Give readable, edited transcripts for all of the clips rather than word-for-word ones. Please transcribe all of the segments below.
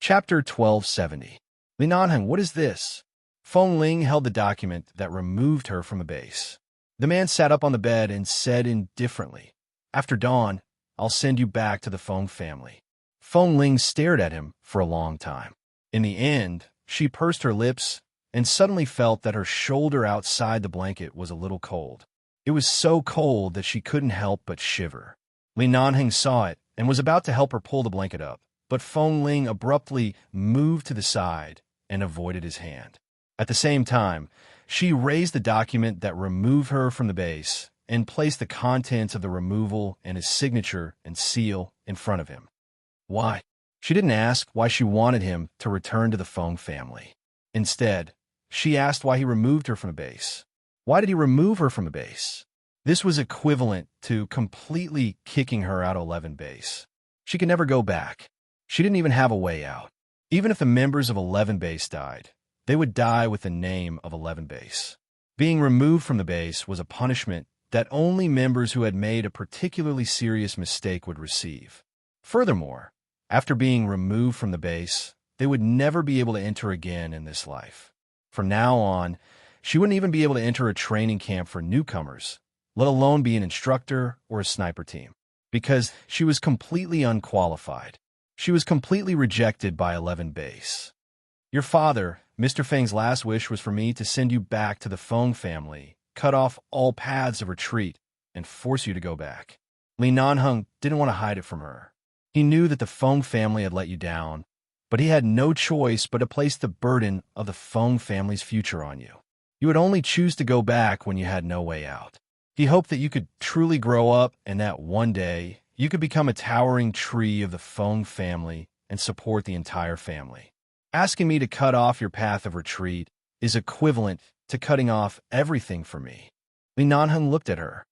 Chapter 1270. Li Nanheng, what is this? Feng Ling held the document that removed her from the base. The man sat up on the bed and said indifferently, "After dawn, I'll send you back to the Feng family." Feng Ling stared at him for a long time. In the end, she pursed her lips and suddenly felt that her shoulder outside the blanket was a little cold. It was so cold that she couldn't help but shiver. Li Nanheng saw it and was about to help her pull the blanket up, but Feng Ling abruptly moved to the side and avoided his hand. At the same time, she raised the document that removed her from the base and placed the contents of the removal and his signature and seal in front of him. Why? She didn't ask why she wanted him to return to the Feng family. Instead, she asked why he removed her from the base. Why did he remove her from the base? This was equivalent to completely kicking her out of 11 base. She could never go back. She didn't even have a way out. Even if the members of 11 base died, they would die with the name of 11 base. Being removed from the base was a punishment that only members who had made a particularly serious mistake would receive. Furthermore, after being removed from the base, they would never be able to enter again in this life. From now on, she wouldn't even be able to enter a training camp for newcomers, let alone be an instructor or a sniper team, because she was completely unqualified. She was completely rejected by 11 base. Your father, Mr. Feng's last wish was for me to send you back to the Feng family, cut off all paths of retreat, and force you to go back. Li Nanheng didn't want to hide it from her. He knew that the Feng family had let you down, but he had no choice but to place the burden of the Feng family's future on you. You would only choose to go back when you had no way out. He hoped that you could truly grow up and that one day you could become a towering tree of the Feng family and support the entire family. Asking me to cut off your path of retreat is equivalent to cutting off everything for me. Li Nanheng looked at her.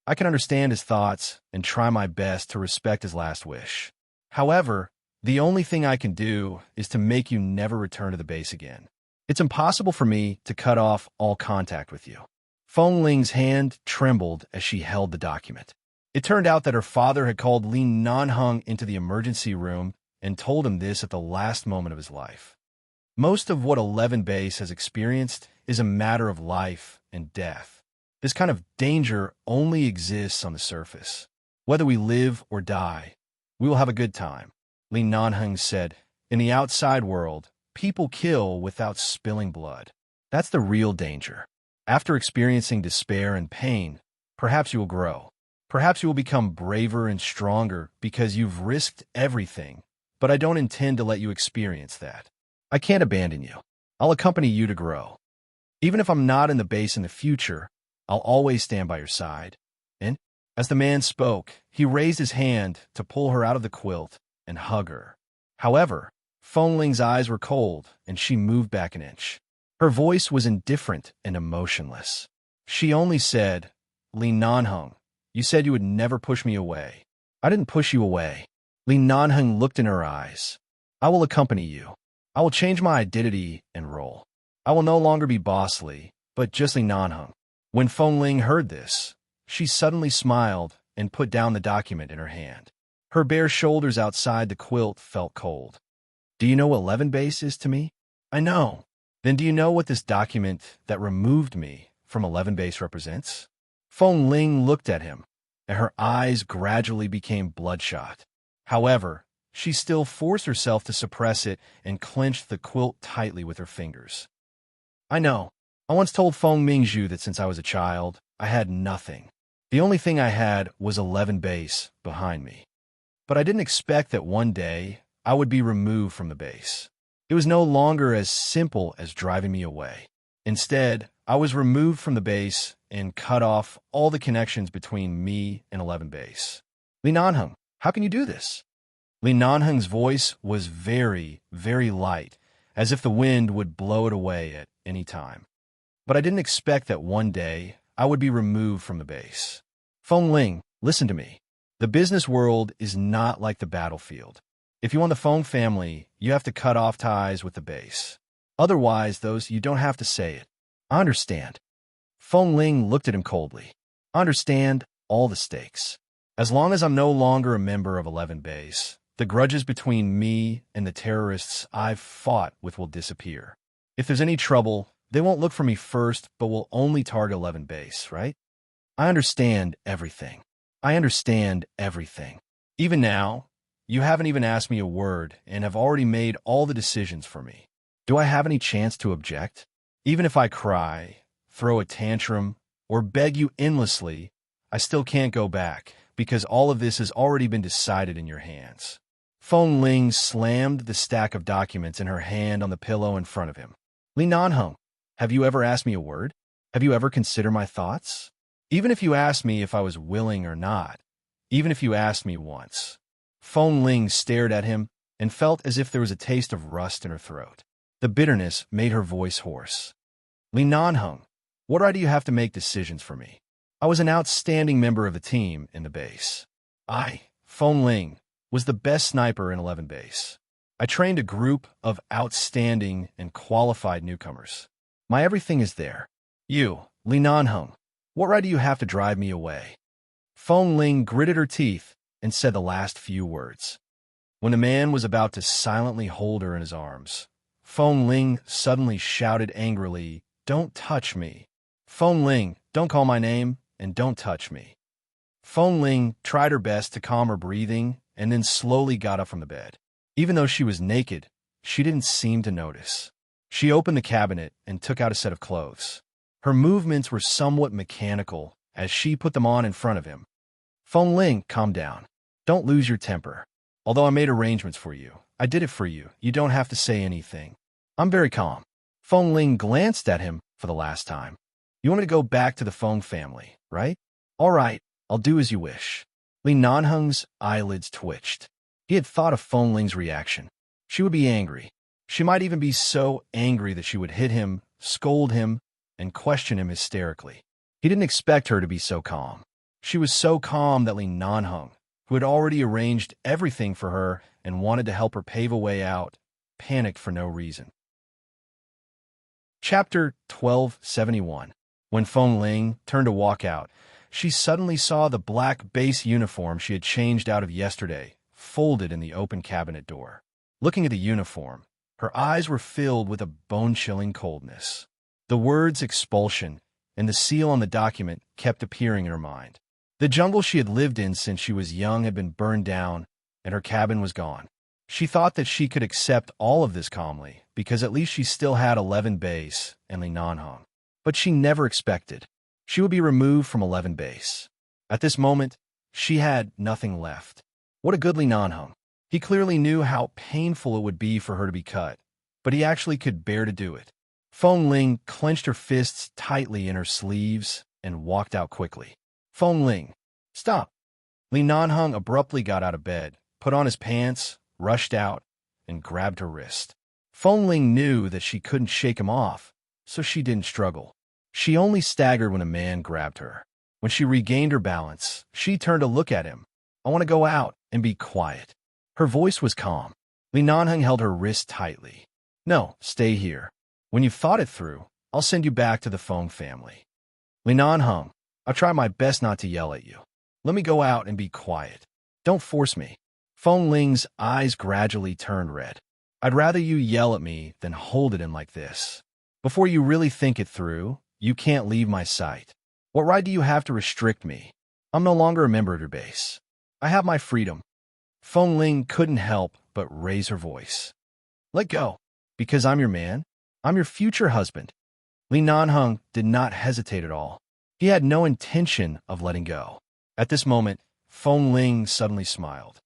I can understand his thoughts and try my best to respect his last wish. However, the only thing I can do is to make you never return to the base again. It's impossible for me to cut off all contact with you. Feng Ling's hand trembled as she held the document. It turned out that her father had called Li Nanheng into the emergency room and told him this at the last moment of his life. Most of what 11 Base has experienced is a matter of life and death. This kind of danger only exists on the surface. Whether we live or die, we will have a good time, Li Nanheng said. In the outside world, people kill without spilling blood. That's the real danger. After experiencing despair and pain, perhaps you will grow. Perhaps you will become braver and stronger because you've risked everything, but I don't intend to let you experience that. I can't abandon you. I'll accompany you to grow. Even if I'm not in the base in the future, I'll always stand by your side. And as the man spoke, he raised his hand to pull her out of the quilt and hug her. However, Feng Ling's eyes were cold, and she moved back an inch. Her voice was indifferent and emotionless. She only said, Li Nanheng, you said you would never push me away. I didn't push you away. Li Nanheng looked in her eyes. I will accompany you. I will change my identity and role. I will no longer be Boss Li, but just Li Nanheng. When Feng Ling heard this, she suddenly smiled and put down the document in her hand. Her bare shoulders outside the quilt felt cold. Do you know what 11 Base is to me? I know. Then do you know what this document that removed me from 11 Base represents? Feng Ling looked at him, and her eyes gradually became bloodshot. However, she still forced herself to suppress it and clenched the quilt tightly with her fingers. I know. I once told Feng Mingzhu that since I was a child, I had nothing. The only thing I had was 11 Base behind me. But I didn't expect that one day I would be removed from the base. It was no longer as simple as driving me away. Instead, I was removed from the base and cut off all the connections between me and 11 Base. Li Nanheng, how can you do this? Li Nanheng's voice was very, very light, as if the wind would blow it away at any time. But I didn't expect that one day I would be removed from the base. Feng Ling, listen to me. The business world is not like the battlefield. If you want the Feng family, you have to cut off ties with the base. Otherwise, you don't have to say it. I understand. Feng Ling looked at him coldly. I understand all the stakes. As long as I'm no longer a member of 11 Base, The grudges between me and the terrorists I've fought with will disappear. If there's any trouble, they won't look for me first, but will only target 11 base, right? I understand everything. I understand everything. Even now, you haven't even asked me a word and have already made all the decisions for me. Do I have any chance to object? Even if I cry, throw a tantrum, or beg you endlessly, I still can't go back because all of this has already been decided in your hands. Feng Ling slammed the stack of documents in her hand on the pillow in front of him. Li Nanheng, have you ever asked me a word? Have you ever considered my thoughts? Even if you asked me if I was willing or not, even if you asked me once. Feng Ling stared at him and felt as if there was a taste of rust in her throat. The bitterness made her voice hoarse. Li Nanheng, what right do you have to make decisions for me? I was an outstanding member of the team in the base. I, Feng Ling, was the best sniper in 11 base. I trained a group of outstanding and qualified newcomers. My everything is there. You, Li Nanheng, what right do you have to drive me away? Feng Ling gritted her teeth and said the last few words. When the man was about to silently hold her in his arms, Feng Ling suddenly shouted angrily, "Don't touch me. Feng Ling, don't call my name, and don't touch me." Feng Ling tried her best to calm her breathing and then slowly got up from the bed. Even though she was naked, she didn't seem to notice. She opened the cabinet and took out a set of clothes. Her movements were somewhat mechanical as she put them on in front of him. Feng Ling, calm down. Don't lose your temper. Although I made arrangements for you, I did it for you. You don't have to say anything. I'm very calm. Feng Ling glanced at him for the last time. You want me to go back to the Feng family, right? All right, I'll do as you wish. Li Nanheng's eyelids twitched. He had thought of Feng Ling's reaction. She would be angry. She might even be so angry that she would hit him, scold him, and question him hysterically. He didn't expect her to be so calm. She was so calm that Li Nanheng, who had already arranged everything for her and wanted to help her pave a way out, panicked for no reason. Chapter 1271. When Feng Ling turned to walk out, she suddenly saw the black base uniform she had changed out of yesterday, folded in the open cabinet door. Looking at the uniform, her eyes were filled with a bone-chilling coldness. The words expulsion and the seal on the document kept appearing in her mind. The jungle she had lived in since she was young had been burned down, and her cabin was gone. She thought that she could accept all of this calmly, because at least she still had 11 base and Li Nanheng. But she never expected she would be removed from 11 base. At this moment, she had nothing left. What a good Li Nanheng. He clearly knew how painful it would be for her to be cut, but he actually could bear to do it. Feng Ling clenched her fists tightly in her sleeves and walked out quickly. Feng Ling, stop. Li Nanheng abruptly got out of bed, put on his pants, rushed out, and grabbed her wrist. Feng Ling knew that she couldn't shake him off, so she didn't struggle. She only staggered when a man grabbed her. When she regained her balance, she turned to look at him. I want to go out and be quiet. Her voice was calm. Li Nanheng held her wrist tightly. No, stay here. When you've thought it through, I'll send you back to the Feng family. Li Nanheng, I'll try my best not to yell at you. Let me go out and be quiet. Don't force me. Feng Ling's eyes gradually turned red. I'd rather you yell at me than hold it in like this. Before you really think it through, you can't leave my sight. What right do you have to restrict me? I'm no longer a member of your base. I have my freedom. Feng Ling couldn't help but raise her voice. Let go, because I'm your man. I'm your future husband. Li Nanheng did not hesitate at all. He had no intention of letting go. At this moment, Feng Ling suddenly smiled.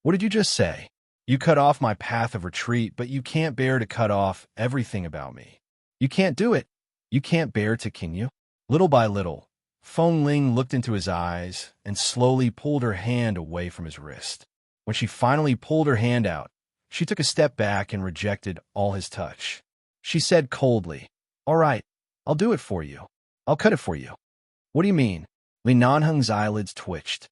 What did you just say? You cut off my path of retreat, but you can't bear to cut off everything about me. You can't do it. You can't bear to, can you? Little by little, Feng Ling looked into his eyes and slowly pulled her hand away from his wrist. When she finally pulled her hand out, she took a step back and rejected all his touch. She said coldly, All right, I'll do it for you. I'll cut it for you. What do you mean? Li Nanheng's eyelids twitched.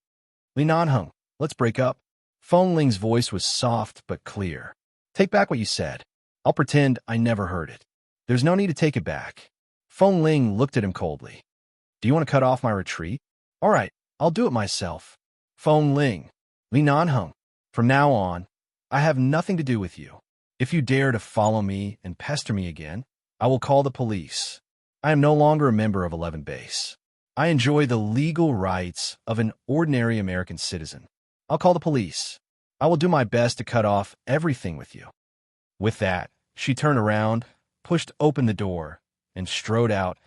Li Nanheng, let's break up. Feng Ling's voice was soft but clear. Take back what you said. I'll pretend I never heard it. There's no need to take it back. Feng Ling looked at him coldly. Do you want to cut off my retreat? All right, I'll do it myself. Feng Ling, Li Nanheng, From now on, I have nothing to do with you. If you dare to follow me and pester me again, I will call the police. I am no longer a member of 11 Base. I enjoy the legal rights of an ordinary American citizen. I'll call the police. I will do my best to cut off everything with you." With that, she turned around, pushed open the door, and strode out,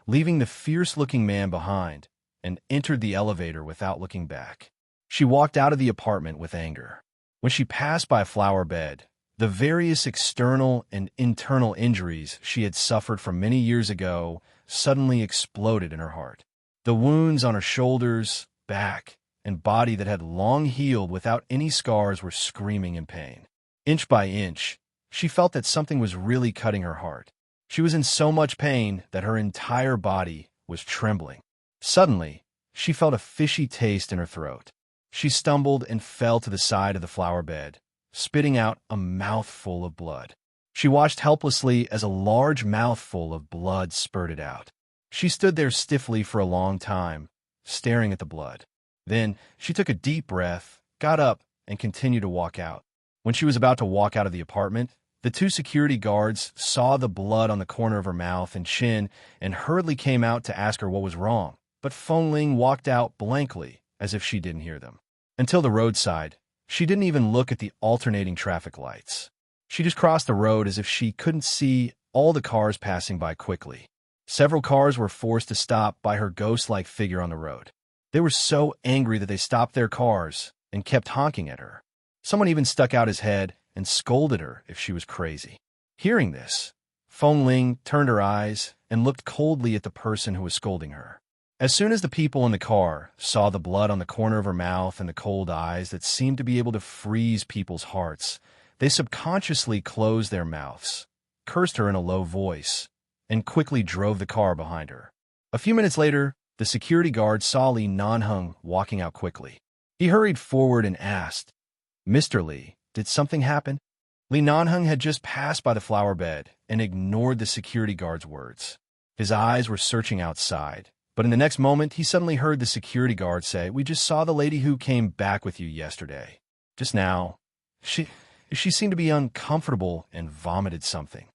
leaving the fierce-looking man behind, and entered the elevator without looking back. She walked out of the apartment with anger. When she passed by a flower bed, the various external and internal injuries she had suffered from many years ago suddenly exploded in her heart. The wounds on her shoulders, back, and body that had long healed without any scars were screaming in pain. Inch by inch, she felt that something was really cutting her heart. She was in so much pain that her entire body was trembling. Suddenly, she felt a fishy taste in her throat. She stumbled and fell to the side of the flower bed, spitting out a mouthful of blood. She watched helplessly as a large mouthful of blood spurted out. She stood there stiffly for a long time, staring at the blood. Then she took a deep breath, got up, and continued to walk out. When she was about to walk out of the apartment, the two security guards saw the blood on the corner of her mouth and chin and hurriedly came out to ask her what was wrong. But Feng Ling walked out blankly, as if she didn't hear them. Until the roadside, she didn't even look at the alternating traffic lights. She just crossed the road as if she couldn't see all the cars passing by quickly. Several cars were forced to stop by her ghost-like figure on the road. They were so angry that they stopped their cars and kept honking at her. Someone even stuck out his head and scolded her if she was crazy. Hearing this, Feng Ling turned her eyes and looked coldly at the person who was scolding her. As soon as the people in the car saw the blood on the corner of her mouth and the cold eyes that seemed to be able to freeze people's hearts, they subconsciously closed their mouths, cursed her in a low voice, and quickly drove the car behind her. A few minutes later, the security guard saw Li Nanheng walking out quickly. He hurried forward and asked, "Mr. Li, did something happen?" Li Nanheng had just passed by the flower bed and ignored the security guard's words. His eyes were searching outside, but in the next moment he suddenly heard the security guard say, "We just saw the lady who came back with you yesterday. Just now. She seemed to be uncomfortable and vomited something."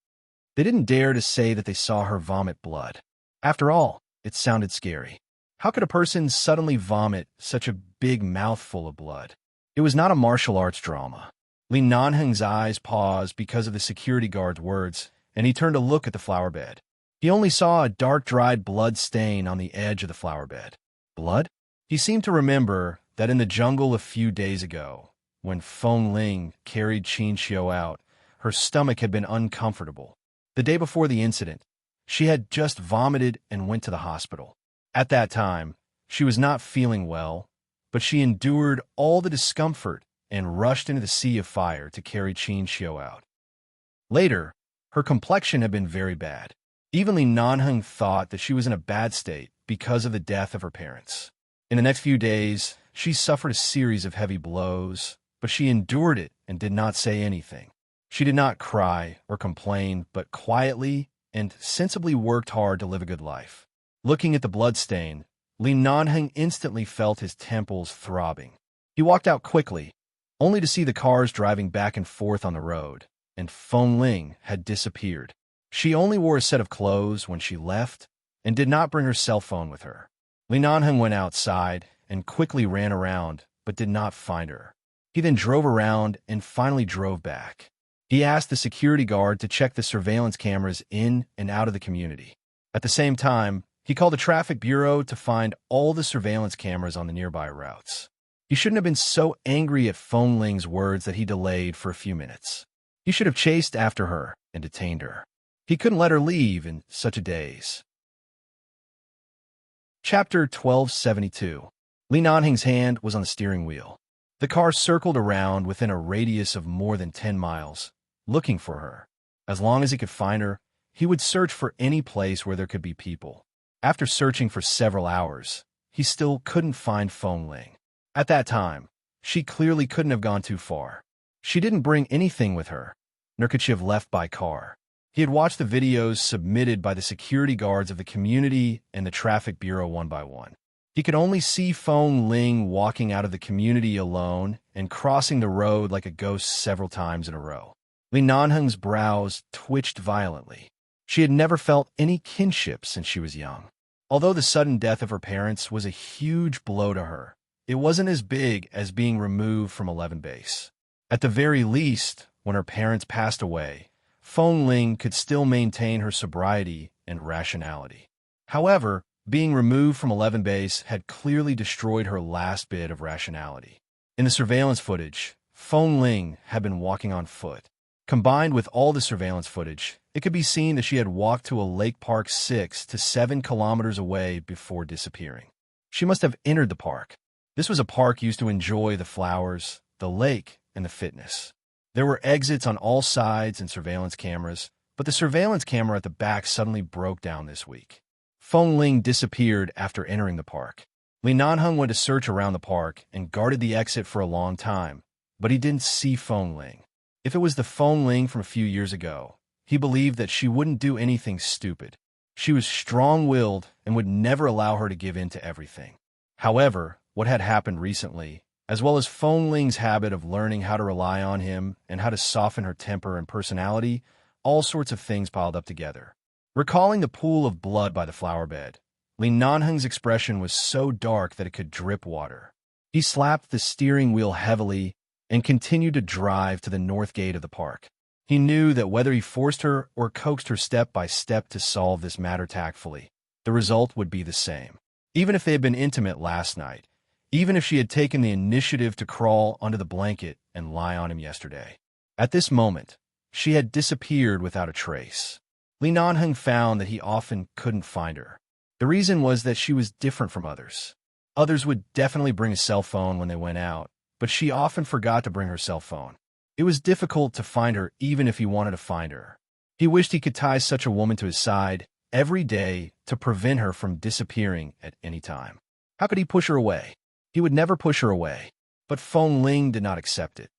They didn't dare to say that they saw her vomit blood. After all, it sounded scary. How could a person suddenly vomit such a big mouthful of blood? It was not a martial arts drama. Li Nanheng's eyes paused because of the security guard's words, and he turned to look at the flower bed. He only saw a dark, dried blood stain on the edge of the flower bed. Blood? He seemed to remember that in the jungle a few days ago, when Feng Ling carried Qin Xiu out, her stomach had been uncomfortable. The day before the incident, she had just vomited and went to the hospital. At that time, she was not feeling well, but she endured all the discomfort and rushed into the sea of fire to carry Qin Xiu out. Later, her complexion had been very bad. Even Li Nanheng thought that she was in a bad state because of the death of her parents. In the next few days, she suffered a series of heavy blows, but she endured it and did not say anything. She did not cry or complain, but quietly and sensibly worked hard to live a good life. Looking at the bloodstain, Li Nanheng instantly felt his temples throbbing. He walked out quickly, only to see the cars driving back and forth on the road, and Feng Ling had disappeared. She only wore a set of clothes when she left and did not bring her cell phone with her. Li Nanheng went outside and quickly ran around, but did not find her. He then drove around and finally drove back. He asked the security guard to check the surveillance cameras in and out of the community. At the same time, he called the traffic bureau to find all the surveillance cameras on the nearby routes. He shouldn't have been so angry at Feng Ling's words that he delayed for a few minutes. He should have chased after her and detained her. He couldn't let her leave in such a daze. Chapter 1272. Li Nanheng's hand was on the steering wheel. The car circled around within a radius of more than 10 miles, looking for her. As long as he could find her, he would search for any place where there could be people. After searching for several hours, he still couldn't find Feng Ling. At that time, she clearly couldn't have gone too far. She didn't bring anything with her, nor could she have left by car. He had watched the videos submitted by the security guards of the community and the traffic bureau one by one. He could only see Feng Ling walking out of the community alone and crossing the road like a ghost several times in a row. Li Nanheng's brows twitched violently. She had never felt any kinship since she was young. Although the sudden death of her parents was a huge blow to her, it wasn't as big as being removed from 11 base. At the very least, when her parents passed away, Feng Ling could still maintain her sobriety and rationality. However, being removed from 11 base had clearly destroyed her last bit of rationality. In the surveillance footage, Feng Ling had been walking on foot. Combined with all the surveillance footage, it could be seen that she had walked to a lake park 6 to 7 kilometers away before disappearing. She must have entered the park. This was a park used to enjoy the flowers, the lake, and the fitness. There were exits on all sides and surveillance cameras, but the surveillance camera at the back suddenly broke down this week. Feng Ling disappeared after entering the park. Li Nanheng went to search around the park and guarded the exit for a long time, but he didn't see Feng Ling. If it was the Feng Ling from a few years ago, he believed that she wouldn't do anything stupid. She was strong-willed and would never allow her to give in to everything. However, what had happened recently, as well as Feng Ling's habit of learning how to rely on him and how to soften her temper and personality, all sorts of things piled up together. Recalling the pool of blood by the flower bed, Li Nanheng's expression was so dark that it could drip water. He slapped the steering wheel heavily and continued to drive to the north gate of the park. He knew that whether he forced her or coaxed her step by step to solve this matter tactfully, the result would be the same. Even if they had been intimate last night, even if she had taken the initiative to crawl under the blanket and lie on him yesterday. At this moment, she had disappeared without a trace. Li Nanheng found that he often couldn't find her. The reason was that she was different from others. Others would definitely bring a cell phone when they went out, but she often forgot to bring her cell phone. It was difficult to find her even if he wanted to find her. He wished he could tie such a woman to his side every day to prevent her from disappearing at any time. How could he push her away? He would never push her away, but Feng Ling did not accept it.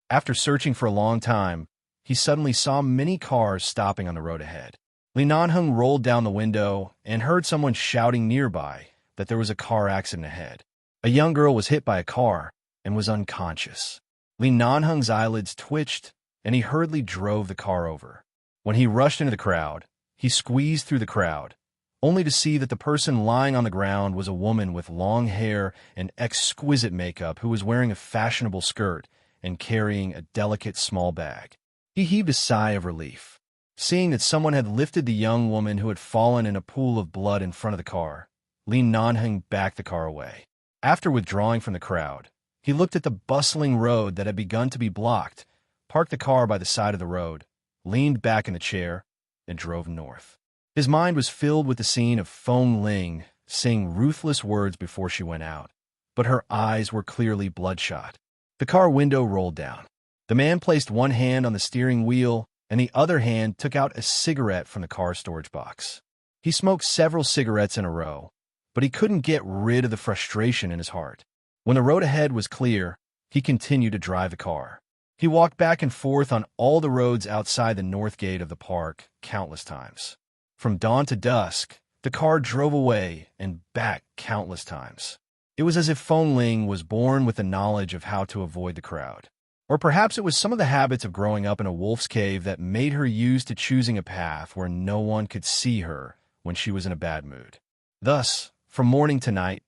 After searching for a long time, he suddenly saw many cars stopping on the road ahead. Li Nanheng rolled down the window and heard someone shouting nearby that there was a car accident ahead. A young girl was hit by a car and was unconscious. Li Nanheng's eyelids twitched, and he hurriedly drove the car over. When he rushed into the crowd, he squeezed through the crowd, only to see that the person lying on the ground was a woman with long hair and exquisite makeup who was wearing a fashionable skirt and carrying a delicate small bag. He heaved a sigh of relief. Seeing that someone had lifted the young woman who had fallen in a pool of blood in front of the car, Li Nanheng backed the car away. After withdrawing from the crowd, he looked at the bustling road that had begun to be blocked, parked the car by the side of the road, leaned back in the chair, and drove north. His mind was filled with the scene of Feng Ling saying ruthless words before she went out, but her eyes were clearly bloodshot. The car window rolled down. The man placed one hand on the steering wheel, and the other hand took out a cigarette from the car storage box. He smoked several cigarettes in a row, but he couldn't get rid of the frustration in his heart. When the road ahead was clear, he continued to drive the car. He walked back and forth on all the roads outside the north gate of the park countless times. From dawn to dusk, the car drove away and back countless times. It was as if Feng Ling was born with the knowledge of how to avoid the crowd. Or perhaps it was some of the habits of growing up in a wolf's cave that made her used to choosing a path where no one could see her when she was in a bad mood. Thus, from morning to night,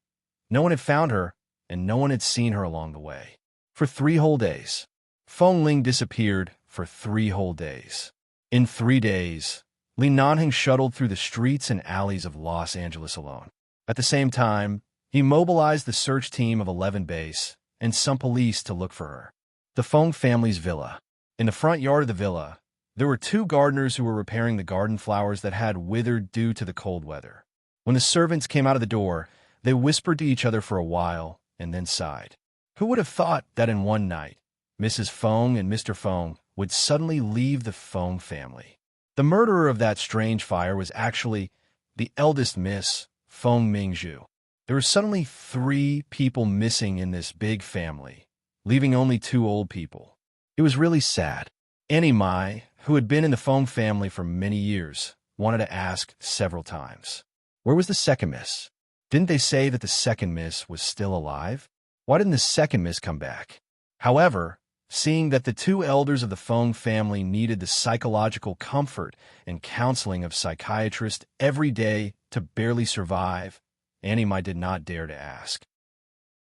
no one had found her, and no one had seen her along the way. For 3 whole days. Feng Ling disappeared for 3 whole days. In 3 days, Li Nanheng shuttled through the streets and alleys of Los Angeles alone. At the same time, he mobilized the search team of 11 base and some police to look for her. The Feng family's villa. In the front yard of the villa, there were 2 gardeners who were repairing the garden flowers that had withered due to the cold weather. When the servants came out of the door, they whispered to each other for a while and then sighed. Who would have thought that in one night, Mrs. Feng and Mr. Feng would suddenly leave the Feng family? The murderer of that strange fire was actually the eldest Miss, Feng Mingzhu. There were suddenly 3 people missing in this big family, leaving only 2 old people. It was really sad. Annie Mai, who had been in the Feng family for many years, wanted to ask several times. Where was the second miss? Didn't they say that the second miss was still alive? Why didn't the second miss come back? However, seeing that the two elders of the Feng family needed the psychological comfort and counseling of psychiatrists every day to barely survive, Annie Mai did not dare to ask.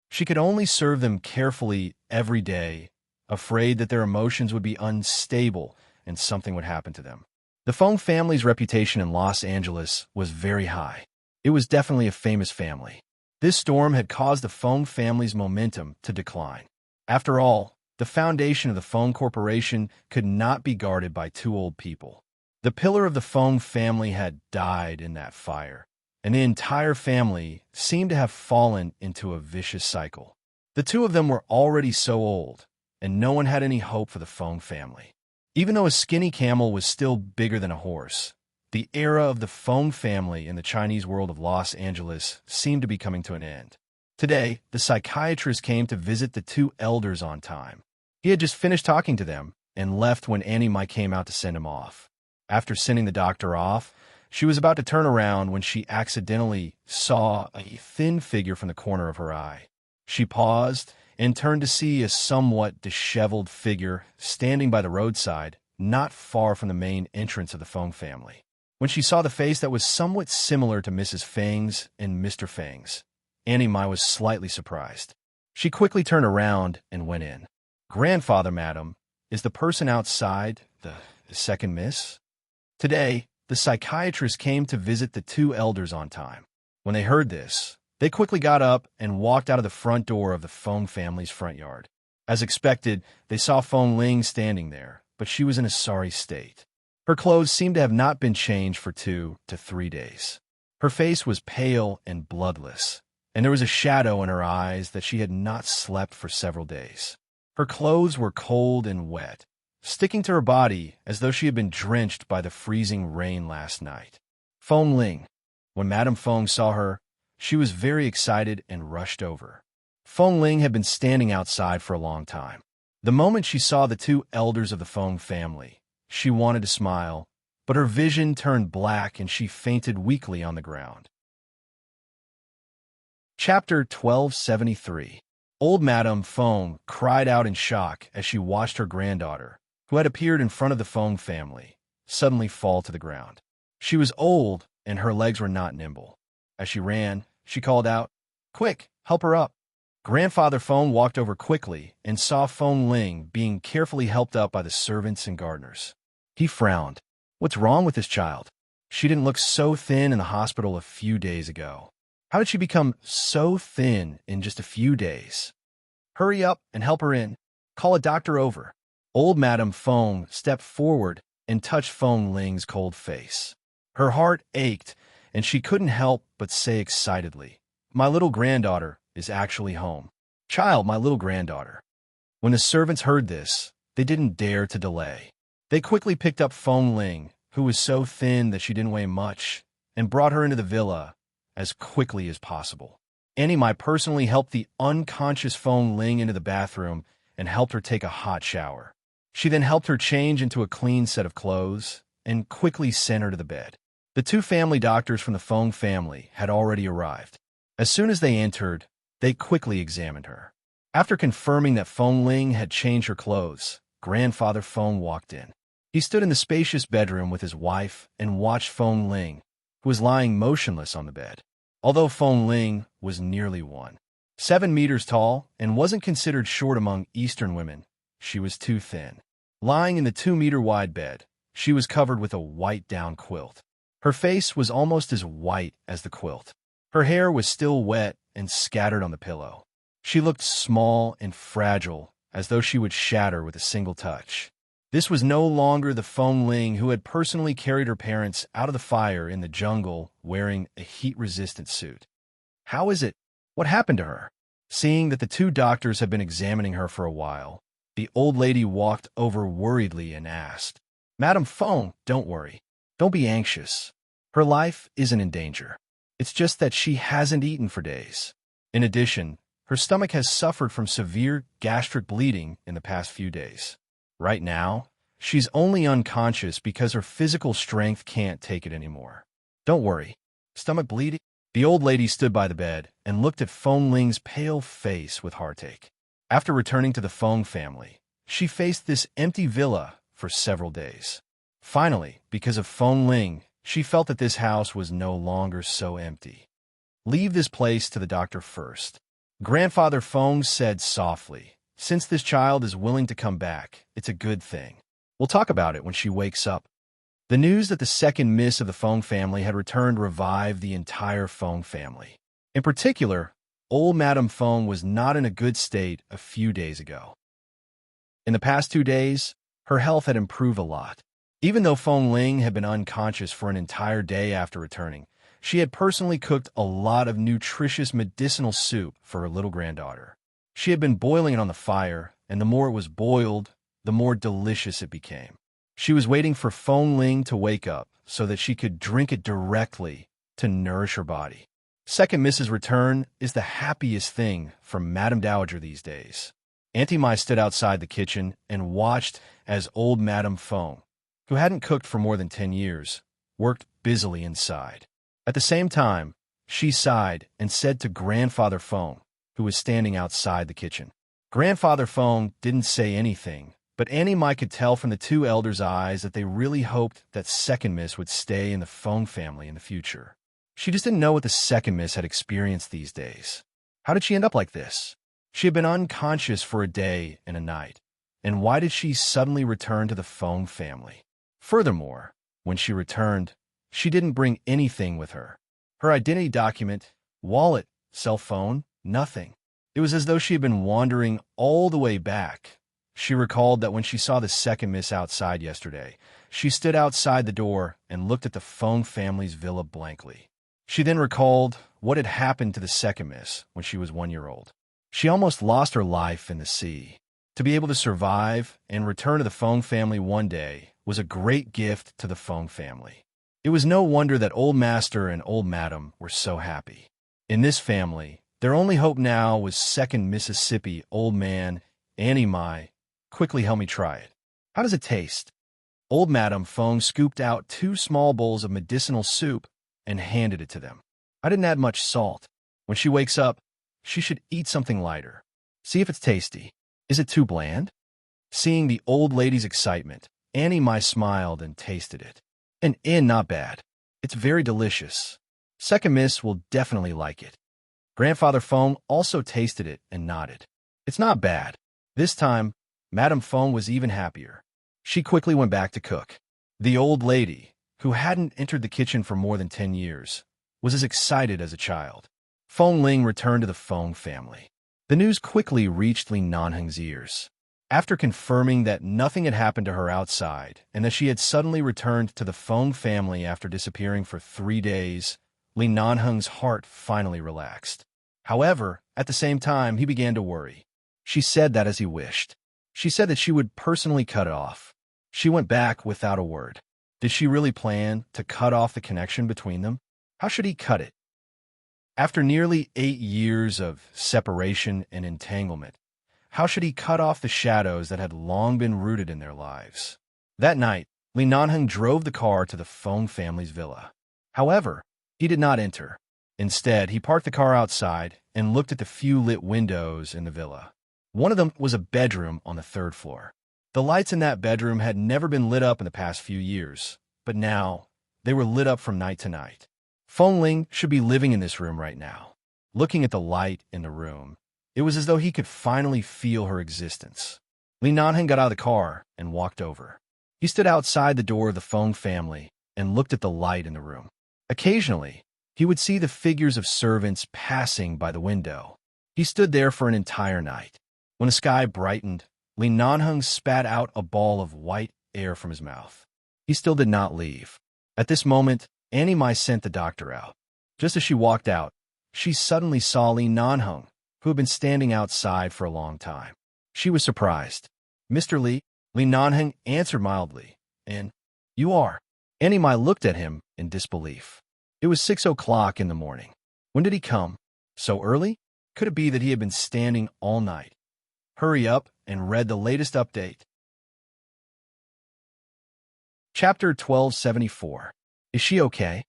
She could only serve them carefully every day, afraid that their emotions would be unstable and something would happen to them. The Feng family's reputation in Los Angeles was very high. It was definitely a famous family. This storm had caused the Feng family's momentum to decline. After all, the foundation of the Feng Corporation could not be guarded by two old people. The pillar of the Feng family had died in that fire, and the entire family seemed to have fallen into a vicious cycle. The two of them were already so old, and no one had any hope for the Feng family. Even though a skinny camel was still bigger than a horse, the era of the Feng family in the Chinese world of Los Angeles seemed to be coming to an end. Today, the psychiatrist came to visit the two elders on time. He had just finished talking to them and left when Annie Mai came out to send him off. After sending the doctor off, she was about to turn around when she accidentally saw a thin figure from the corner of her eye. She paused and turned to see a somewhat disheveled figure standing by the roadside, not far from the main entrance of the Feng family. When she saw the face that was somewhat similar to Mrs. Feng's and Mr. Feng's, Annie Mai was slightly surprised. She quickly turned around and went in. "Grandfather, madam, is the person outside the second miss?" Today, the psychiatrist came to visit the two elders on time. When they heard this, they quickly got up and walked out of the front door of the Feng family's front yard. As expected, they saw Feng Ling standing there, but she was in a sorry state. Her clothes seemed to have not been changed for 2 to 3 days. Her face was pale and bloodless, and there was a shadow in her eyes that she had not slept for several days. Her clothes were cold and wet, sticking to her body as though she had been drenched by the freezing rain last night. Feng Ling. When Madame Feng saw her, she was very excited and rushed over. Feng Ling had been standing outside for a long time. The moment she saw the two elders of the Feng family, she wanted to smile, but her vision turned black and she fainted weakly on the ground. Chapter 1273. Old Madame Feng cried out in shock as she watched her granddaughter, who had appeared in front of the Feng family, suddenly fall to the ground. She was old and her legs were not nimble. As she ran, she called out, "Quick, help her up." Grandfather Feng walked over quickly and saw Feng Ling being carefully helped up by the servants and gardeners. He frowned. What's wrong with this child? She didn't look so thin in the hospital a few days ago. How did she become so thin in just a few days? Hurry up and help her in. Call a doctor over. Old Madame Feng stepped forward and touched Feng Ling's cold face. Her heart ached, and she couldn't help but say excitedly, "My little granddaughter is actually home. Child, my little granddaughter." When the servants heard this, they didn't dare to delay. They quickly picked up Feng Ling, who was so thin that she didn't weigh much, and brought her into the villa as quickly as possible. Annie Mai personally helped the unconscious Feng Ling into the bathroom and helped her take a hot shower. She then helped her change into a clean set of clothes and quickly sent her to the bed. The two family doctors from the Feng family had already arrived. As soon as they entered, they quickly examined her. After confirming that Feng Ling had changed her clothes, Grandfather Feng walked in. He stood in the spacious bedroom with his wife and watched Feng Ling, who was lying motionless on the bed. Although Feng Ling was nearly 1.7 meters tall and wasn't considered short among Eastern women, she was too thin. Lying in the 2-meter wide bed, she was covered with a white down quilt. Her face was almost as white as the quilt. Her hair was still wet and scattered on the pillow. She looked small and fragile, as though she would shatter with a single touch. This was no longer the Feng Ling who had personally carried her parents out of the fire in the jungle wearing a heat-resistant suit. "How is it? What happened to her?" Seeing that the two doctors had been examining her for a while, the old lady walked over worriedly and asked, "Madame Feng, don't worry. Don't be anxious. Her life isn't in danger. It's just that she hasn't eaten for days. In addition, her stomach has suffered from severe gastric bleeding in the past few days. Right now, she's only unconscious because her physical strength can't take it anymore. Don't worry." Stomach bleeding? The old lady stood by the bed and looked at Feng Ling's pale face with heartache. After returning to the Feng family, she faced this empty villa for several days. Finally, because of Feng Ling, she felt that this house was no longer so empty. "Leave this place to the doctor first," Grandfather Feng said softly. "Since this child is willing to come back, it's a good thing. We'll talk about it when she wakes up." The news that the second miss of the Feng family had returned revived the entire Feng family. In particular, old Madame Feng was not in a good state a few days ago. In the past 2 days, her health had improved a lot. Even though Feng Ling had been unconscious for an entire day after returning, she had personally cooked a lot of nutritious medicinal soup for her little granddaughter. She had been boiling it on the fire, and the more it was boiled, the more delicious it became. She was waiting for Feng Ling to wake up so that she could drink it directly to nourish her body. Second Miss's return is the happiest thing for Madame Dowager these days. Auntie Mai stood outside the kitchen and watched as old Madame Feng, who hadn't cooked for more than 10 years, worked busily inside. At the same time, she sighed and said to Grandfather Feng, who was standing outside the kitchen. Grandfather Feng didn't say anything, but Auntie Mai could tell from the two elders' eyes that they really hoped that Second Miss would stay in the Feng family in the future. She just didn't know what the Second Miss had experienced these days. How did she end up like this? She had been unconscious for a day and a night, and why did she suddenly return to the Feng family? Furthermore, when she returned, she didn't bring anything with her. Her identity document, wallet, cell phone, nothing. It was as though she had been wandering all the way back. She recalled that when she saw the Second Miss outside yesterday, she stood outside the door and looked at the Feng family's villa blankly. She then recalled what had happened to the Second Miss when she was 1 year old. She almost lost her life in the sea. To be able to survive and return to the Feng family one day was a great gift to the Feng family. It was no wonder that Old Master and Old Madam were so happy. In this family, their only hope now was Second Mississippi Old Man Auntie Mai. "Quickly help me try it. How does it taste?" Old Madame Feng scooped out 2 small bowls of medicinal soup and handed it to them. "I didn't add much salt. When she wakes up, she should eat something lighter. See if it's tasty. Is it too bland?" Seeing the old lady's excitement, Auntie Mai smiled and tasted it. Not bad. It's very delicious. Second Miss will definitely like it." Grandfather Feng also tasted it and nodded. "It's not bad." This time, Madame Feng was even happier. She quickly went back to cook. The old lady, who hadn't entered the kitchen for more than 10 years, was as excited as a child. Feng Ling returned to the Feng family. The news quickly reached Li Nanheng's ears. After confirming that nothing had happened to her outside and that she had suddenly returned to the Feng family after disappearing for 3 days, Li Nanheng's heart finally relaxed. However, at the same time, he began to worry. She said that as he wished. She said that she would personally cut it off. She went back without a word. Did she really plan to cut off the connection between them? How should he cut it? After nearly 8 years of separation and entanglement, how should he cut off the shadows that had long been rooted in their lives? That night, Li Nanheng drove the car to the Feng family's villa. However, he did not enter. Instead, he parked the car outside and looked at the few lit windows in the villa. One of them was a bedroom on the 3rd floor. The lights in that bedroom had never been lit up in the past few years, but now they were lit up from night to night. Feng Ling should be living in this room right now. Looking at the light in the room, it was as though he could finally feel her existence. Li Nanheng got out of the car and walked over. He stood outside the door of the Feng family and looked at the light in the room. Occasionally, he would see the figures of servants passing by the window. He stood there for an entire night. When the sky brightened, Li Nanheng spat out a ball of white air from his mouth. He still did not leave. At this moment, Auntie Mai sent the doctor out. Just as she walked out, she suddenly saw Li Nanheng, who had been standing outside for a long time. She was surprised. "Mr. Li," Li Nanheng answered mildly, "And you are?" Auntie Mai looked at him in disbelief. It was 6 o'clock in the morning. When did he come? So early? Could it be that he had been standing all night? Hurry up and read the latest update. Chapter 1274. Is she okay?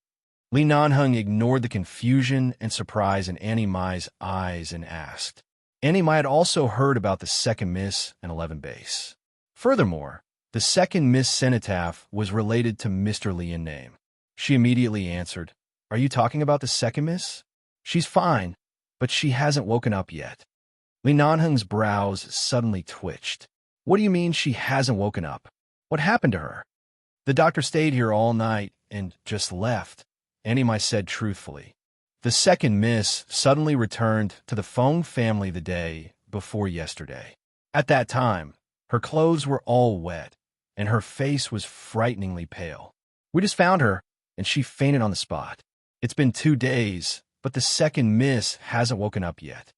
Li Nanheng ignored the confusion and surprise in Annie Mai's eyes and asked. Annie Mai had also heard about the second miss and 11 base. Furthermore, the second Miss Cenotaph was related to Mr. Li in name. She immediately answered, "Are you talking about the second miss? She's fine, but she hasn't woken up yet." Li Nanheng's brows suddenly twitched. "What do you mean she hasn't woken up? What happened to her?" "The doctor stayed here all night and just left," Annie Mai said truthfully. The second miss suddenly returned to the Feng family the day before yesterday. At that time, her clothes were all wet, and her face was frighteningly pale. "We just found her, and she fainted on the spot. It's been 2 days, but the second miss hasn't woken up yet."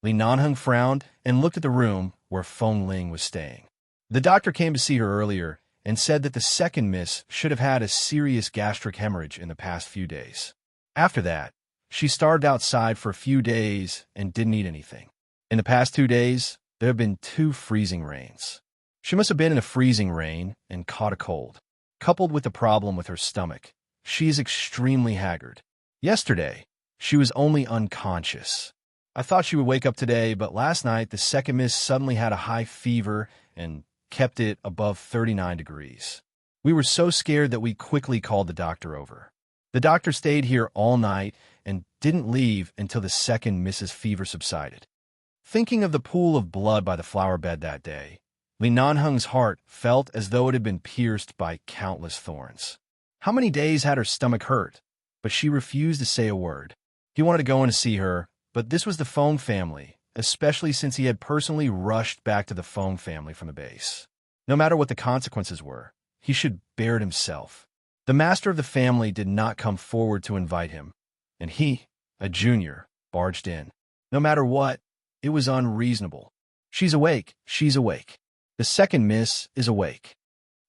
Li Nanheng frowned and looked at the room where Feng Ling was staying. The doctor came to see her earlier and said that the second miss should have had a serious gastric hemorrhage in the past few days. After that, she starved outside for a few days and didn't eat anything. In the past 2 days, there have been 2 freezing rains. She must have been in a freezing rain and caught a cold. Coupled with the problem with her stomach, she is extremely haggard. Yesterday, she was only unconscious. I thought she would wake up today, but last night the second miss suddenly had a high fever and kept it above 39 degrees. We were so scared that we quickly called the doctor over. The doctor stayed here all night and didn't leave until the second Mrs. Fever subsided. Thinking of the pool of blood by the flower bed that day, Li Nanheng's heart felt as though it had been pierced by countless thorns. How many days had her stomach hurt? But she refused to say a word. He wanted to go in to see her, but this was the Feng family, especially since he had personally rushed back to the Feng family from the base. No matter what the consequences were, he should bear it himself. The master of the family did not come forward to invite him, and he, a junior, barged in. No matter what, it was unreasonable. "She's awake, she's awake. The second miss is awake."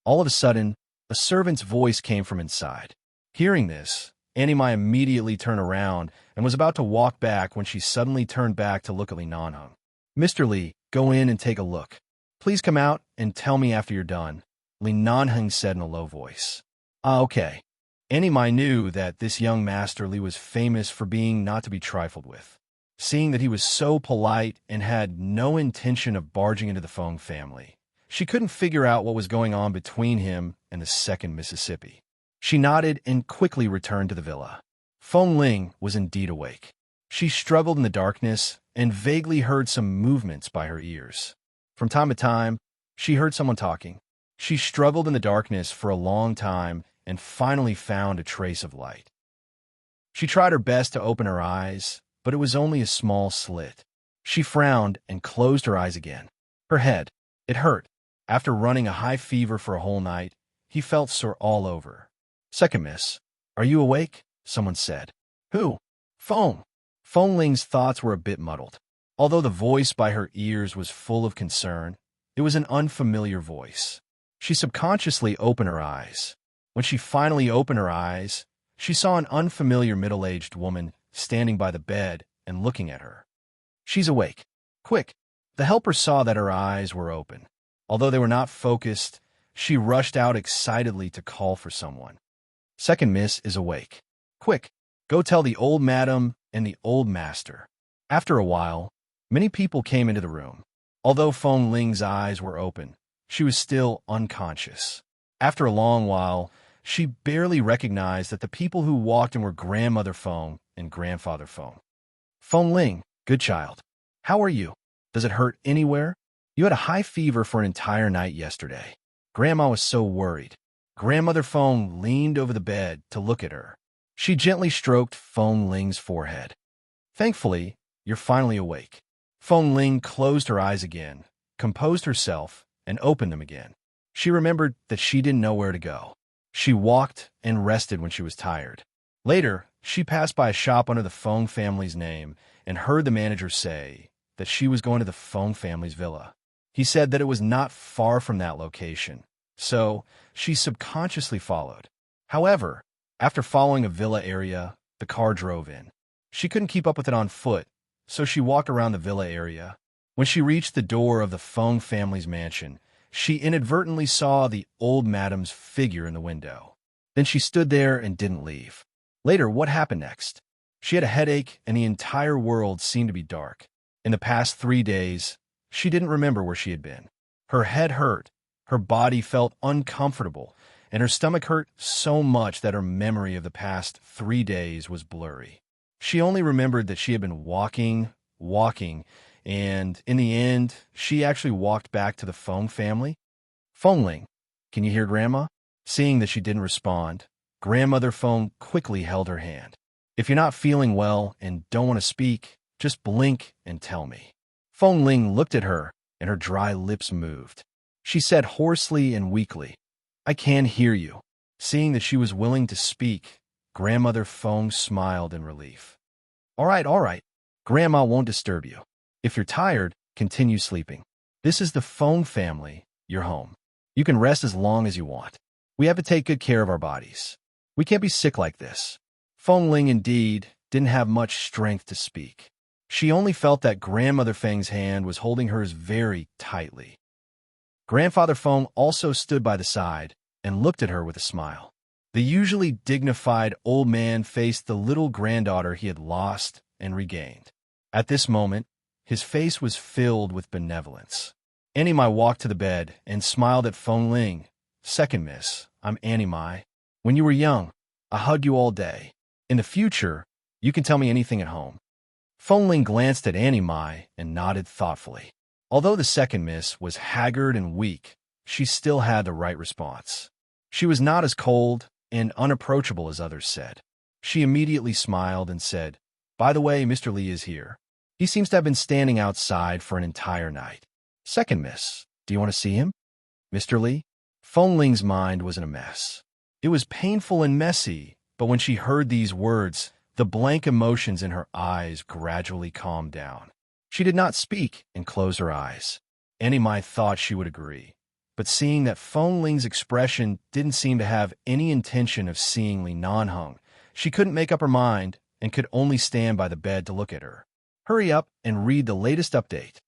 All of a sudden, a servant's voice came from inside. Hearing this, Annie Mai immediately turned around and was about to walk back when she suddenly turned back to look at Li Nanheng. "Mr. Li, go in and take a look. Please come out and tell me after you're done," Li Nanheng said in a low voice. "Ah, okay." Annie Mai knew that this young Master Li was famous for being not to be trifled with. Seeing that he was so polite and had no intention of barging into the Feng family, she couldn't figure out what was going on between him and the second Mississippi. She nodded and quickly returned to the villa. Feng Ling was indeed awake. She struggled in the darkness and vaguely heard some movements by her ears. From time to time, she heard someone talking. She struggled in the darkness for a long time and finally found a trace of light. She tried her best to open her eyes, but it was only a small slit. She frowned and closed her eyes again. Her head, it hurt. After running a high fever for a whole night, he felt sore all over. "Second miss, are you awake?" someone said. "Who?" "Feng." Feng Ling's thoughts were a bit muddled. Although the voice by her ears was full of concern, it was an unfamiliar voice. She subconsciously opened her eyes. When she finally opened her eyes, she saw an unfamiliar middle-aged woman standing by the bed and looking at her. "She's awake. Quick!" The helper saw that her eyes were open. Although they were not focused, she rushed out excitedly to call for someone. "Second miss is awake. Quick, go tell the old madam and the old master." After a while, many people came into the room. Although Feng Ling's eyes were open, she was still unconscious. After a long while, she barely recognized that the people who walked in were Grandmother Feng and Grandfather Feng. "Feng Ling, good child. How are you? Does it hurt anywhere? You had a high fever for an entire night yesterday." Grandma was so worried. Grandmother Feng leaned over the bed to look at her. She gently stroked Feng Ling's forehead. "Thankfully, you're finally awake." Feng Ling closed her eyes again, composed herself, and opened them again. She remembered that she didn't know where to go. She walked and rested when she was tired. Later, she passed by a shop under the Feng family's name and heard the manager say that she was going to the Feng family's villa. He said that it was not far from that location, so she subconsciously followed. However, after following a villa area, the car drove in. She couldn't keep up with it on foot, so she walked around the villa area. When she reached the door of the Feng family's mansion, she inadvertently saw the old madam's figure in the window. Then she stood there and didn't leave. Later, what happened next? She had a headache, and the entire world seemed to be dark. In the past 3 days, she didn't remember where she had been. Her head hurt, her body felt uncomfortable, and her stomach hurt so much that her memory of the past 3 days was blurry. She only remembered that she had been walking, and in the end, she actually walked back to the Feng family. Fengling, can you hear Grandma? Seeing that she didn't respond, Grandmother Feng quickly held her hand. If you're not feeling well and don't want to speak, just blink and tell me. Fengling looked at her, and her dry lips moved. She said hoarsely and weakly, I can hear you. Seeing that she was willing to speak, Grandmother Feng smiled in relief. All right. Grandma won't disturb you. If you're tired, continue sleeping. This is the Feng family, your home. You can rest as long as you want. We have to take good care of our bodies. We can't be sick like this. Fengling, indeed, didn't have much strength to speak. She only felt that Grandmother Feng's hand was holding hers very tightly. Grandfather Feng also stood by the side and looked at her with a smile. The usually dignified old man faced the little granddaughter he had lost and regained. At this moment, his face was filled with benevolence. Annie Mai walked to the bed and smiled at Fengling. Second miss, I'm Annie Mai. When you were young, I hugged you all day. In the future, you can tell me anything at home. Fengling glanced at Annie Mai and nodded thoughtfully. Although the second miss was haggard and weak, she still had the right response. She was not as cold and unapproachable as others said. She immediately smiled and said, By the way, Mr. Li is here. He seems to have been standing outside for an entire night. Second miss, do you want to see him? Mr. Li? Fengling's mind was in a mess. It was painful and messy, but when she heard these words, the blank emotions in her eyes gradually calmed down. She did not speak and closed her eyes. Annie Mai thought she would agree, but seeing that Fengling's expression didn't seem to have any intention of seeing Li Nanheng, she couldn't make up her mind and could only stand by the bed to look at her. Hurry up and read the latest update.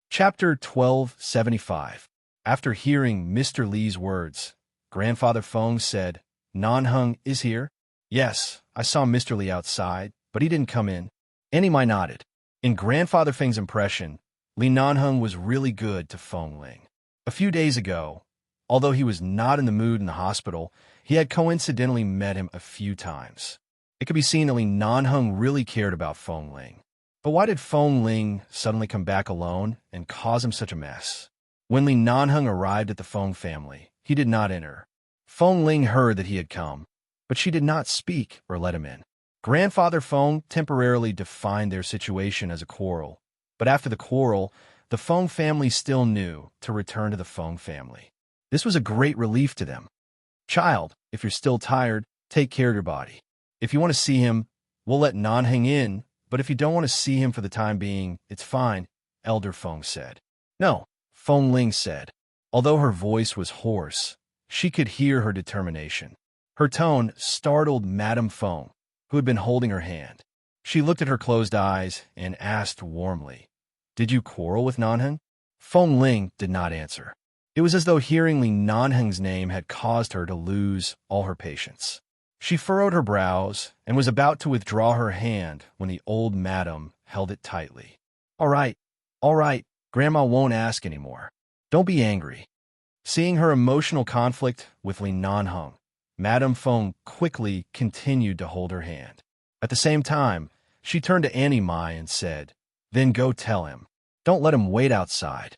Chapter 1275. After hearing Mr. Li's words, Grandfather Feng said, Nanheng is here? Yes, I saw Mr. Li outside, but he didn't come in. Annie Mai nodded. In Grandfather Feng's impression, Li Nanheng was really good to Fengling. A few days ago, although he was not in the mood in the hospital, he had coincidentally met him a few times. It could be seen that Li Nanheng really cared about Fengling. But why did Fengling suddenly come back alone and cause him such a mess? When Li Nanheng arrived at the Feng family, he did not enter. Fengling heard that he had come, but she did not speak or let him in. Grandfather Feng temporarily defined their situation as a quarrel, but after the quarrel, the Feng family still knew to return to the Feng family. This was a great relief to them. Child, if you're still tired, take care of your body. If you want to see him, we'll let Nanheng in, but if you don't want to see him for the time being, it's fine, Elder Feng said. No, Fengling said. Although her voice was hoarse, she could hear her determination. Her tone startled Madame Feng, who had been holding her hand. She looked at her closed eyes and asked warmly, Did you quarrel with Nanheng? Fengling did not answer. It was as though hearing Li Nanheng's name had caused her to lose all her patience. She furrowed her brows and was about to withdraw her hand when the old madam held it tightly. All right, Grandma won't ask anymore. Don't be angry. Seeing her emotional conflict with Li Nanheng, Madame Feng quickly continued to hold her hand. At the same time, she turned to Annie Mai and said, Then go tell him. Don't let him wait outside.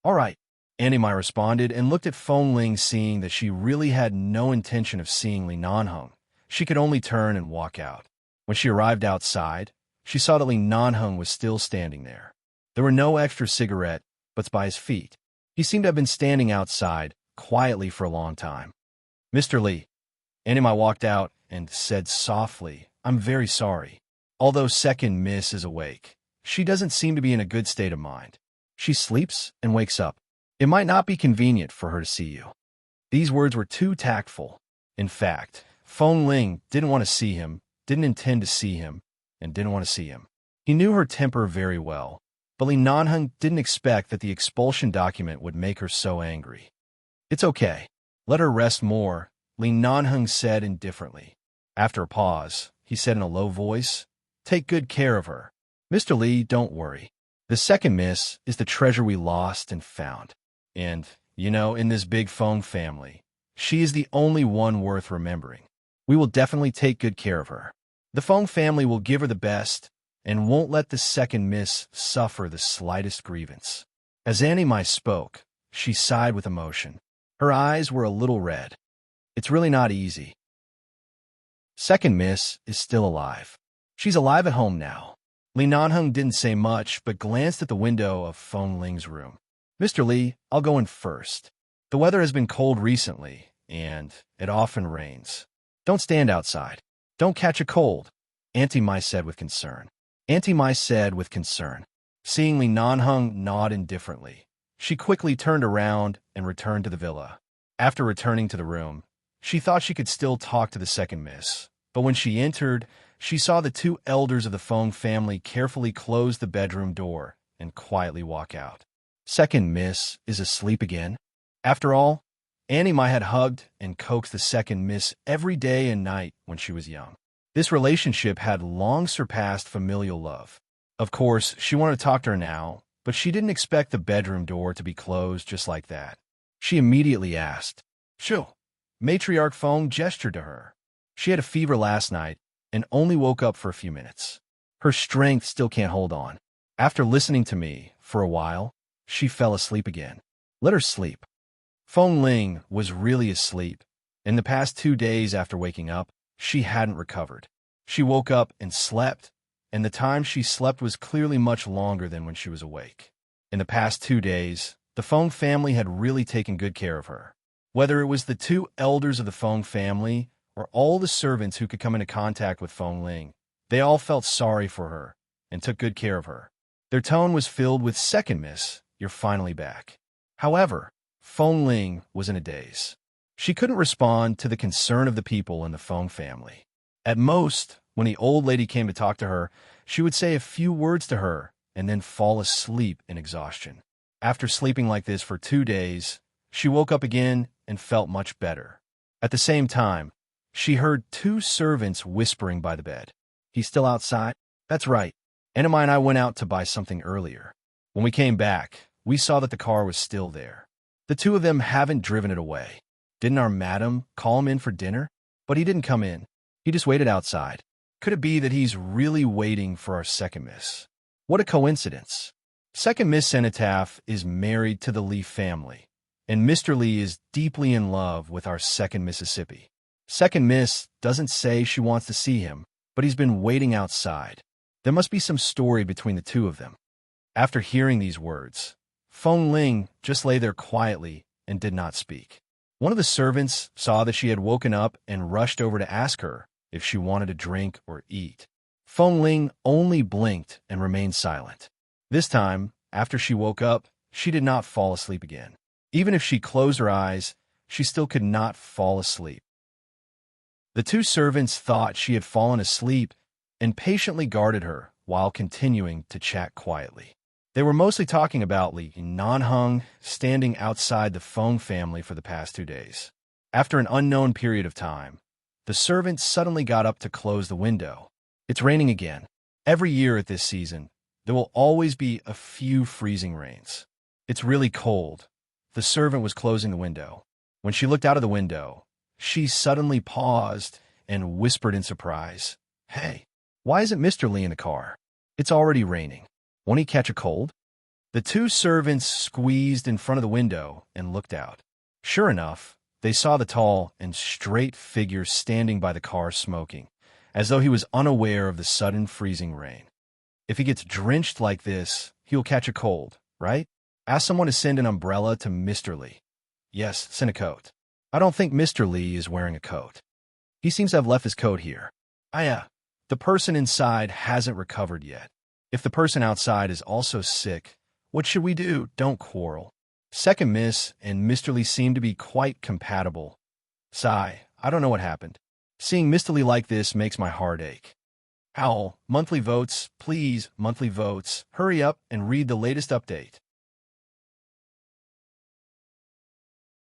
All right, Annie Mai responded and looked at Fengling, seeing that she really had no intention of seeing Li Nanheng. She could only turn and walk out. When she arrived outside, she saw that Li Nanheng was still standing there. There were no extra cigarette butts by his feet. He seemed to have been standing outside quietly for a long time. Mr. Li. Annie Mai walked out and said softly, I'm very sorry. Although second miss is awake, she doesn't seem to be in a good state of mind. She sleeps and wakes up. It might not be convenient for her to see you. These words were too tactful. In fact, Fengling didn't want to see him, didn't intend to see him, and didn't want to see him. He knew her temper very well, but Li Nanheng didn't expect that the expulsion document would make her so angry. It's okay. Let her rest more, Li Nanheng said indifferently. After a pause, he said in a low voice, "Take good care of her. Mr. Li, don't worry. The second miss is the treasure we lost and found. And, in this big Feng family, she is the only one worth remembering. We will definitely take good care of her. The Feng family will give her the best and won't let the second miss suffer the slightest grievance." As Annie Mai spoke, she sighed with emotion. Her eyes were a little red. It's really not easy. Second miss is still alive. She's alive at home now. Li Nanheng didn't say much, but glanced at the window of Feng Ling's room. "Mr. Li, I'll go in first. The weather has been cold recently, and it often rains. Don't stand outside. Don't catch a cold," Auntie Mai said with concern. Seeing Li Nanheng nod indifferently, she quickly turned around and returned to the villa. After returning to the room, she thought she could still talk to the second miss, but when she entered, she saw the two elders of the Feng family carefully close the bedroom door and quietly walk out. Second miss is asleep again? After all, Annie Mai had hugged and coaxed the second miss every day and night when she was young. This relationship had long surpassed familial love. Of course, she wanted to talk to her now, but she didn't expect the bedroom door to be closed just like that. She immediately asked, "Shoo." Matriarch Feng gestured to her. She had a fever last night and only woke up for a few minutes. Her strength still can't hold on. After listening to me for a while, she fell asleep again. Let her sleep. Feng Ling was really asleep. In the past 2 days after waking up, she hadn't recovered. She woke up and slept, and the time she slept was clearly much longer than when she was awake. In the past 2 days, the Feng family had really taken good care of her. Whether it was the two elders of the Feng family or all the servants who could come into contact with Feng Ling, they all felt sorry for her and took good care of her. Their tone was filled with, "Second miss, you're finally back." However, Feng Ling was in a daze. She couldn't respond to the concern of the people in the Feng family. At most, when the old lady came to talk to her, she would say a few words to her and then fall asleep in exhaustion. After sleeping like this for 2 days, she woke up again and felt much better. At the same time, she heard 2 servants whispering by the bed. "He's still outside?" "That's right. Anna and I went out to buy something earlier. When we came back, we saw that the car was still there. The 2 of them haven't driven it away. Didn't our madam call him in for dinner? But he didn't come in. He just waited outside. Could it be that he's really waiting for our second miss? What a coincidence." Second Miss Cenotaph is married to the Li family, and Mr. Li is deeply in love with our second Mississippi. Second Miss doesn't say she wants to see him, but he's been waiting outside. There must be some story between the 2 of them. After hearing these words, Feng Ling just lay there quietly and did not speak. One of the servants saw that she had woken up and rushed over to ask her if she wanted to drink or eat. Feng Ling only blinked and remained silent. This time, after she woke up, she did not fall asleep again. Even if she closed her eyes, she still could not fall asleep. The 2 servants thought she had fallen asleep and patiently guarded her while continuing to chat quietly. They were mostly talking about Li Nanheng standing outside the Feng family for the past 2 days. After an unknown period of time, the servant suddenly got up to close the window. It's raining again. Every year at this season, there will always be a few freezing rains. It's really cold. The servant was closing the window. When she looked out of the window, she suddenly paused and whispered in surprise, "Hey, why isn't Mr. Li in the car? It's already raining. Won't he catch a cold?" The 2 servants squeezed in front of the window and looked out. Sure enough, they saw the tall and straight figure standing by the car smoking, as though he was unaware of the sudden freezing rain. If he gets drenched like this, he'll catch a cold, right? Ask someone to send an umbrella to Mr. Li. Yes, send a coat. I don't think Mr. Li is wearing a coat. He seems to have left his coat here. The person inside hasn't recovered yet. If the person outside is also sick, what should we do? Don't quarrel. Second Miss and Mr. Li seem to be quite compatible. Sigh, I don't know what happened. Seeing Mr. Li like this makes my heart ache. Howl, monthly votes, please, monthly votes. Hurry up and read the latest update.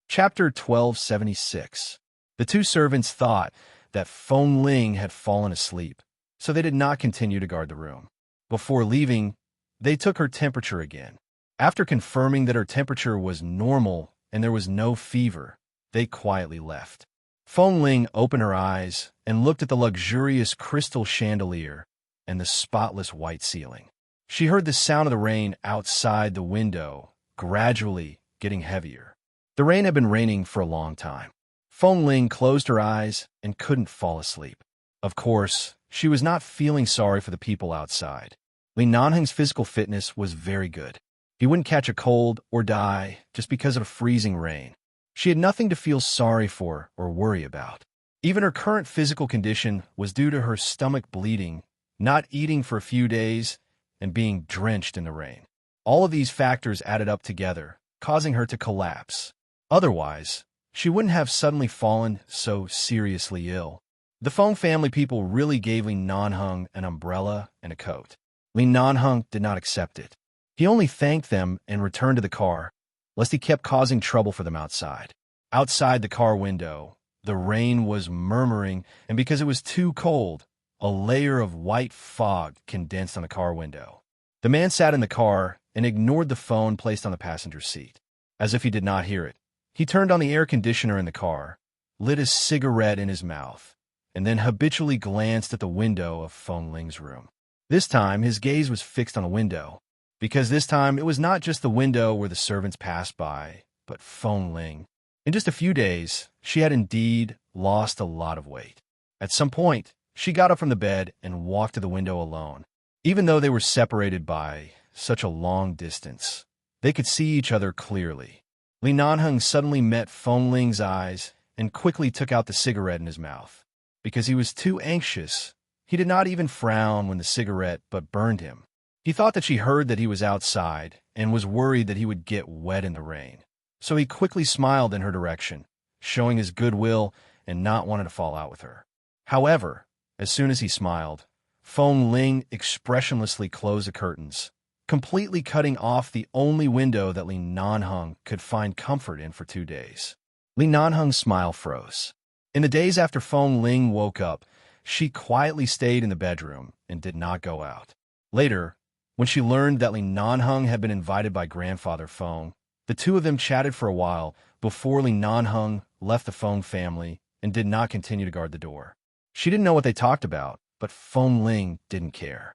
Chapter 1276. The two servants thought that Feng Ling had fallen asleep, so they did not continue to guard the room. Before leaving, they took her temperature again. After confirming that her temperature was normal and there was no fever, they quietly left. Feng Ling opened her eyes and looked at the luxurious crystal chandelier and the spotless white ceiling. She heard the sound of the rain outside the window, gradually getting heavier. The rain had been raining for a long time. Feng Ling closed her eyes and couldn't fall asleep. Of course, she was not feeling sorry for the people outside. Li Nanheng's physical fitness was very good. He wouldn't catch a cold or die just because of the freezing rain. She had nothing to feel sorry for or worry about. Even her current physical condition was due to her stomach bleeding, not eating for a few days, and being drenched in the rain. All of these factors added up together, causing her to collapse. Otherwise, she wouldn't have suddenly fallen so seriously ill. The Feng family people really gave Li Nanheng an umbrella and a coat. Li Nanheng did not accept it. He only thanked them and returned to the car, lest he kept causing trouble for them outside. Outside the car window, the rain was murmuring, and because it was too cold, a layer of white fog condensed on the car window. The man sat in the car and ignored the phone placed on the passenger seat. As if he did not hear it, he turned on the air conditioner in the car, lit a cigarette in his mouth, and then habitually glanced at the window of Feng Ling's room. This time, his gaze was fixed on the window, because this time it was not just the window where the servants passed by, but Feng Ling. In just a few days, she had indeed lost a lot of weight. At some point, she got up from the bed and walked to the window alone. Even though they were separated by such a long distance, they could see each other clearly. Li Nanheng suddenly met Feng Ling's eyes and quickly took out the cigarette in his mouth. Because he was too anxious, he did not even frown when the cigarette but burned him. He thought that she heard that he was outside and was worried that he would get wet in the rain. So he quickly smiled in her direction, showing his goodwill and not wanting to fall out with her. However, as soon as he smiled, Feng Ling expressionlessly closed the curtains, completely cutting off the only window that Li Nanheng could find comfort in for 2 days. Li Nanheng's smile froze. In the days after Feng Ling woke up, she quietly stayed in the bedroom and did not go out. Later, when she learned that Li Nanheng had been invited by grandfather Feng, the two of them chatted for a while before Li Nanheng left the Feng family and did not continue to guard the door. She didn't know what they talked about, but Feng Ling didn't care.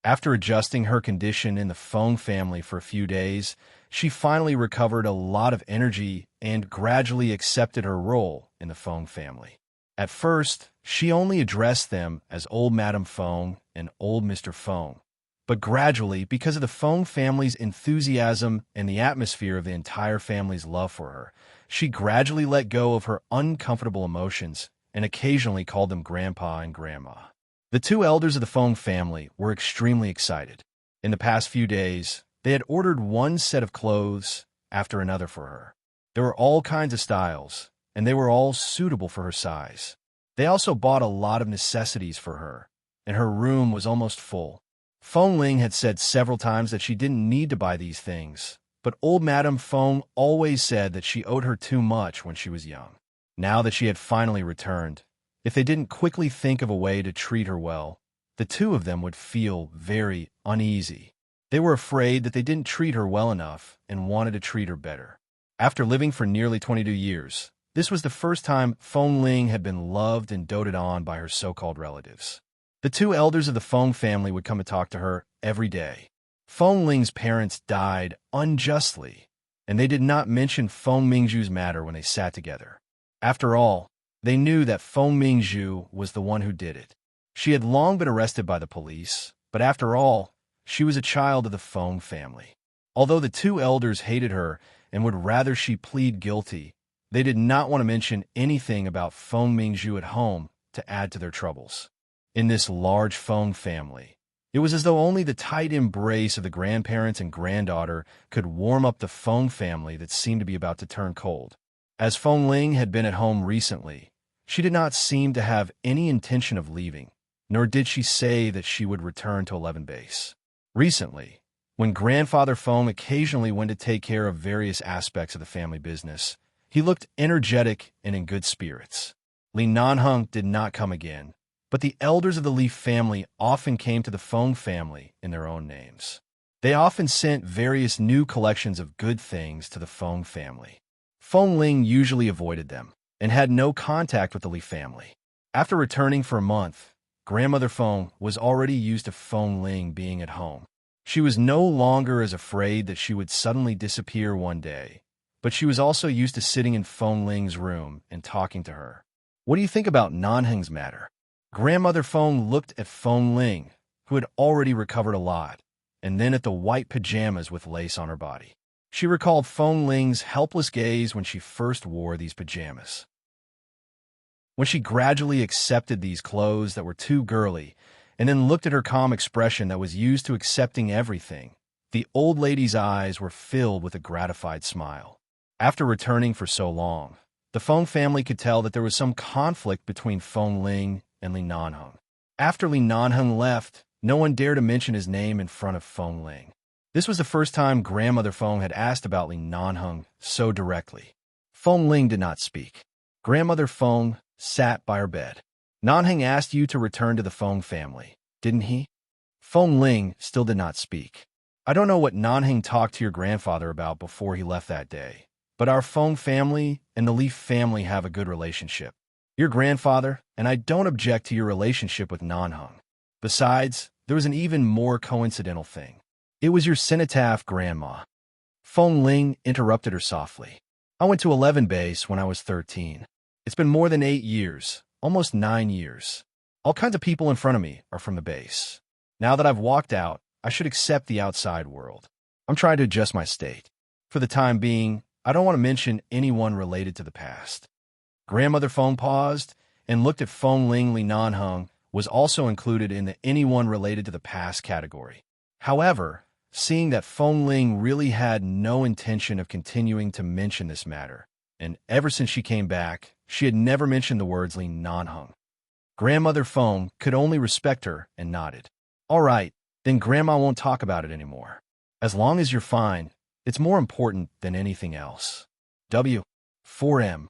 After adjusting her condition in the Feng family for a few days, she finally recovered a lot of energy and gradually accepted her role in the Feng family. At first, she only addressed them as Old Madam Feng and Old Mr. Feng. But gradually, because of the Feng family's enthusiasm and the atmosphere of the entire family's love for her, she gradually let go of her uncomfortable emotions and occasionally called them Grandpa and Grandma. The two elders of the Feng family were extremely excited. In the past few days, they had ordered one set of clothes after another for her. There were all kinds of styles, and they were all suitable for her size. They also bought a lot of necessities for her, and her room was almost full. Feng Ling had said several times that she didn't need to buy these things, but old Madame Feng always said that she owed her too much when she was young. Now that she had finally returned, if they didn't quickly think of a way to treat her well, the two of them would feel very uneasy. They were afraid that they didn't treat her well enough and wanted to treat her better. After living for nearly 22 years, this was the first time Feng Ling had been loved and doted on by her so-called relatives. The two elders of the Feng family would come and talk to her every day. Feng Ling's parents died unjustly, and they did not mention Feng Mingzhu's matter when they sat together. After all, they knew that Feng Mingzhu was the one who did it. She had long been arrested by the police, but after all, she was a child of the Feng family. Although the two elders hated her and would rather she plead guilty, they did not want to mention anything about Feng Mingzhu at home to add to their troubles. In this large Feng family, it was as though only the tight embrace of the grandparents and granddaughter could warm up the Feng family that seemed to be about to turn cold. As Feng Ling had been at home recently, she did not seem to have any intention of leaving, nor did she say that she would return to 11 Base. Recently, when grandfather Feng occasionally went to take care of various aspects of the family business, He looked energetic and in good spirits. Li Nanheng did not come again, but the elders of the Li family often came to the Feng family in their own names. They often sent various new collections of good things to the Feng family. Feng Ling usually avoided them and had no contact with the Li family. After returning for a month, Grandmother Feng was already used to Feng Ling being at home. She was no longer as afraid that she would suddenly disappear one day, but she was also used to sitting in Feng Ling's room and talking to her. What do you think about Nanheng's matter? Grandmother Feng looked at Feng Ling, who had already recovered a lot, and then at the white pajamas with lace on her body. She recalled Feng Ling's helpless gaze when she first wore these pajamas. When she gradually accepted these clothes that were too girly, and then looked at her calm expression that was used to accepting everything, the old lady's eyes were filled with a gratified smile. After returning for so long, the Feng family could tell that there was some conflict between Feng Ling and Li Nanheng. After Li Nanheng left, no one dared to mention his name in front of Feng Ling. This was the first time Grandmother Feng had asked about Li Nanheng so directly. Feng Ling did not speak. Grandmother Feng sat by her bed. Nanheng asked you to return to the Feng family, didn't he? Feng Ling still did not speak. I don't know what Nanheng talked to your grandfather about before he left that day, but our Feng family and the Li family have a good relationship. Your grandfather, and I don't object to your relationship with Nanheng. Besides, there was an even more coincidental thing. It was your cenotaph grandma. Feng Ling interrupted her softly. I went to 11 base when I was 13. It's been more than 8 years, almost 9 years. All kinds of people in front of me are from the base. Now that I've walked out, I should accept the outside world. I'm trying to adjust my state. For the time being, I don't want to mention anyone related to the past. Grandmother Feng paused and looked at Feng Ling. Li Nanheng was also included in the anyone related to the past category. However, seeing that Feng Ling really had no intention of continuing to mention this matter, and ever since she came back, she had never mentioned the words Li Nanheng. Grandmother Feng could only respect her and nodded. All right, then Grandma won't talk about it anymore. As long as you're fine, it's more important than anything else. W. 4M.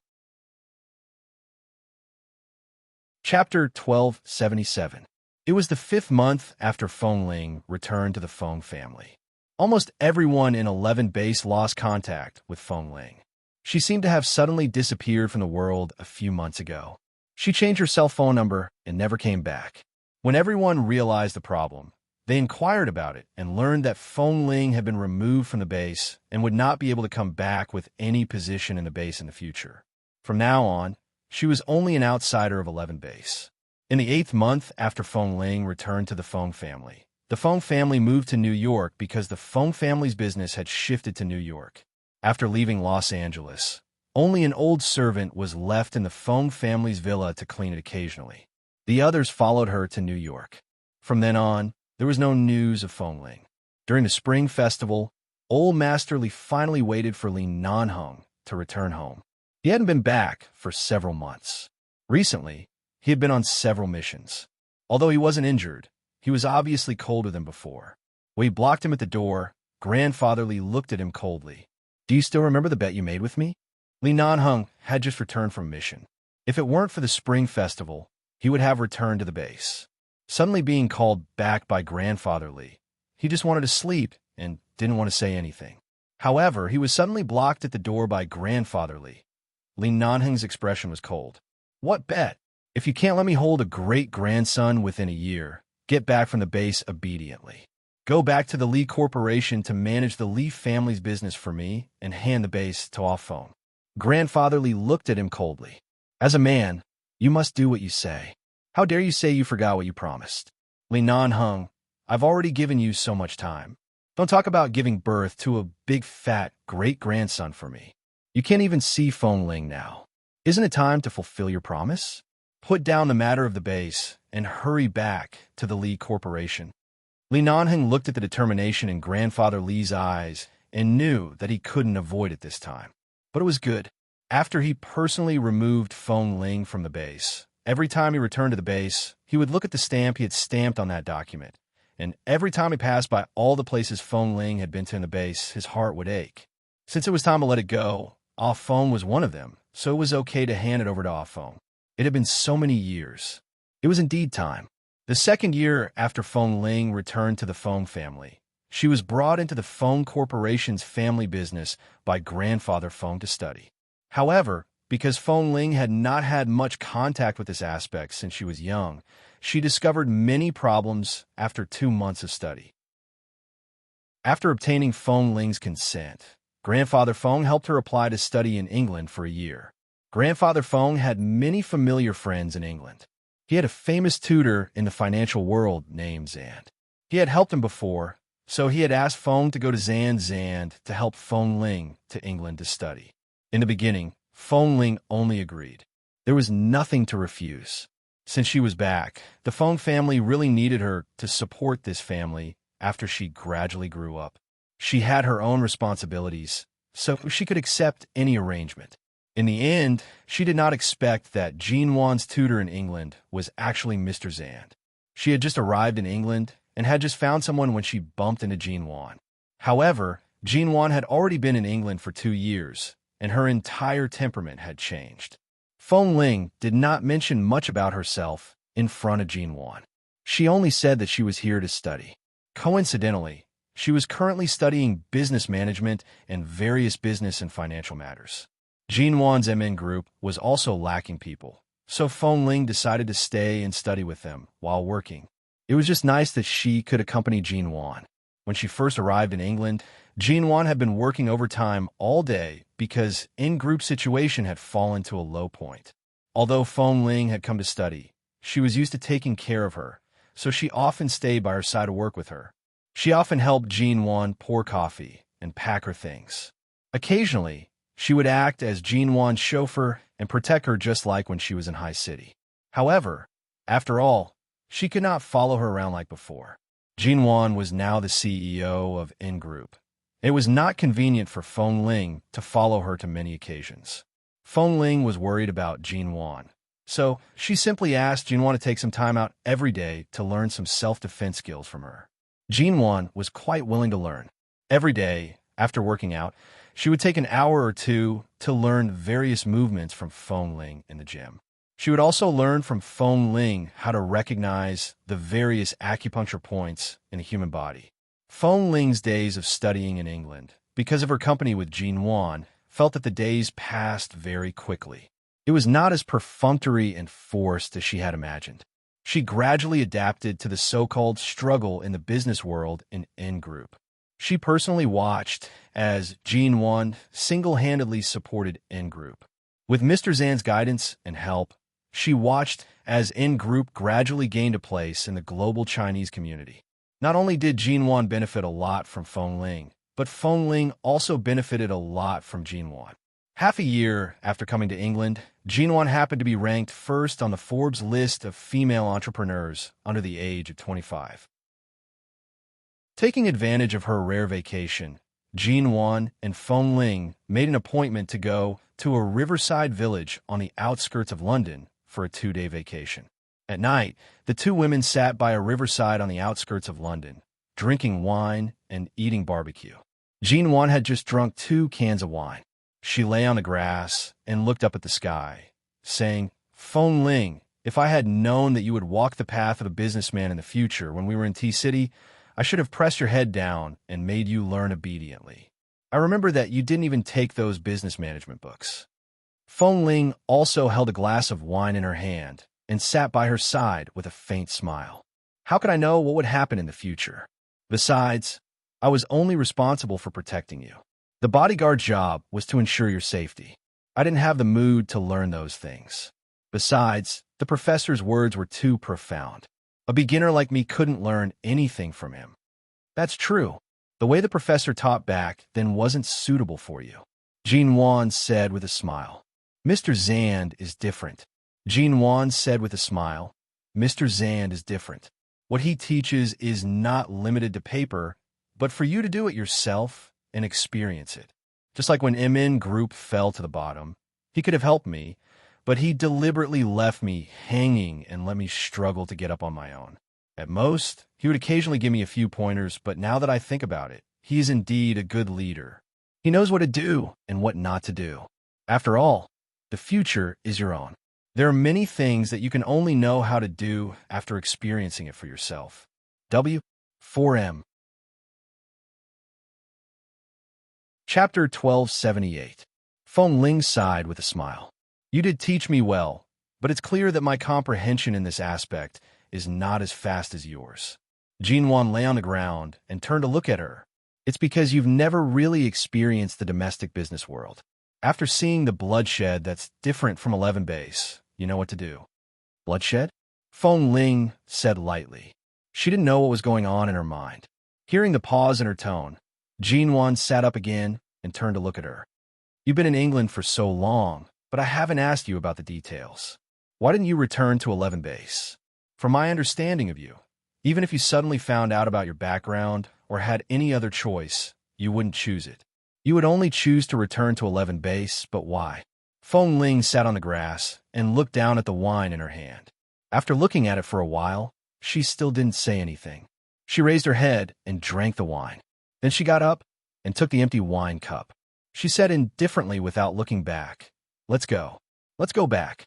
Chapter 1277. It was the 5th month after Feng Ling returned to the Feng family. Almost everyone in 11 base lost contact with Feng Ling. She seemed to have suddenly disappeared from the world a few months ago. She changed her cell phone number and never came back. When everyone realized the problem, they inquired about it and learned that Feng Ling had been removed from the base and would not be able to come back with any position in the base in the future. From now on, she was only an outsider of 11 base. In the 8th month after Feng Ling returned to the Feng family, the Feng family moved to New York because the Feng family's business had shifted to New York. After leaving Los Angeles, only an old servant was left in the Feng family's villa to clean it occasionally. The others followed her to New York. From then on, there was no news of Feng Ling. During the spring festival, Old Master Li finally waited for Li Nanheng to return home. He hadn't been back for several months. Recently, he had been on several missions. Although he wasn't injured, he was obviously colder than before. When he blocked him at the door, Grandfather Li looked at him coldly. Do you still remember the bet you made with me? Li Nanheng had just returned from mission. If it weren't for the spring festival, he would have returned to the base. Suddenly being called back by Grandfather Li, he just wanted to sleep and didn't want to say anything. However, he was suddenly blocked at the door by Grandfather Li. Li Nanheng's expression was cold. What bet? If you can't let me hold a great-grandson within a year, get back from the base obediently. Go back to the Li Corporation to manage the Li family's business for me and hand the base to Ah Feng. Grandfather Li looked at him coldly. As a man, you must do what you say. How dare you say you forgot what you promised? Li Nanheng, I've already given you so much time. Don't talk about giving birth to a big fat great-grandson for me. You can't even see Feng Ling now. Isn't it time to fulfill your promise? Put down the matter of the base and hurry back to the Li Corporation. Li Nanheng looked at the determination in Grandfather Li's eyes and knew that he couldn't avoid it this time. But it was good. After he personally removed Feng Ling from the base, every time he returned to the base, he would look at the stamp he had stamped on that document, and every time he passed by all the places Feng Ling had been to in the base, his heart would ache. Since it was time to let it go, Ah Feng was one of them, so it was okay to hand it over to Ah Feng. It had been so many years. It was indeed time. The second year after Feng Ling returned to the Feng family, she was brought into the Feng Corporation's family business by grandfather Feng to study. However, because Feng Ling had not had much contact with this aspect since she was young, she discovered many problems after 2 months of study. After obtaining Feng Ling's consent, grandfather Feng helped her apply to study in England for a year. Grandfather Feng had many familiar friends in England. He had a famous tutor in the financial world named Zand. He had helped him before, so he had asked Feng to go to Zand to help Feng Ling to England to study. In the beginning, Feng Ling only agreed. There was nothing to refuse. Since she was back, the Feng family really needed her to support this family after she gradually grew up. She had her own responsibilities, so she could accept any arrangement. In the end, she did not expect that Jean Wan's tutor in England was actually Mr. Zand. She had just arrived in England and had just found someone when she bumped into Jean Wan. However, Jean Wan had already been in England for 2 years, and her entire temperament had changed. Feng Ling did not mention much about herself in front of Jean Wan. She only said that she was here to study. Coincidentally, she was currently studying business management and various business and financial matters. Jean Wan's MN group was also lacking people, so Feng Ling decided to stay and study with them while working. It was just nice that she could accompany Jean Wan. When she first arrived in England, Jean Wan had been working overtime all day because in-group situation had fallen to a low point. Although Feng Ling had come to study, she was used to taking care of her, so she often stayed by her side to work with her. She often helped Jean Wan pour coffee and pack her things. Occasionally, she would act as Jean Wan's chauffeur and protect her just like when she was in High City. However, after all, she could not follow her around like before. Jean Wan was now the CEO of N Group. It was not convenient for Feng Ling to follow her to many occasions. Feng Ling was worried about Jean Wan, so she simply asked Jean Wan to take some time out every day to learn some self-defense skills from her. Jean Wan was quite willing to learn. Every day, after working out, she would take an hour or two to learn various movements from Feng Ling in the gym. She would also learn from Feng Ling how to recognize the various acupuncture points in the human body. Feng Ling's days of studying in England, because of her company with Jean Wan, felt that the days passed very quickly. It was not as perfunctory and forced as she had imagined. She gradually adapted to the so-called struggle in the business world in N Group. She personally watched as Jean Wan single-handedly supported N Group. With Mr. Zan's guidance and help, she watched as N Group gradually gained a place in the global Chinese community. Not only did Jean Wan benefit a lot from Feng Ling, but Feng Ling also benefited a lot from Jean Wan. Half a year after coming to England, Jean Wan happened to be ranked first on the Forbes list of female entrepreneurs under the age of 25. Taking advantage of her rare vacation, Jean Wan and Feng Ling made an appointment to go to a riverside village on the outskirts of London for a 2-day vacation. At night, the two women sat by a riverside on the outskirts of London, drinking wine and eating barbecue. Jean Wan had just drunk 2 cans of wine. She lay on the grass and looked up at the sky, saying, "Feng Ling, if I had known that you would walk the path of a businessman in the future when we were in T-City, I should have pressed your head down and made you learn obediently. I remember that you didn't even take those business management books." Feng Ling also held a glass of wine in her hand and sat by her side with a faint smile. How could I know what would happen in the future? Besides, I was only responsible for protecting you. The bodyguard job was to ensure your safety. I didn't have the mood to learn those things. Besides, the professor's words were too profound. A beginner like me couldn't learn anything from him. That's true. The way the professor taught back then wasn't suitable for you, Jean Wan said with a smile. Mr. Zand is different. Jean Wan said with a smile, Mr. Zand is different. What he teaches is not limited to paper, but for you to do it yourself and experience it. Just like when MN Group fell to the bottom, he could have helped me, but he deliberately left me hanging and let me struggle to get up on my own. At most, he would occasionally give me a few pointers, but now that I think about it, he is indeed a good leader. He knows what to do and what not to do. After all, the future is your own. There are many things that you can only know how to do after experiencing it for yourself. W4M. Chapter 1278. Feng Ling sighed with a smile. You did teach me well, but it's clear that my comprehension in this aspect is not as fast as yours. Jinwan lay on the ground and turned to look at her. It's because you've never really experienced the domestic business world. After seeing the bloodshed that's different from 11 base, you know what to do. Bloodshed? Feng Ling said lightly. She didn't know what was going on in her mind. Hearing the pause in her tone, Jinwan sat up again and turned to look at her. You've been in England for so long, but I haven't asked you about the details. Why didn't you return to 11 base? From my understanding of you, even if you suddenly found out about your background or had any other choice, you wouldn't choose it. You would only choose to return to 11 base, but why? Feng Ling sat on the grass and looked down at the wine in her hand. After looking at it for a while, she still didn't say anything. She raised her head and drank the wine. Then she got up and took the empty wine cup. She said indifferently without looking back, Let's go. Let's go back.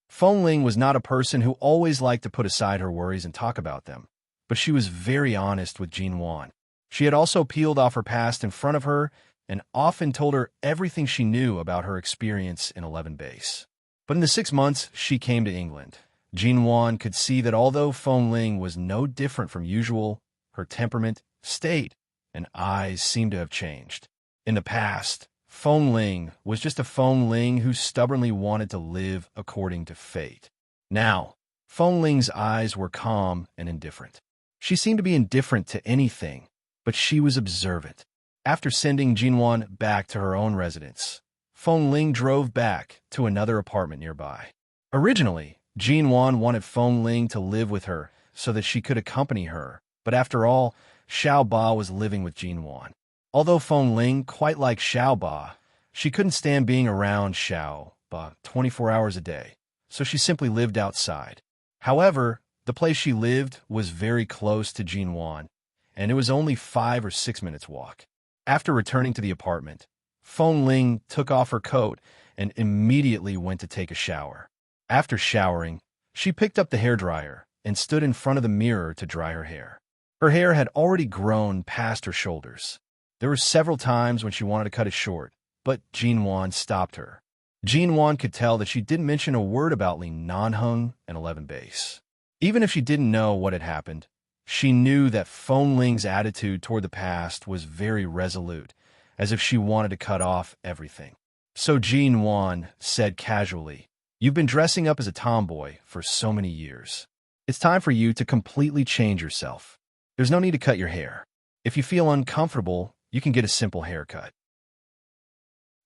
Feng Ling was not a person who always liked to put aside her worries and talk about them, but she was very honest with Jinwan. She had also peeled off her past in front of her and often told her everything she knew about her experience in 11 base. But in the 6 months she came to England, Jinwan could see that although Feng Ling was no different from usual, her temperament, state, and eyes seemed to have changed. In the past, Feng Ling was just a Feng Ling who stubbornly wanted to live according to fate. Now, Feng Ling's eyes were calm and indifferent. She seemed to be indifferent to anything, but she was observant. After sending Jinwan back to her own residence, Feng Ling drove back to another apartment nearby. Originally, Jinwan wanted Feng Ling to live with her so that she could accompany her, but after all, Xiao Ba was living with Jinwan. Although Feng Ling quite liked Xiao Ba, she couldn't stand being around Xiao Ba 24 hours a day, so she simply lived outside. However, the place she lived was very close to Jinwan, and it was only 5 or 6 minutes' walk. After returning to the apartment, Feng Ling took off her coat and immediately went to take a shower. After showering, she picked up the hairdryer and stood in front of the mirror to dry her hair. Her hair had already grown past her shoulders. There were several times when she wanted to cut it short, but Jinwan stopped her. Jinwan could tell that she didn't mention a word about Li Nanheng and 11 base. Even if she didn't know what had happened, she knew that Feng Ling's attitude toward the past was very resolute, as if she wanted to cut off everything. So Jinwan said casually, You've been dressing up as a tomboy for so many years. It's time for you to completely change yourself. There's no need to cut your hair. If you feel uncomfortable, you can get a simple haircut.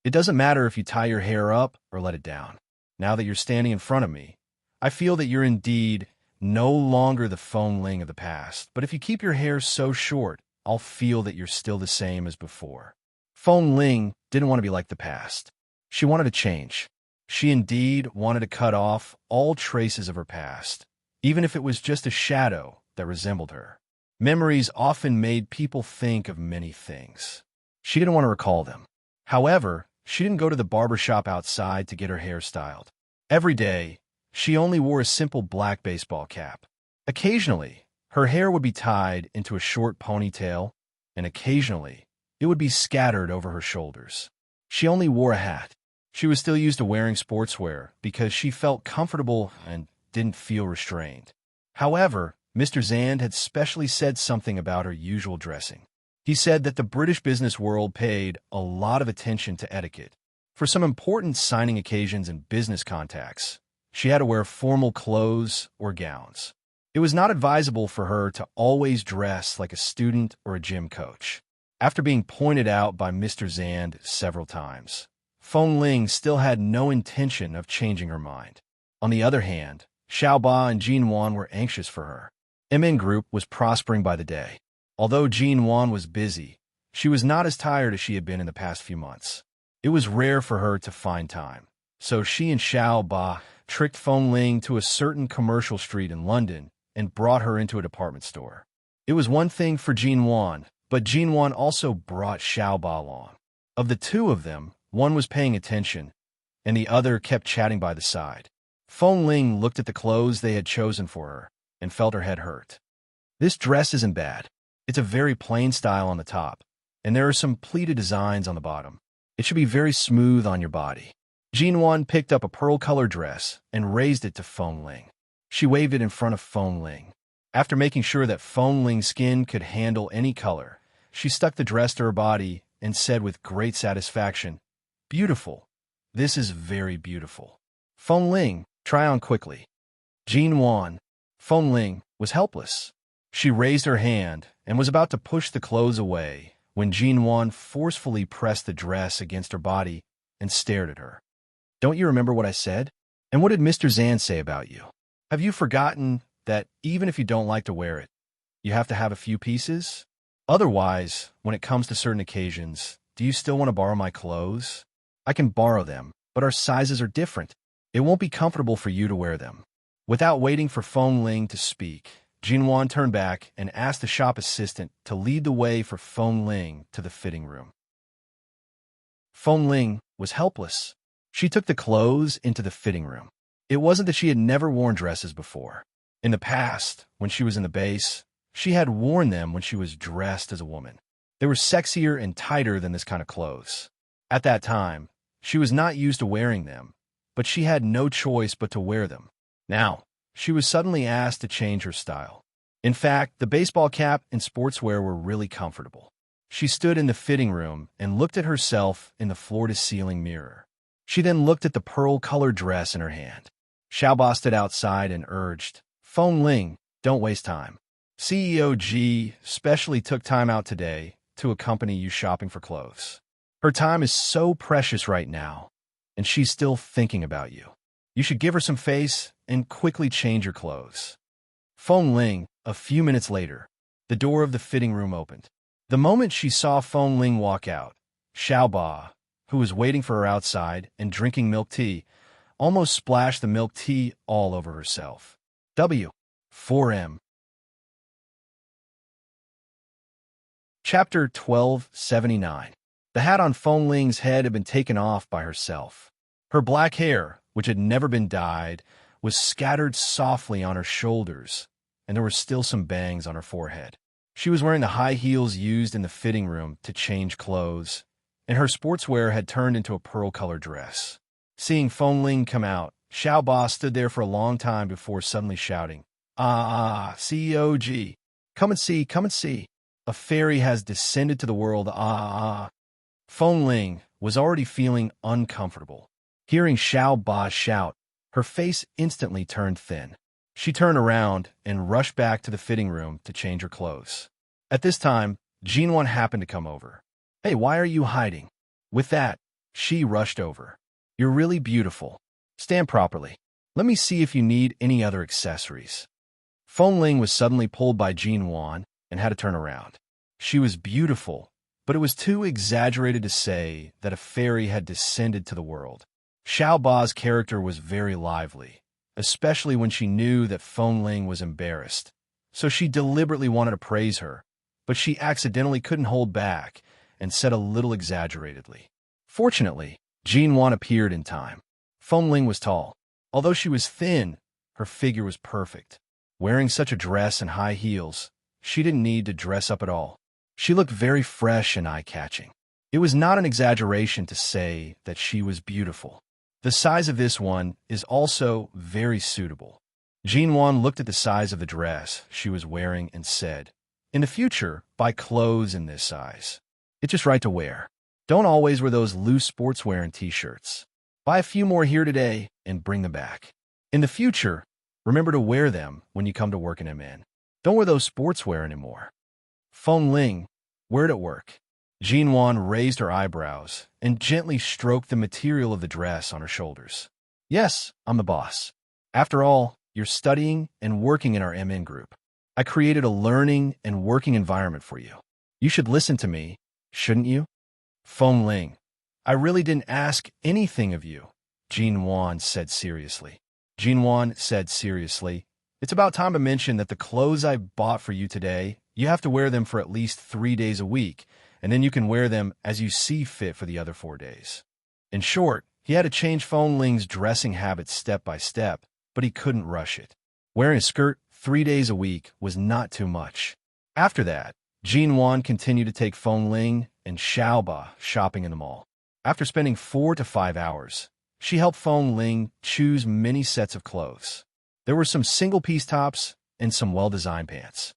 It doesn't matter if you tie your hair up or let it down. Now that you're standing in front of me, I feel that you're indeed no longer the Feng Ling of the past, but if you keep your hair so short, I'll feel that you're still the same as before. Feng Ling didn't want to be like the past. She wanted to change. She indeed wanted to cut off all traces of her past, even if it was just a shadow that resembled her. Memories often made people think of many things. She didn't want to recall them. However, she didn't go to the barbershop outside to get her hair styled. Every day, she only wore a simple black baseball cap. Occasionally, her hair would be tied into a short ponytail, and occasionally, it would be scattered over her shoulders. She only wore a hat. She was still used to wearing sportswear because she felt comfortable and didn't feel restrained. However, Mr. Zand had specially said something about her usual dressing. He said that the British business world paid a lot of attention to etiquette. For some important signing occasions and business contacts, she had to wear formal clothes or gowns. It was not advisable for her to always dress like a student or a gym coach. After being pointed out by Mr. Zand several times, Feng Ling still had no intention of changing her mind. On the other hand, Xiao Ba and Jinwan were anxious for her. MN Group was prospering by the day. Although Jinwan was busy, she was not as tired as she had been in the past few months. It was rare for her to find time, so she and Xiao Ba tricked Feng Ling to a certain commercial street in London and brought her into a department store. It was one thing for Jinwan, but Jinwan also brought Xiao Ba along. Of the two of them, one was paying attention, and the other kept chatting by the side. Feng Ling looked at the clothes they had chosen for her and felt her head hurt. This dress isn't bad. It's a very plain style on the top, and there are some pleated designs on the bottom. It should be very smooth on your body. Jinwan picked up a pearl-colored dress and raised it to Feng Ling. She waved it in front of Feng Ling. After making sure that Feng Ling's skin could handle any color, she stuck the dress to her body and said with great satisfaction, "Beautiful. This is very beautiful." Feng Ling, try on quickly. Jinwan. Feng Ling was helpless. She raised her hand and was about to push the clothes away when Jinwan forcefully pressed the dress against her body and stared at her. "Don't you remember what I said? And what did Mr. Zan say about you? Have you forgotten that even if you don't like to wear it, you have to have a few pieces? Otherwise, when it comes to certain occasions, do you still want to borrow my clothes? I can borrow them, but our sizes are different. It won't be comfortable for you to wear them." Without waiting for Feng Ling to speak, Jinwan turned back and asked the shop assistant to lead the way for Feng Ling to the fitting room. Feng Ling was helpless. She took the clothes into the fitting room. It wasn't that she had never worn dresses before. In the past, when she was in the base, she had worn them when she was dressed as a woman. They were sexier and tighter than this kind of clothes. At that time, she was not used to wearing them, but she had no choice but to wear them. Now, she was suddenly asked to change her style. In fact, the baseball cap and sportswear were really comfortable. She stood in the fitting room and looked at herself in the floor-to-ceiling mirror. She then looked at the pearl-colored dress in her hand. Xiaoba stood outside and urged, "Feng Ling, don't waste time. CEO G specially took time out today to accompany you shopping for clothes. Her time is so precious right now, and she's still thinking about you. You should give her some face and quickly change your clothes." Feng Ling, a few minutes later, the door of the fitting room opened. The moment she saw Feng Ling walk out, Xiaoba, who was waiting for her outside and drinking milk tea, almost splashed the milk tea all over herself. W. 4M. Chapter 1279. The hat on Feng Ling's head had been taken off by herself. Her black hair, which had never been dyed, was scattered softly on her shoulders, and there were still some bangs on her forehead. She was wearing the high heels used in the fitting room to change clothes, and her sportswear had turned into a pearl-colored dress. Seeing Feng Ling come out, Xiaoba stood there for a long time before suddenly shouting, CEO G, come and see, come and see. A fairy has descended to the world, Feng Ling was already feeling uncomfortable. Hearing Xiaoba shout, her face instantly turned thin. She turned around and rushed back to the fitting room to change her clothes. At this time, Jinwan happened to come over. "Hey, why are you hiding?" With that, she rushed over. "You're really beautiful. Stand properly. Let me see if you need any other accessories." Feng Ling was suddenly pulled by Jinwan and had to turn around. She was beautiful, but it was too exaggerated to say that a fairy had descended to the world. Xiaoba's character was very lively, especially when she knew that Feng Ling was embarrassed. So she deliberately wanted to praise her, but she accidentally couldn't hold back and said a little exaggeratedly. Fortunately, Jinwan appeared in time. Feng Ling was tall. Although she was thin, her figure was perfect. Wearing such a dress and high heels, she didn't need to dress up at all. She looked very fresh and eye-catching. It was not an exaggeration to say that she was beautiful. The size of this one is also very suitable. Jinwan looked at the size of the dress she was wearing and said, "In the future, buy clothes in this size. It's just right to wear. Don't always wear those loose sportswear and t-shirts. Buy a few more here today and bring them back. In the future, remember to wear them when you come to work in MN. Don't wear those sportswear anymore." Feng Ling, where'd it work? Jinwan raised her eyebrows and gently stroked the material of the dress on her shoulders. "Yes, I'm the boss. After all, you're studying and working in our MN group. I created a learning and working environment for you. You should listen to me, shouldn't you?" Feng Ling, "I really didn't ask anything of you," Jinwan said seriously. Jinwan said seriously, "It's about time to mention that the clothes I bought for you today, you have to wear them for at least 3 days a week, and then you can wear them as you see fit for the other 4 days. In short, he had to change Feng Ling's dressing habits step by step, but he couldn't rush it. Wearing a skirt 3 days a week was not too much. After that, Jin Wan continued to take Feng Ling and Xiaoba shopping in the mall. After spending 4 to 5 hours, she helped Feng Ling choose many sets of clothes. There were some single-piece tops and some well-designed pants.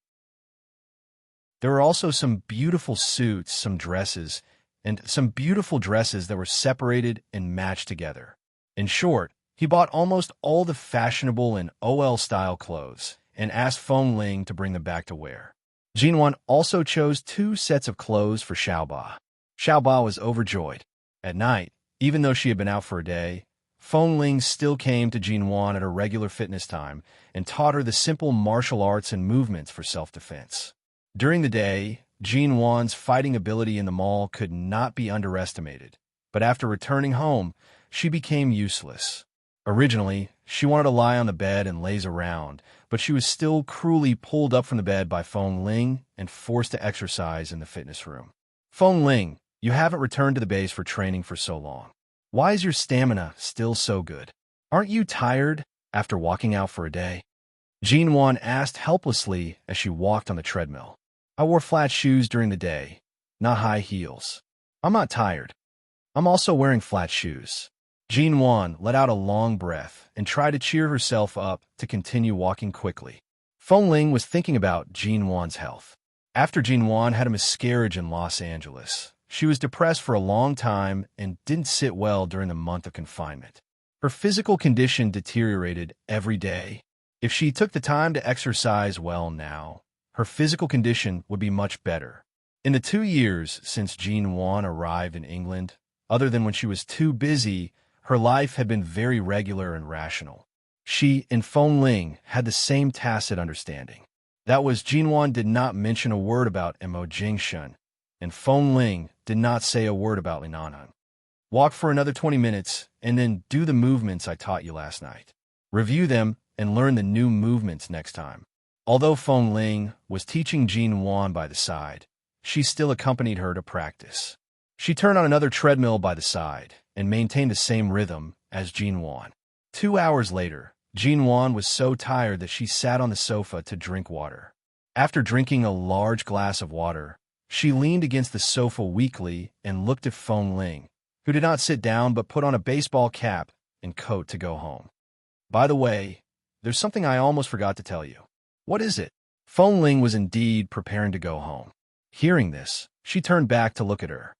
There were also some beautiful suits, some dresses, and some beautiful dresses that were separated and matched together. In short, he bought almost all the fashionable and OL-style clothes and asked Feng Ling to bring them back to wear. Jinwan also chose 2 sets of clothes for Xiaoba. Xiaoba was overjoyed. At night, even though she had been out for a day, Feng Ling still came to Jinwan at her regular fitness time and taught her the simple martial arts and movements for self-defense. During the day, Jinwan's fighting ability in the mall could not be underestimated, but after returning home, she became useless. Originally, she wanted to lie on the bed and laze around, but she was still cruelly pulled up from the bed by Feng Ling and forced to exercise in the fitness room. Feng Ling, you haven't returned to the base for training for so long. Why is your stamina still so good? Aren't you tired after walking out for a day? Jinwan asked helplessly as she walked on the treadmill. I wore flat shoes during the day, not high heels. I'm not tired. I'm also wearing flat shoes. Jinwan let out a long breath and tried to cheer herself up to continue walking quickly. Feng Ling was thinking about Jinwan's health. After Jinwan had a miscarriage in Los Angeles, she was depressed for a long time and didn't sit well during the month of confinement. Her physical condition deteriorated every day. If she took the time to exercise well now, her physical condition would be much better. In the 2 years since Jinwan arrived in England, other than when she was too busy, her life had been very regular and rational. She and Feng Ling had the same tacit understanding. That was, Jinwan did not mention a word about Mo Jingshan, and Feng Ling did not say a word about Linanheng. Walk for another 20 minutes, and then do the movements I taught you last night. Review them and learn the new movements next time. Although Feng Ling was teaching Jinwan by the side, she still accompanied her to practice. She turned on another treadmill by the side and maintained the same rhythm as Jinwan. 2 hours later, Jinwan was so tired that she sat on the sofa to drink water. After drinking a large glass of water, she leaned against the sofa weakly and looked at Feng Ling, who did not sit down but put on a baseball cap and coat to go home. By the way, there's something I almost forgot to tell you. What is it? Feng Ling was indeed preparing to go home. Hearing this, she turned back to look at her.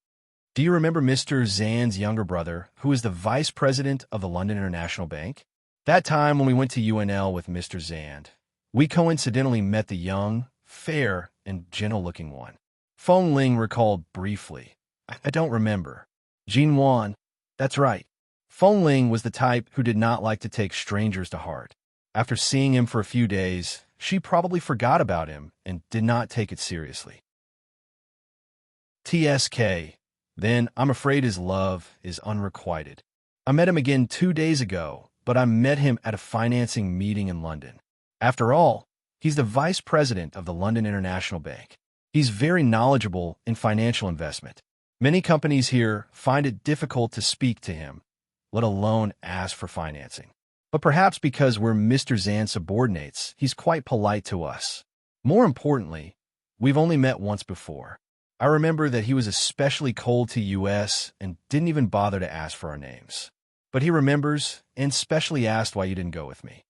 Do you remember Mr. Zhan's younger brother, who is the vice president of the London International Bank? That time when we went to UNL with Mr. Zhan, we coincidentally met the young, fair, and gentle-looking one. Feng Ling recalled briefly. I don't remember. Jinwan, that's right. Feng Ling was the type who did not like to take strangers to heart. After seeing him for a few days, she probably forgot about him and did not take it seriously. TSK. Then, I'm afraid his love is unrequited. I met him again 2 days ago, but I met him at a financing meeting in London. After all, he's the vice president of the London International Bank. He's very knowledgeable in financial investment. Many companies here find it difficult to speak to him, let alone ask for financing. But perhaps because we're Mr. Zhan's subordinates, he's quite polite to us. More importantly, we've only met once before. I remember that he was especially cold to US and didn't even bother to ask for our names. But he remembers and specially asked why you didn't go with me.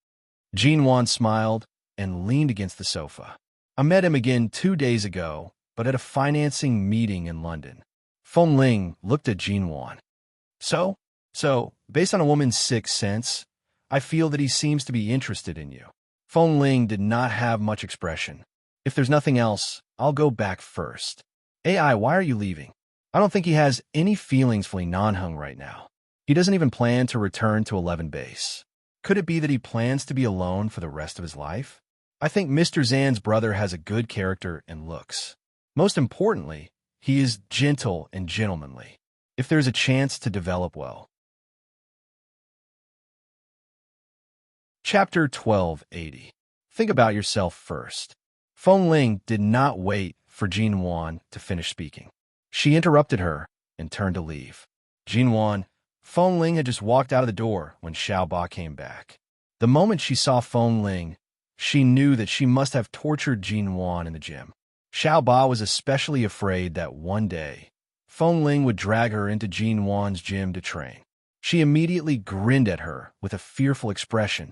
Jinwan smiled and leaned against the sofa. I met him again 2 days ago, but at a financing meeting in London. Feng Ling looked at Jinwan. So, based on a woman's sixth sense, I feel that he seems to be interested in you. Feng Ling did not have much expression. If there's nothing else, I'll go back first. AI, why are you leaving? I don't think he has any feelings for Linanheng right now. He doesn't even plan to return to 11 base. Could it be that he plans to be alone for the rest of his life? I think Mr. Zhan's brother has a good character and looks. Most importantly, he is gentle and gentlemanly. If there's a chance to develop well. Chapter 1280. Think about yourself first. Feng Ling did not wait for Jinwan to finish speaking. She interrupted her and turned to leave. Jinwan, Feng Ling had just walked out of the door when Xiao Ba came back. The moment she saw Feng Ling, she knew that she must have tortured Jinwan in the gym. Xiao Ba was especially afraid that one day, Feng Ling would drag her into Jinwan's gym to train. She immediately grinned at her with a fearful expression.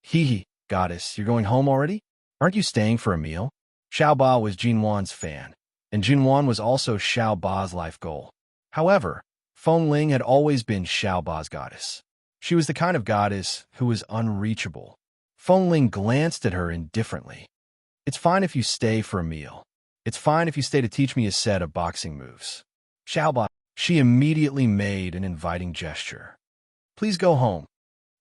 Hee hee, goddess, you're going home already? Aren't you staying for a meal? Xiao Ba was Jinwan's fan, and Jinwan was also Xiao Ba's life goal. However, Feng Ling had always been Xiao Ba's goddess. She was the kind of goddess who was unreachable. Feng Ling glanced at her indifferently. It's fine if you stay for a meal. It's fine if you stay to teach me a set of boxing moves. Xiao Ba, she immediately made an inviting gesture. Please go home.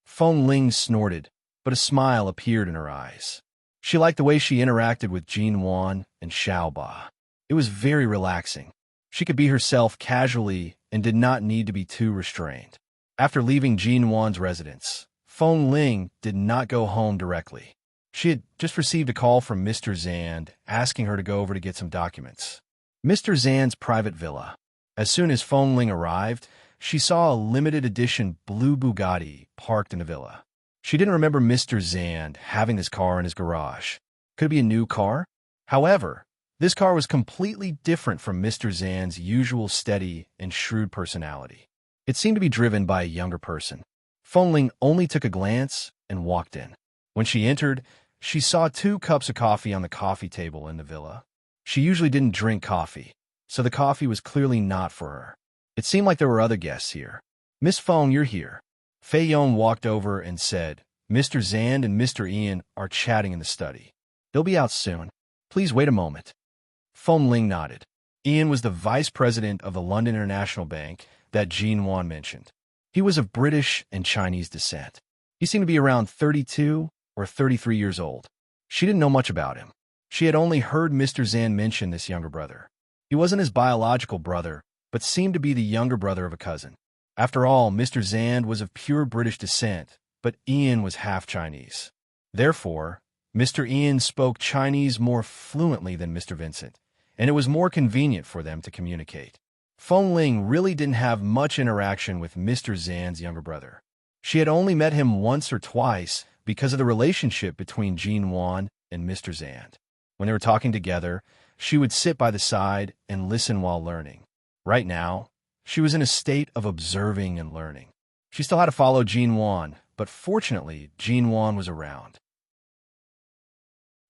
Feng Ling snorted, but a smile appeared in her eyes. She liked the way she interacted with Jinwan and Xiao Ba. It was very relaxing. She could be herself casually and did not need to be too restrained. After leaving Jinwan's residence, Feng Ling did not go home directly. She had just received a call from Mr. Zand asking her to go over to get some documents. Mr. Zand's private villa. As soon as Feng Ling arrived, she saw a limited edition blue Bugatti parked in the villa. She didn't remember Mr. Zand having this car in his garage. Could it be a new car? However, this car was completely different from Mr. Zand's usual steady and shrewd personality. It seemed to be driven by a younger person. Feng Ling only took a glance and walked in. When she entered, she saw 2 cups of coffee on the coffee table in the villa. She usually didn't drink coffee, so the coffee was clearly not for her. It seemed like there were other guests here. Miss Feng, you're here. Fei Yong walked over and said, Mr. Zand and Mr. Ian are chatting in the study. They'll be out soon. Please wait a moment. Feng Ling nodded. Ian was the vice president of the London International Bank that Jinwan mentioned. He was of British and Chinese descent. He seemed to be around 32 or 33 years old. She didn't know much about him. She had only heard Mr. Zand mention this younger brother. He wasn't his biological brother, but seemed to be the younger brother of a cousin. After all, Mr. Zand was of pure British descent, but Ian was half Chinese. Therefore, Mr. Ian spoke Chinese more fluently than Mr. Vincent, and it was more convenient for them to communicate. Feng Ling really didn't have much interaction with Mr. Zand's younger brother. She had only met him once or twice because of the relationship between Jinwan and Mr. Zand. When they were talking together, she would sit by the side and listen while learning. Right now, she was in a state of observing and learning. She still had to follow Jinwan, but fortunately, Jinwan was around.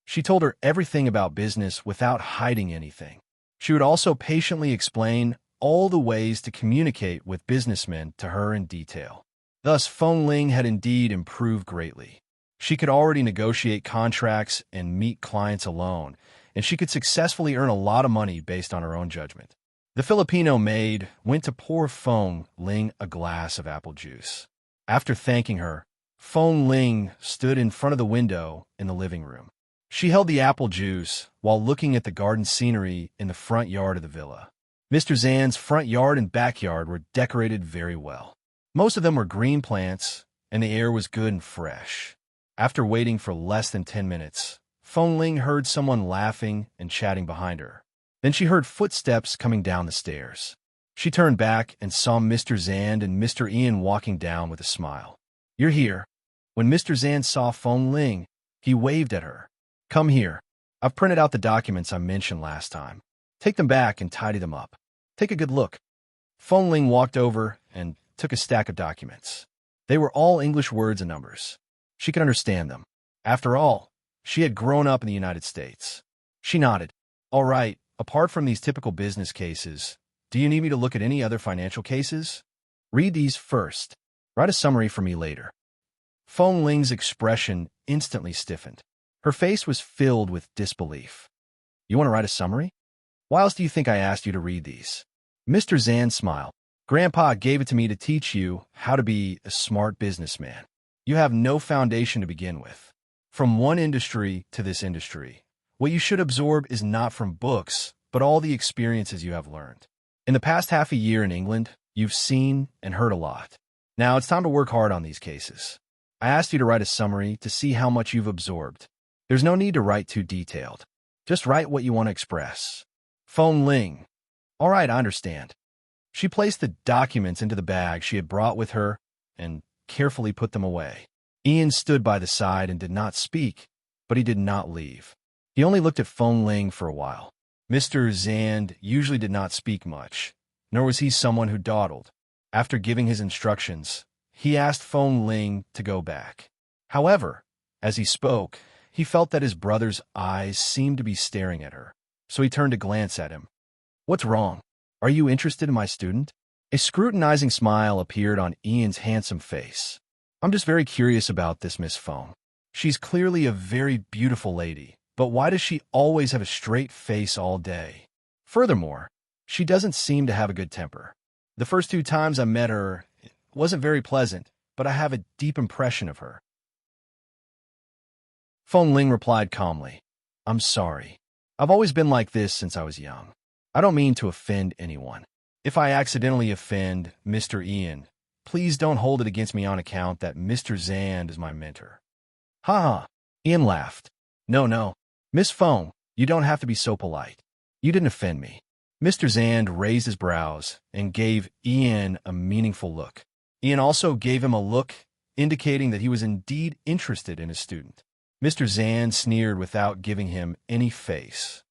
She told her everything about business without hiding anything. She would also patiently explain all the ways to communicate with businessmen to her in detail. Thus, Feng Ling had indeed improved greatly. She could already negotiate contracts and meet clients alone, and she could successfully earn a lot of money based on her own judgment. The Filipino maid went to pour Feng Ling a glass of apple juice. After thanking her, Feng Ling stood in front of the window in the living room. She held the apple juice while looking at the garden scenery in the front yard of the villa. Mr. Zand's front yard and backyard were decorated very well. Most of them were green plants, and the air was good and fresh. After waiting for less than 10 minutes, Feng Ling heard someone laughing and chatting behind her. Then she heard footsteps coming down the stairs. She turned back and saw Mr. Zand and Mr. Ian walking down with a smile. You're here. When Mr. Zand saw Feng Ling, he waved at her. Come here. I've printed out the documents I mentioned last time. Take them back and tidy them up. Take a good look. Feng Ling walked over and took a stack of documents. They were all English words and numbers. She could understand them. After all, she had grown up in the United States. She nodded. All right, apart from these typical business cases, do you need me to look at any other financial cases? Read these first. Write a summary for me later. Feng Ling's expression instantly stiffened. Her face was filled with disbelief. You want to write a summary? Why else do you think I asked you to read these? Mr. Zand smiled. Grandpa gave it to me to teach you how to be a smart businessman. You have no foundation to begin with. From one industry to this industry, what you should absorb is not from books, but all the experiences you have learned. In the past half a year in England, you've seen and heard a lot. Now it's time to work hard on these cases. I asked you to write a summary to see how much you've absorbed. There's no need to write too detailed. Just write what you want to express. Feng Ling. All right, I understand. She placed the documents into the bag she had brought with her and carefully put them away. Ian stood by the side and did not speak, but he did not leave. He only looked at Feng Ling for a while. Mr. Zand usually did not speak much, nor was he someone who dawdled. After giving his instructions, he asked Feng Ling to go back. However, as he spoke, he felt that his brother's eyes seemed to be staring at her, so he turned to glance at him. What's wrong? Are you interested in my student? A scrutinizing smile appeared on Ian's handsome face. I'm just very curious about this Miss Feng. She's clearly a very beautiful lady, but why does she always have a straight face all day? Furthermore, she doesn't seem to have a good temper. The first 2 times I met her, it wasn't very pleasant, but I have a deep impression of her. Feng Ling replied calmly, I'm sorry. I've always been like this since I was young. I don't mean to offend anyone. If I accidentally offend Mr. Ian, please don't hold it against me on account that Mr. Zand is my mentor. Ha ha. Ian laughed. No. Miss Feng, you don't have to be so polite. You didn't offend me. Mr. Zand raised his brows and gave Ian a meaningful look. Ian also gave him a look indicating that he was indeed interested in his student. Mr. Zand sneered without giving him any face.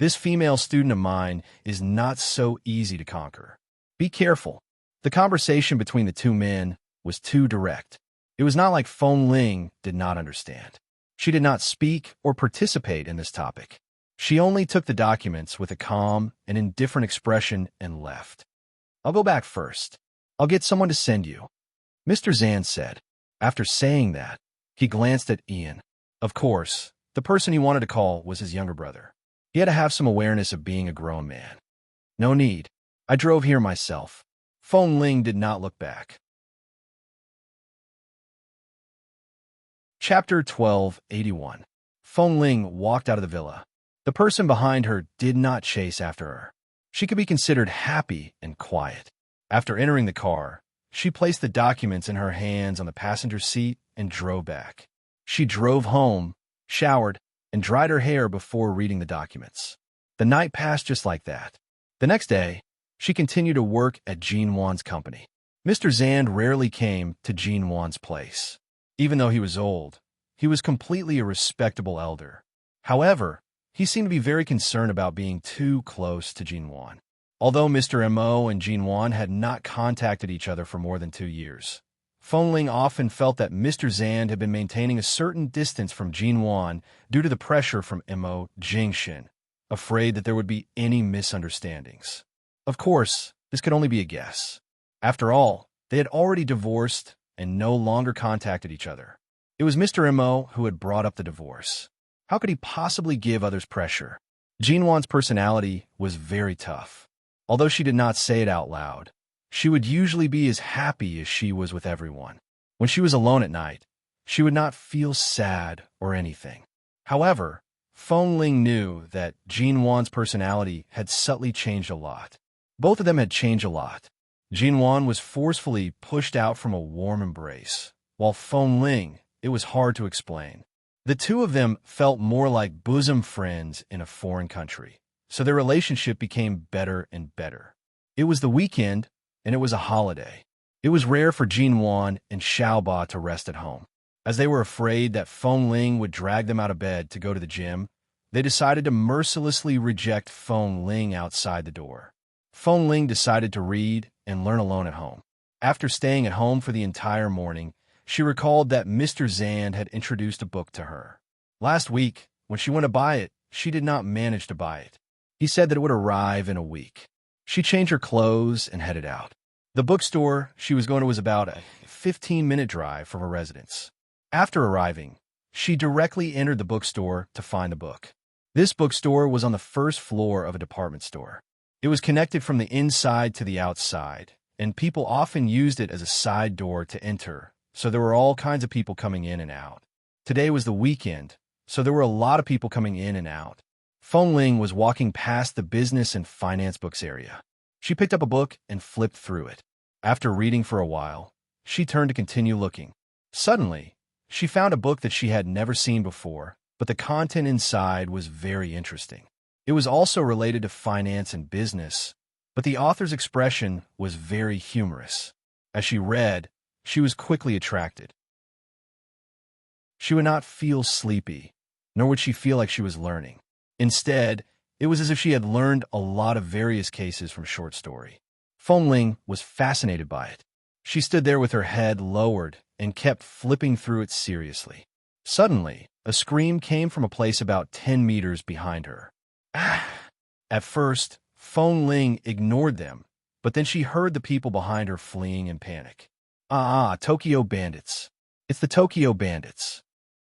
This female student of mine is not so easy to conquer. Be careful. The conversation between the 2 men was too direct. It was not like Feng Ling did not understand. She did not speak or participate in this topic. She only took the documents with a calm and indifferent expression and left. I'll go back first. I'll get someone to send you, Mr. Zand said. After saying that, he glanced at Ian. Of course, the person he wanted to call was his younger brother. He had to have some awareness of being a grown man. No need. I drove here myself. Feng Ling did not look back. Chapter 1281. Feng Ling walked out of the villa. The person behind her did not chase after her. She could be considered happy and quiet. After entering the car, she placed the documents in her hands on the passenger seat and drove back. She drove home, showered, and dried her hair before reading the documents. The night passed just like that. The next day, she continued to work at Jean Wan's company. Mr. Zand rarely came to Jean Wan's place. Even though he was old, he was completely a respectable elder. However, he seemed to be very concerned about being too close to Jean Wan. Although Mr. Mo and Jean Wan had not contacted each other for more than 2 years, Feng Ling often felt that Mr. Zand had been maintaining a certain distance from Jean Wan due to the pressure from Mo Jingshin, afraid that there would be any misunderstandings. Of course, this could only be a guess. After all, they had already divorced and no longer contacted each other. It was Mr. Mo who had brought up the divorce. How could he possibly give others pressure? Jean Wan's personality was very tough. Although she did not say it out loud, she would usually be as happy as she was with everyone. When she was alone at night, she would not feel sad or anything. However, Feng Ling knew that Jean Wan's personality had subtly changed a lot. Both of them had changed a lot. Jean Wan was forcefully pushed out from a warm embrace, while Feng Ling, it was hard to explain. The 2 of them felt more like bosom friends in a foreign country, so their relationship became better and better. It was the weekend, and it was a holiday. It was rare for Jean Wan and Xiaoba to rest at home. As they were afraid that Feng Ling would drag them out of bed to go to the gym, they decided to mercilessly reject Feng Ling outside the door. Feng Ling decided to read and learn alone at home. After staying at home for the entire morning, she recalled that Mr. Zand had introduced a book to her. Last week, when she went to buy it, she did not manage to buy it. He said that it would arrive in a week. She changed her clothes and headed out. The bookstore she was going to was about a 15-minute drive from her residence. After arriving, she directly entered the bookstore to find the book. This bookstore was on the first floor of a department store. It was connected from the inside to the outside, and people often used it as a side door to enter, so there were all kinds of people coming in and out. Today was the weekend, so there were a lot of people coming in and out. Feng Ling was walking past the business and finance books area. She picked up a book and flipped through it. After reading for a while, she turned to continue looking. Suddenly, she found a book that she had never seen before, but the content inside was very interesting. It was also related to finance and business, But the author's expression was very humorous. As she read, she was quickly attracted. She would not feel sleepy, nor would she feel like she was learning. Instead, it was as if she had learned a lot of various cases from short story. Feng Ling was fascinated by it. She stood there with her head lowered and kept flipping through it seriously. Suddenly, a scream came from a place about 10 meters behind her. Ah! At first, Feng Ling ignored them, but then she heard the people behind her fleeing in panic. Tokyo bandits. It's the Tokyo bandits.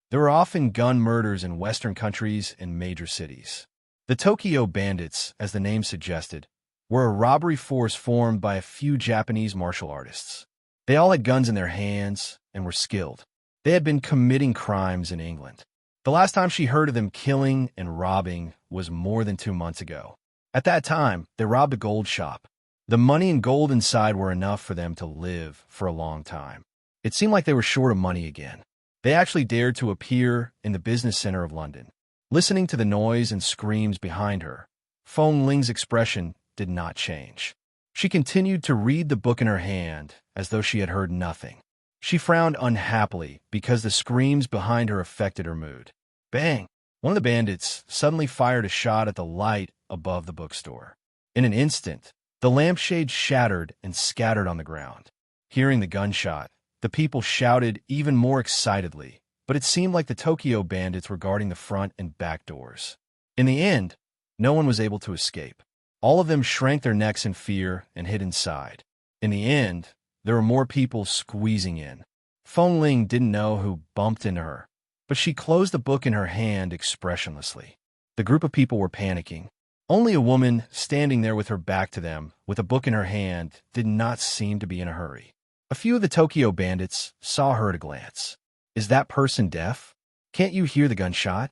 There are often gun murders in Western countries and major cities. The Tokyo bandits, as the name suggested, were a robbery force formed by a few Japanese martial artists. They all had guns in their hands and were skilled. They had been committing crimes in England. The last time she heard of them killing and robbing was more than 2 months ago. At that time, they robbed a gold shop. The money and gold inside were enough for them to live for a long time. It seemed like they were short of money again. They actually dared to appear in the business center of London. Listening to the noise and screams behind her, Feng Ling's expression did not change. She continued to read the book in her hand as though she had heard nothing. She frowned unhappily because the screams behind her affected her mood. Bang! One of the bandits suddenly fired a shot at the light above the bookstore. In an instant, the lampshade shattered and scattered on the ground. Hearing the gunshot, the people shouted even more excitedly, but it seemed like the Tokyo bandits were guarding the front and back doors. In the end, no one was able to escape. All of them shrank their necks in fear and hid inside. In the end, there were more people squeezing in. Feng Ling didn't know who bumped into her, but she closed the book in her hand expressionlessly. The group of people were panicking. Only a woman standing there with her back to them, with a book in her hand, did not seem to be in a hurry. A few of the Tokyo bandits saw her at a glance. Is that person deaf? Can't you hear the gunshot?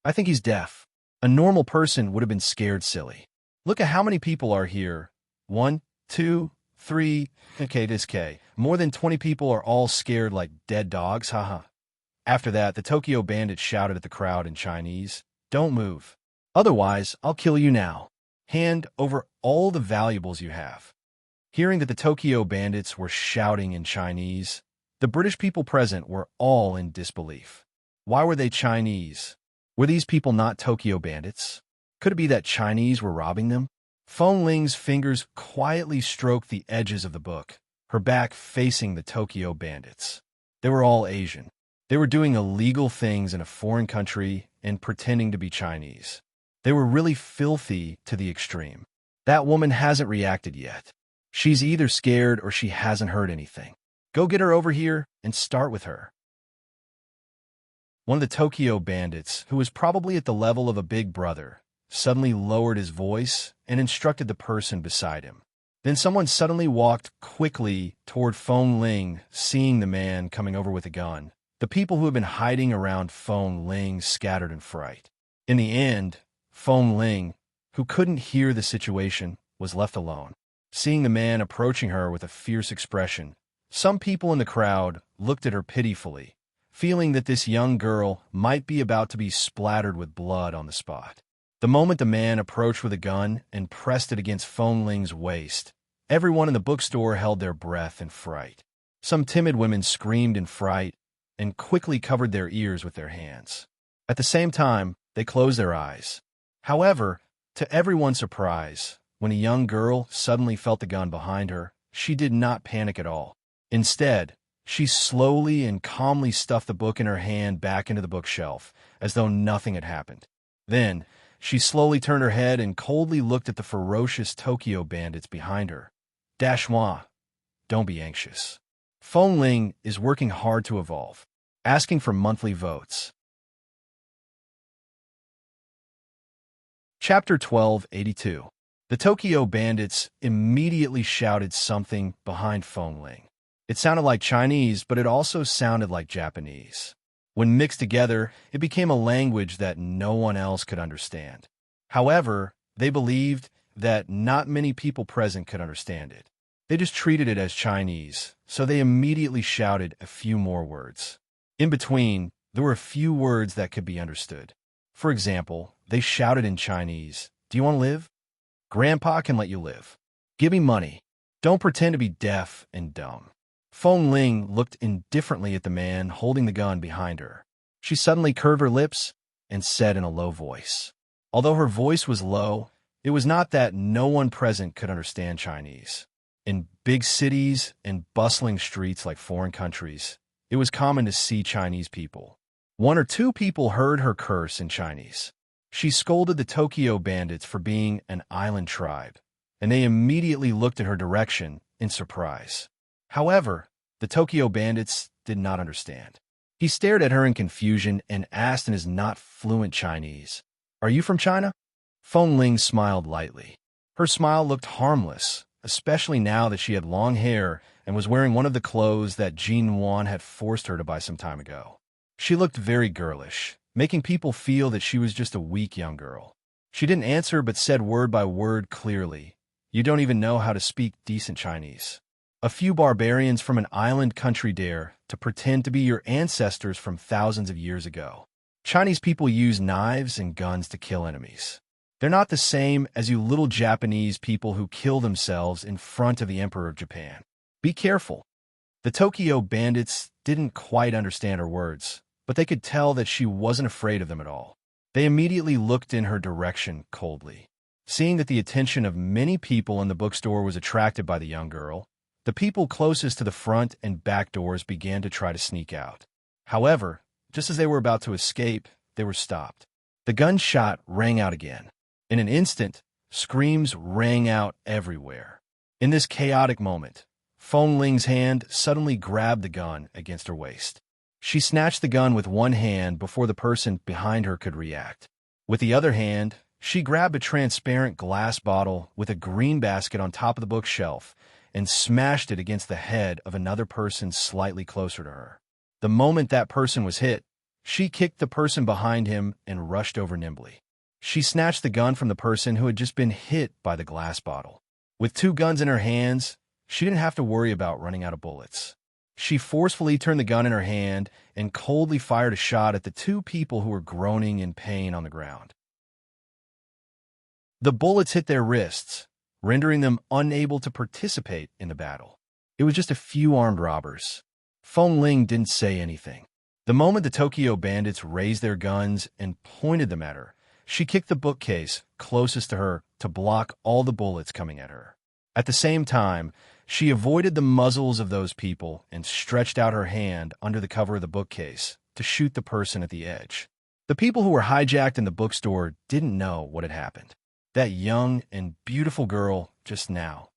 I think he's deaf. A normal person would have been scared silly. Look at how many people are here. 1, 2, 3, okay, this K. More than 20 people are all scared like dead dogs, haha. After that, the Tokyo bandits shouted at the crowd in Chinese, "Don't move. Otherwise, I'll kill you now. Hand over all the valuables you have." Hearing that the Tokyo bandits were shouting in Chinese, the British people present were all in disbelief. Why were they Chinese? Were these people not Tokyo bandits? Could it be that Chinese were robbing them? Feng Ling's fingers quietly stroked the edges of the book, her back facing the Tokyo bandits. They were all Asian. They were doing illegal things in a foreign country and pretending to be Chinese. They were really filthy to the extreme. That woman hasn't reacted yet. She's either scared or she hasn't heard anything. Go get her over here and start with her. One of the Tokyo bandits, who was probably at the level of a big brother, suddenly lowered his voice and instructed the person beside him. Then someone suddenly walked quickly toward Feng Ling, seeing the man coming over with a gun. The people who had been hiding around Feng Ling scattered in fright. In the end, Feng Ling, who couldn't hear the situation, was left alone. Seeing the man approaching her with a fierce expression, some people in the crowd looked at her pitifully, feeling that this young girl might be about to be splattered with blood on the spot. The moment the man approached with a gun and pressed it against Feng Ling's waist, everyone in the bookstore held their breath in fright. Some timid women screamed in fright and quickly covered their ears with their hands. At the same time, they closed their eyes. However, to everyone's surprise, when a young girl suddenly felt the gun behind her, she did not panic at all. Instead, she slowly and calmly stuffed the book in her hand back into the bookshelf, as though nothing had happened. Then, she slowly turned her head and coldly looked at the ferocious Tokyo bandits behind her. Dashwa, don't be anxious. Feng Ling is working hard to evolve, asking for monthly votes. Chapter 1282. The Tokyo bandits immediately shouted something behind Feng Ling. It sounded like Chinese, but it also sounded like Japanese. When mixed together, it became a language that no one else could understand. However, they believed that not many people present could understand it. They just treated it as Chinese, so they immediately shouted a few more words. In between, there were a few words that could be understood. For example, they shouted in Chinese, "Do you want to live? Grandpa can let you live." Give me money. Don't pretend to be deaf and dumb. Feng Ling looked indifferently at the man holding the gun behind her. She suddenly curved her lips and said in a low voice. Although her voice was low, it was not that no one present could understand Chinese. In big cities and bustling streets like foreign countries, it was common to see Chinese people. One or two people heard her curse in Chinese. She scolded the Tokyo bandits for being an island tribe, and they immediately looked in her direction in surprise. However, the Tokyo bandits did not understand. He stared at her in confusion and asked in his not fluent Chinese, "Are you from China?" Feng Ling smiled lightly. Her smile looked harmless, especially now that she had long hair and was wearing one of the clothes that Jin Wan had forced her to buy some time ago. She looked very girlish, making people feel that she was just a weak young girl. She didn't answer but said word by word clearly, "You don't even know how to speak decent Chinese. A few barbarians from an island country dare to pretend to be your ancestors from thousands of years ago. Chinese people use knives and guns to kill enemies. They're not the same as you little Japanese people who kill themselves in front of the Emperor of Japan. Be careful." The Tokyo bandits didn't quite understand her words, but they could tell that she wasn't afraid of them at all. They immediately looked in her direction coldly. Seeing that the attention of many people in the bookstore was attracted by the young girl, the people closest to the front and back doors began to try to sneak out. However, just as they were about to escape, they were stopped. The gunshot rang out again. In an instant, screams rang out everywhere. In this chaotic moment, Feng Ling's hand suddenly grabbed the gun against her waist. She snatched the gun with one hand before the person behind her could react. With the other hand, she grabbed a transparent glass bottle with a green basket on top of the bookshelf and smashed it against the head of another person slightly closer to her. The moment that person was hit, she kicked the person behind him and rushed over nimbly. She snatched the gun from the person who had just been hit by the glass bottle. With two guns in her hands, she didn't have to worry about running out of bullets. She forcefully turned the gun in her hand and coldly fired a shot at the two people who were groaning in pain on the ground. The bullets hit their wrists, rendering them unable to participate in the battle. It was just a few armed robbers. Feng Ling didn't say anything. The moment the Tokyo bandits raised their guns and pointed them at her, she kicked the bookcase closest to her to block all the bullets coming at her. At the same time, she avoided the muzzles of those people and stretched out her hand under the cover of the bookcase to shoot the person at the edge. The people who were hijacked in the bookstore didn't know what had happened. That young and beautiful girl just now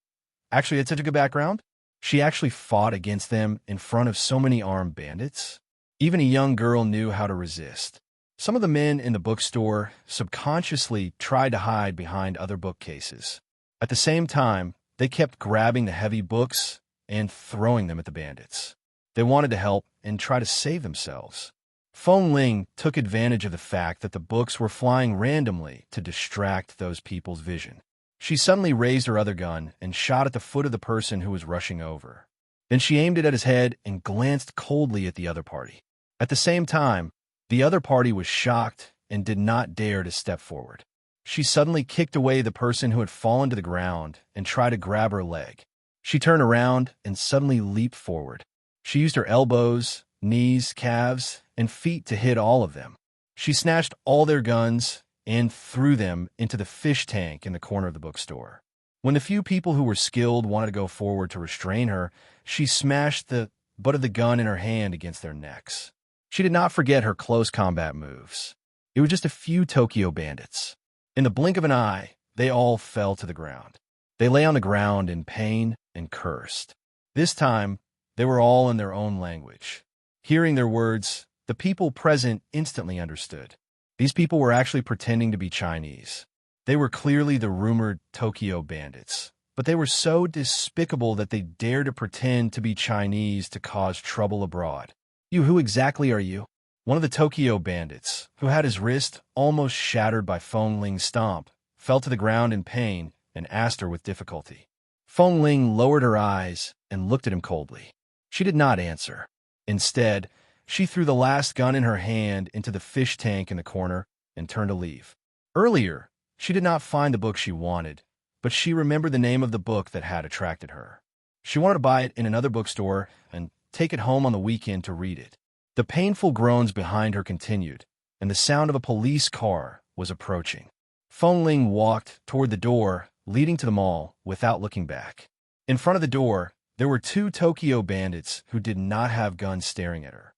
actually had such a good background. She actually fought against them in front of so many armed bandits. Even a young girl knew how to resist. Some of the men in the bookstore subconsciously tried to hide behind other bookcases. At the same time, they kept grabbing the heavy books and throwing them at the bandits. They wanted to help and try to save themselves. Feng Ling took advantage of the fact that the books were flying randomly to distract those people's vision. She suddenly raised her other gun and shot at the foot of the person who was rushing over. Then she aimed it at his head and glanced coldly at the other party. At the same time, the other party was shocked and did not dare to step forward. She suddenly kicked away the person who had fallen to the ground and tried to grab her leg. She turned around and suddenly leaped forward. She used her elbows, knees, calves, and feet to hit all of them. She snatched all their guns and threw them into the fish tank in the corner of the bookstore. When the few people who were skilled wanted to go forward to restrain her, she smashed the butt of the gun in her hand against their necks. She did not forget her close combat moves. It was just a few Tokyo bandits. In the blink of an eye, they all fell to the ground. They lay on the ground in pain and cursed. This time, they were all in their own language. Hearing their words, the people present instantly understood. These people were actually pretending to be Chinese. They were clearly the rumored Tokyo bandits, but they were so despicable that they dared to pretend to be Chinese to cause trouble abroad. Who exactly are you?" One of the Tokyo bandits, who had his wrist almost shattered by Feng Ling's stomp, fell to the ground in pain and asked her with difficulty. Feng Ling lowered her eyes and looked at him coldly. She did not answer. Instead, she threw the last gun in her hand into the fish tank in the corner and turned to leave. Earlier, she did not find the book she wanted, but she remembered the name of the book that had attracted her. She wanted to buy it in another bookstore and take it home on the weekend to read it. The painful groans behind her continued, and the sound of a police car was approaching. Feng Ling walked toward the door leading to the mall without looking back. In front of the door, there were two Tokyo bandits who did not have guns staring at her.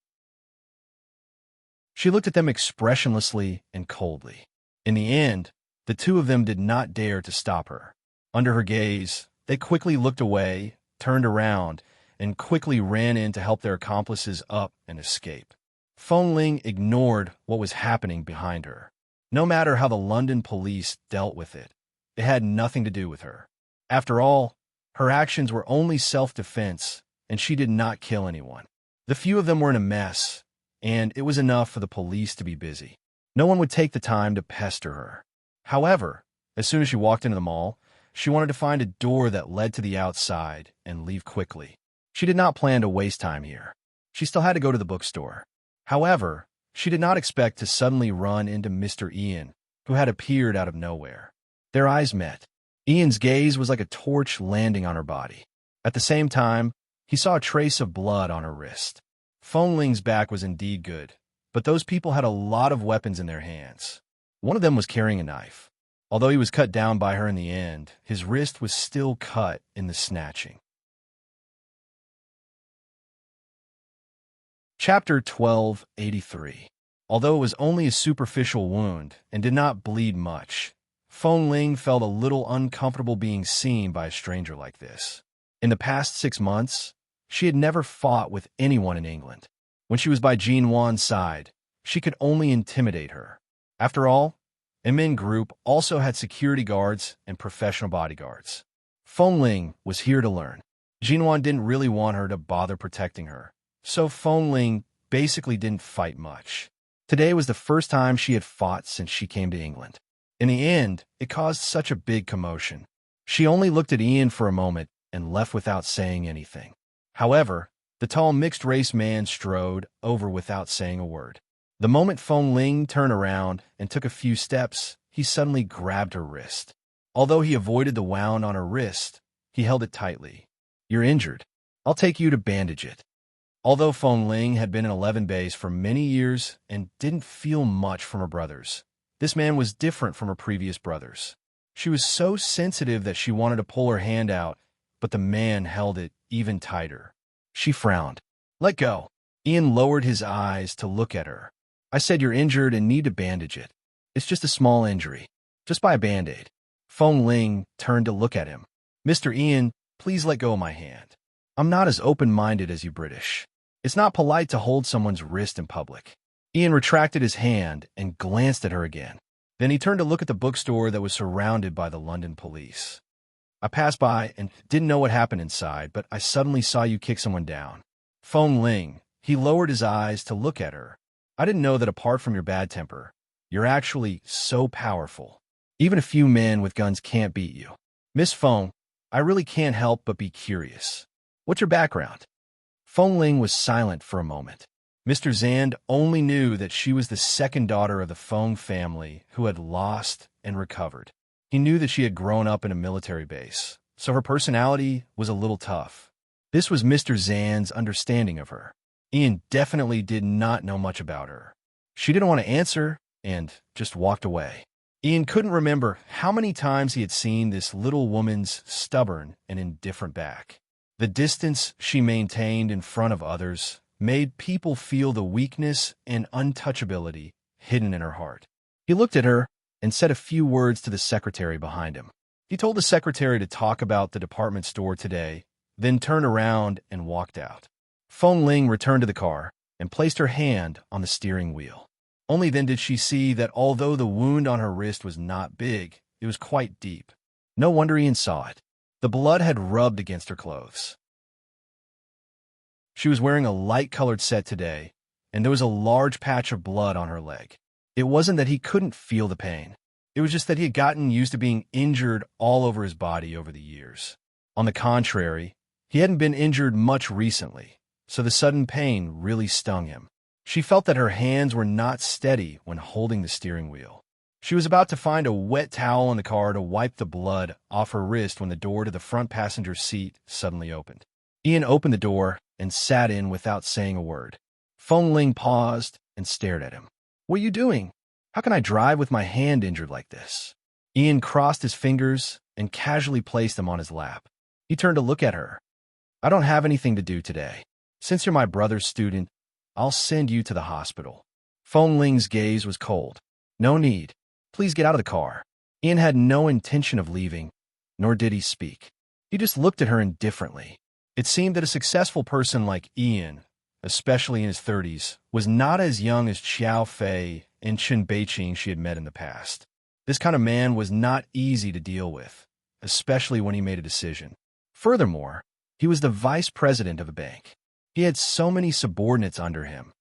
She looked at them expressionlessly and coldly. In the end, the two of them did not dare to stop her. Under her gaze, they quickly looked away, turned around, and quickly ran in to help their accomplices up and escape. Feng Ling ignored what was happening behind her. No matter how the London police dealt with it, it had nothing to do with her. After all, her actions were only self-defense, and she did not kill anyone. The few of them were in a mess, and it was enough for the police to be busy. No one would take the time to pester her. However, as soon as she walked into the mall, she wanted to find a door that led to the outside and leave quickly. She did not plan to waste time here. She still had to go to the bookstore. However, she did not expect to suddenly run into Mr. Ian, who had appeared out of nowhere. Their eyes met. Ian's gaze was like a torch landing on her body. At the same time, he saw a trace of blood on her wrist. Feng Ling's back was indeed good, but those people had a lot of weapons in their hands. One of them was carrying a knife. Although he was cut down by her in the end, his wrist was still cut in the snatching. Chapter 1283. Although it was only a superficial wound and did not bleed much, Feng Ling felt a little uncomfortable being seen by a stranger like this. In the past 6 months, she had never fought with anyone in England. When she was by Jean Wan's side, she could only intimidate her. After all, Immerse Group also had security guards and professional bodyguards. Feng Ling was here to learn. Jean Wan didn't really want her to bother protecting her, so Feng Ling basically didn't fight much. Today was the first time she had fought since she came to England. In the end, it caused such a big commotion. She only looked at Ian for a moment and left without saying anything. However, the tall mixed-race man strode over without saying a word. The moment Feng Ling turned around and took a few steps, he suddenly grabbed her wrist. Although he avoided the wound on her wrist, he held it tightly. "You're injured. I'll take you to bandage it." Although Feng Ling had been in 11 bays for many years and didn't feel much from her brothers, this man was different from her previous brothers. She was so sensitive that she wanted to pull her hand out, but the man held it even tighter. She frowned. "Let go." Ian lowered his eyes to look at her. "I said you're injured and need to bandage it. It's just a small injury. Just buy a Band-Aid." Feng Ling turned to look at him. "Mr. Ian, please let go of my hand. I'm not as open-minded as you British. It's not polite to hold someone's wrist in public." Ian retracted his hand and glanced at her again. Then he turned to look at the bookstore that was surrounded by the London police. "I passed by and didn't know what happened inside, but I suddenly saw you kick someone down." Feng Ling, he lowered his eyes to look at her. "I didn't know that apart from your bad temper, you're actually so powerful. Even a few men with guns can't beat you." "Miss Feng, I really can't help but be curious. What's your background?" Feng Ling was silent for a moment. Mr. Zand only knew that she was the second daughter of the Feng family who had lost and recovered. He knew that she had grown up in a military base, so her personality was a little tough. This was Mr. Zand's understanding of her. Ian definitely did not know much about her. She didn't want to answer and just walked away. Ian couldn't remember how many times he had seen this little woman's stubborn and indifferent back. The distance she maintained in front of others made people feel the weakness and untouchability hidden in her heart. He looked at her and said a few words to the secretary behind him. He told the secretary to talk about the department store today, then turned around and walked out. Feng Ling returned to the car and placed her hand on the steering wheel. Only then did she see that although the wound on her wrist was not big, it was quite deep. No wonder Ian saw it. The blood had rubbed against her clothes. She was wearing a light-colored set today, and there was a large patch of blood on her leg. It wasn't that he couldn't feel the pain. It was just that he had gotten used to being injured all over his body over the years. On the contrary, he hadn't been injured much recently, so the sudden pain really stung him. She felt that her hands were not steady when holding the steering wheel. She was about to find a wet towel in the car to wipe the blood off her wrist when the door to the front passenger seat suddenly opened. Ian opened the door and sat in without saying a word. Feng Ling paused and stared at him. What are you doing? How can I drive with my hand injured like this? Ian crossed his fingers and casually placed them on his lap. He turned to look at her. I don't have anything to do today. Since you're my brother's student, I'll send you to the hospital. Feng Ling's gaze was cold. No need. Please get out of the car. Ian had no intention of leaving, nor did he speak. He just looked at her indifferently. It seemed that a successful person like Ian, especially in his 30s, was not as young as Xiao Fei and Chen Beiqing she had met in the past. This kind of man was not easy to deal with, especially when he made a decision. Furthermore, he was the vice president of a bank. He had so many subordinates under him,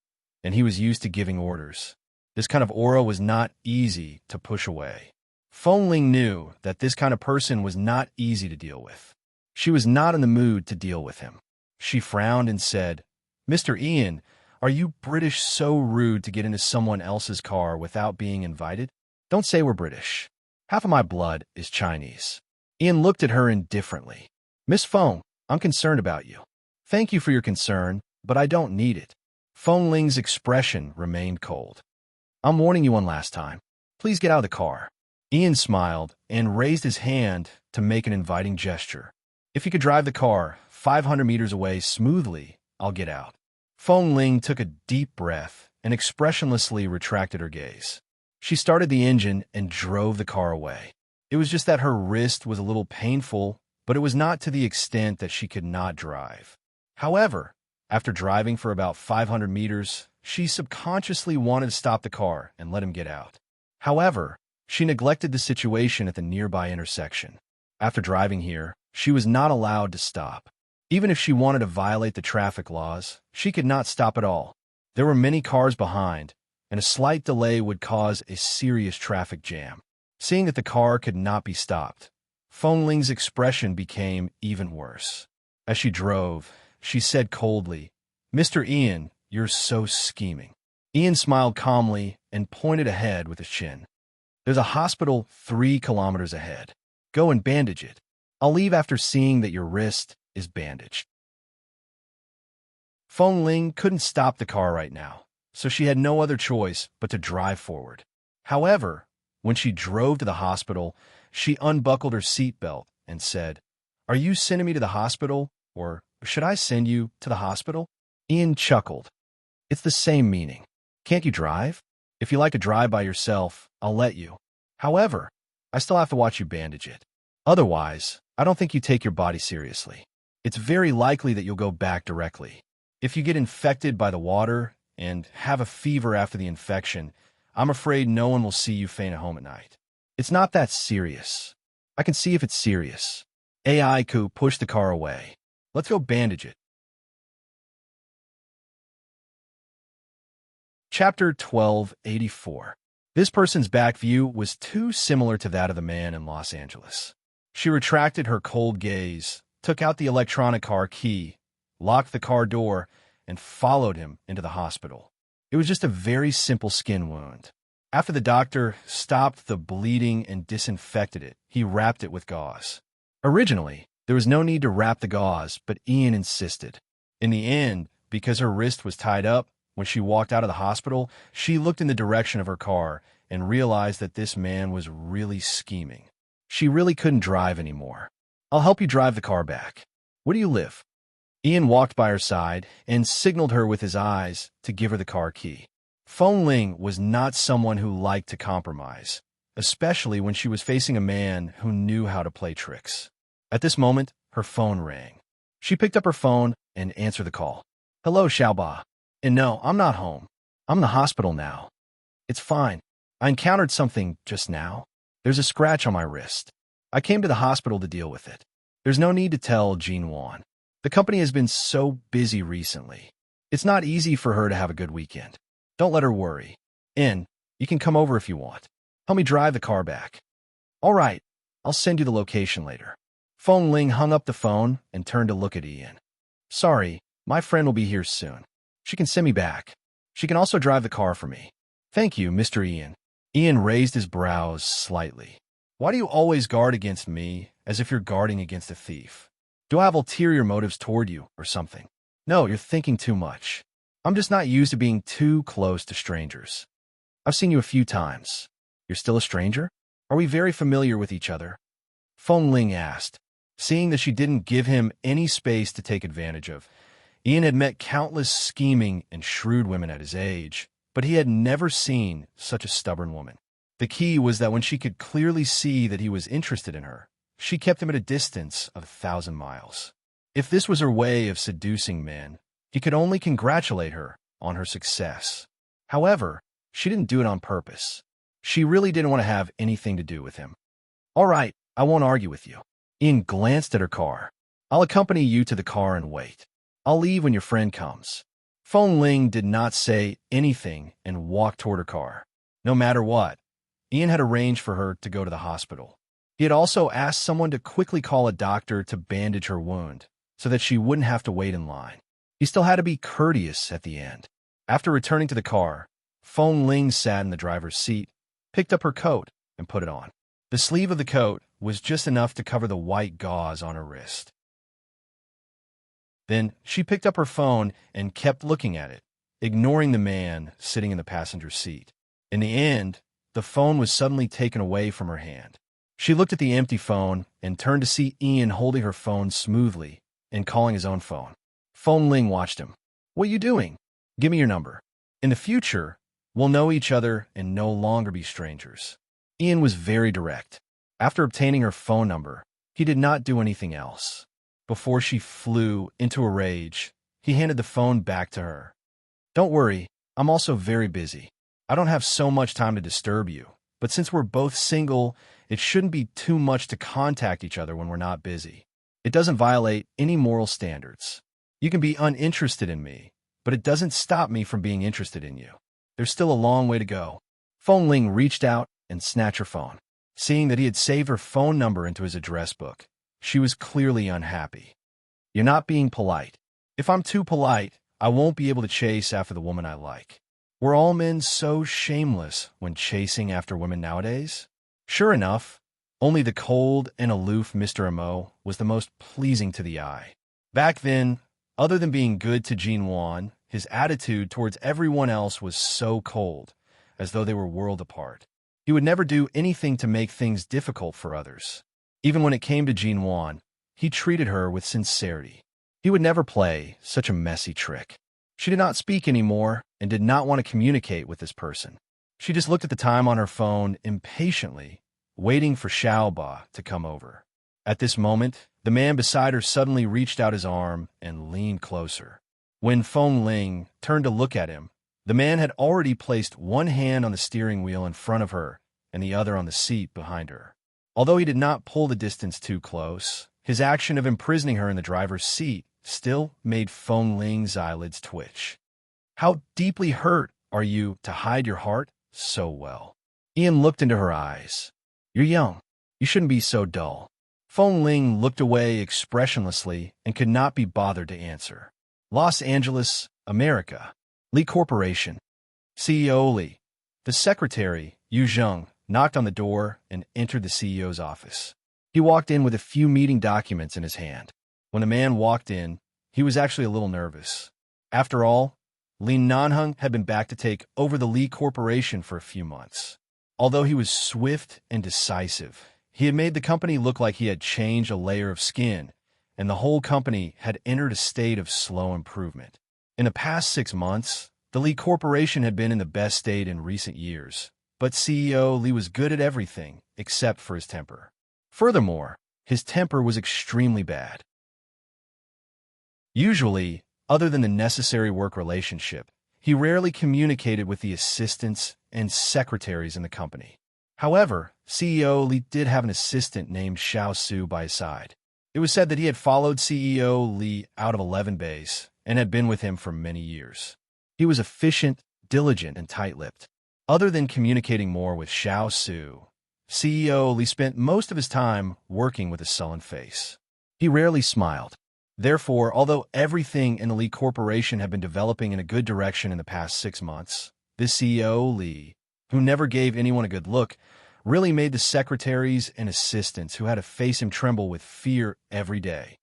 and he was used to giving orders. This kind of aura was not easy to push away. Feng Ling knew that this kind of person was not easy to deal with. She was not in the mood to deal with him. She frowned and said, Mr. Ian, are you British so rude to get into someone else's car without being invited? Don't say we're British. Half of my blood is Chinese. Ian looked at her indifferently. Miss Feng, I'm concerned about you. Thank you for your concern, but I don't need it. Feng Ling's expression remained cold. I'm warning you one last time. Please get out of the car. Ian smiled and raised his hand to make an inviting gesture. If you could drive the car 500 meters away smoothly, I'll get out. Feng Ling took a deep breath and expressionlessly retracted her gaze. She started the engine and drove the car away. It was just that her wrist was a little painful, but it was not to the extent that she could not drive. However, after driving for about 500 meters, she subconsciously wanted to stop the car and let him get out. However, she neglected the situation at the nearby intersection. After driving here, she was not allowed to stop. Even if she wanted to violate the traffic laws, she could not stop at all. There were many cars behind, and a slight delay would cause a serious traffic jam. Seeing that the car could not be stopped, Feng Ling's expression became even worse. As she drove, she said coldly, Mr. Ian, you're so scheming. Ian smiled calmly and pointed ahead with his chin. There's a hospital 3 kilometers ahead. Go and bandage it. I'll leave after seeing that your wrist is bandaged. Feng Ling couldn't stop the car right now, so she had no other choice but to drive forward. However, when she drove to the hospital, she unbuckled her seatbelt and said, Are you sending me to the hospital, or should I send you to the hospital? Ian chuckled. It's the same meaning. Can't you drive? If you like to drive by yourself, I'll let you. However, I still have to watch you bandage it. Otherwise, I don't think you take your body seriously. It's very likely that you'll go back directly. If you get infected by the water and have a fever after the infection, I'm afraid no one will see you faint at home at night. It's not that serious. I can see if it's serious. Aiku pushed the car away. Let's go bandage it. Chapter 1284. This person's back view was too similar to that of the man in Los Angeles. She retracted her cold gaze, took out the electronic car key, locked the car door, and followed him into the hospital. It was just a very simple skin wound. After the doctor stopped the bleeding and disinfected it, he wrapped it with gauze. Originally, there was no need to wrap the gauze, but Ian insisted. In the end, because her wrist was tied up, when she walked out of the hospital, she looked in the direction of her car and realized that this man was really scheming. She really couldn't drive anymore. I'll help you drive the car back. Where do you live? Ian walked by her side and signaled her with his eyes to give her the car key. Feng Ling was not someone who liked to compromise, especially when she was facing a man who knew how to play tricks. At this moment, her phone rang. She picked up her phone and answered the call. Hello, Xiaoba. And no, I'm not home. I'm in the hospital now. It's fine. I encountered something just now. There's a scratch on my wrist. I came to the hospital to deal with it. There's no need to tell Jean Wan. The company has been so busy recently. It's not easy for her to have a good weekend. Don't let her worry. In, you can come over if you want. Help me drive the car back. All right, I'll send you the location later. Feng Ling hung up the phone and turned to look at Ian. Sorry, my friend will be here soon. She can send me back. She can also drive the car for me. Thank you, Mr. Ian. Ian raised his brows slightly. Why do you always guard against me as if you're guarding against a thief? Do I have ulterior motives toward you or something? No, you're thinking too much. I'm just not used to being too close to strangers. I've seen you a few times. You're still a stranger? Are we very familiar with each other? Feng Ling asked. Seeing that she didn't give him any space to take advantage of, Ian had met countless scheming and shrewd women at his age, but he had never seen such a stubborn woman. The key was that when she could clearly see that he was interested in her, she kept him at a distance of 1,000 miles. If this was her way of seducing men, he could only congratulate her on her success. However, she didn't do it on purpose. She really didn't want to have anything to do with him. All right, I won't argue with you. Ian glanced at her car. I'll accompany you to the car and wait. I'll leave when your friend comes. Feng Ling did not say anything and walked toward her car. No matter what, Ian had arranged for her to go to the hospital. He had also asked someone to quickly call a doctor to bandage her wound so that she wouldn't have to wait in line. He still had to be courteous at the end. After returning to the car, Feng Ling sat in the driver's seat, picked up her coat, and put it on. The sleeve of the coat was just enough to cover the white gauze on her wrist. Then she picked up her phone and kept looking at it, ignoring the man sitting in the passenger seat. In the end, the phone was suddenly taken away from her hand. She looked at the empty phone and turned to see Ian holding her phone smoothly and calling his own phone. Feng Ling watched him. What are you doing? Give me your number. In the future, we'll know each other and no longer be strangers. Ian was very direct. After obtaining her phone number, he did not do anything else. Before she flew into a rage, he handed the phone back to her. Don't worry, I'm also very busy. I don't have so much time to disturb you, but since we're both single, it shouldn't be too much to contact each other when we're not busy. It doesn't violate any moral standards. You can be uninterested in me, but it doesn't stop me from being interested in you. There's still a long way to go. Feng Ling reached out and snatched her phone. Seeing that he had saved her phone number into his address book, she was clearly unhappy. You're not being polite. If I'm too polite, I won't be able to chase after the woman I like. Were all men so shameless when chasing after women nowadays? Sure enough, only the cold and aloof Mr. Mo was the most pleasing to the eye. Back then, other than being good to Jean Wan, his attitude towards everyone else was so cold, as though they were worlds apart. He would never do anything to make things difficult for others. Even when it came to Jean Wan, he treated her with sincerity. He would never play such a messy trick. She did not speak anymore and did not want to communicate with this person. She just looked at the time on her phone impatiently, waiting for Xiaoba to come over. At this moment, the man beside her suddenly reached out his arm and leaned closer. When Feng Ling turned to look at him, the man had already placed one hand on the steering wheel in front of her and the other on the seat behind her. Although he did not pull the distance too close, his action of imprisoning her in the driver's seat still made Feng Ling's eyelids twitch. How deeply hurt are you to hide your heart so well? Ian looked into her eyes. You're young. You shouldn't be so dull. Feng Ling looked away expressionlessly and could not be bothered to answer. Los Angeles, America. Lee Corporation. CEO Lee. The secretary, Yu Zheng, knocked on the door and entered the CEO's office. He walked in with a few meeting documents in his hand. When the man walked in, he was actually a little nervous. After all, Li Nanheng had been back to take over the Lee Corporation for a few months. Although he was swift and decisive, he had made the company look like he had changed a layer of skin, and the whole company had entered a state of slow improvement. In the past 6 months, the Lee Corporation had been in the best state in recent years, but CEO Lee was good at everything except for his temper. Furthermore, his temper was extremely bad. Usually, other than the necessary work relationship, he rarely communicated with the assistants and secretaries in the company. However, CEO Lee did have an assistant named Xiao Su by his side. It was said that he had followed CEO Lee out of 11 Base and had been with him for many years. He was efficient, diligent, and tight-lipped. Other than communicating more with Xiao Su, CEO Lee spent most of his time working with a sullen face. He rarely smiled. Therefore, although everything in the Lee Corporation had been developing in a good direction in the past 6 months, this CEO Lee who never gave anyone a good look, really made the secretaries and assistants who had to face him tremble with fear every day.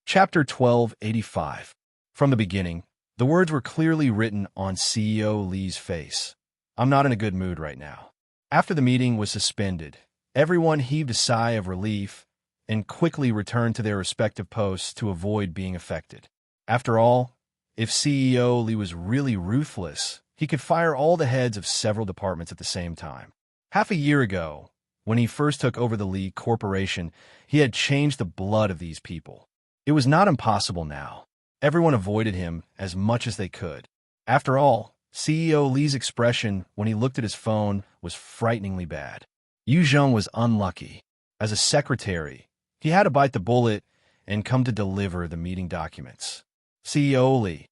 Chapter 1285. From the beginning, the words were clearly written on CEO Lee's face. I'm not in a good mood right now. After the meeting was suspended, everyone heaved a sigh of relief and quickly returned to their respective posts to avoid being affected. After all, if CEO Lee was really ruthless, he could fire all the heads of several departments at the same time. Half a year ago, when he first took over the Lee Corporation, he had changed the blood of these people. It was not impossible now. Everyone avoided him as much as they could. After all, CEO Lee's expression when he looked at his phone was frighteningly bad. Yu Zheng was unlucky. As a secretary, he had to bite the bullet and come to deliver the meeting documents. CEO Lee.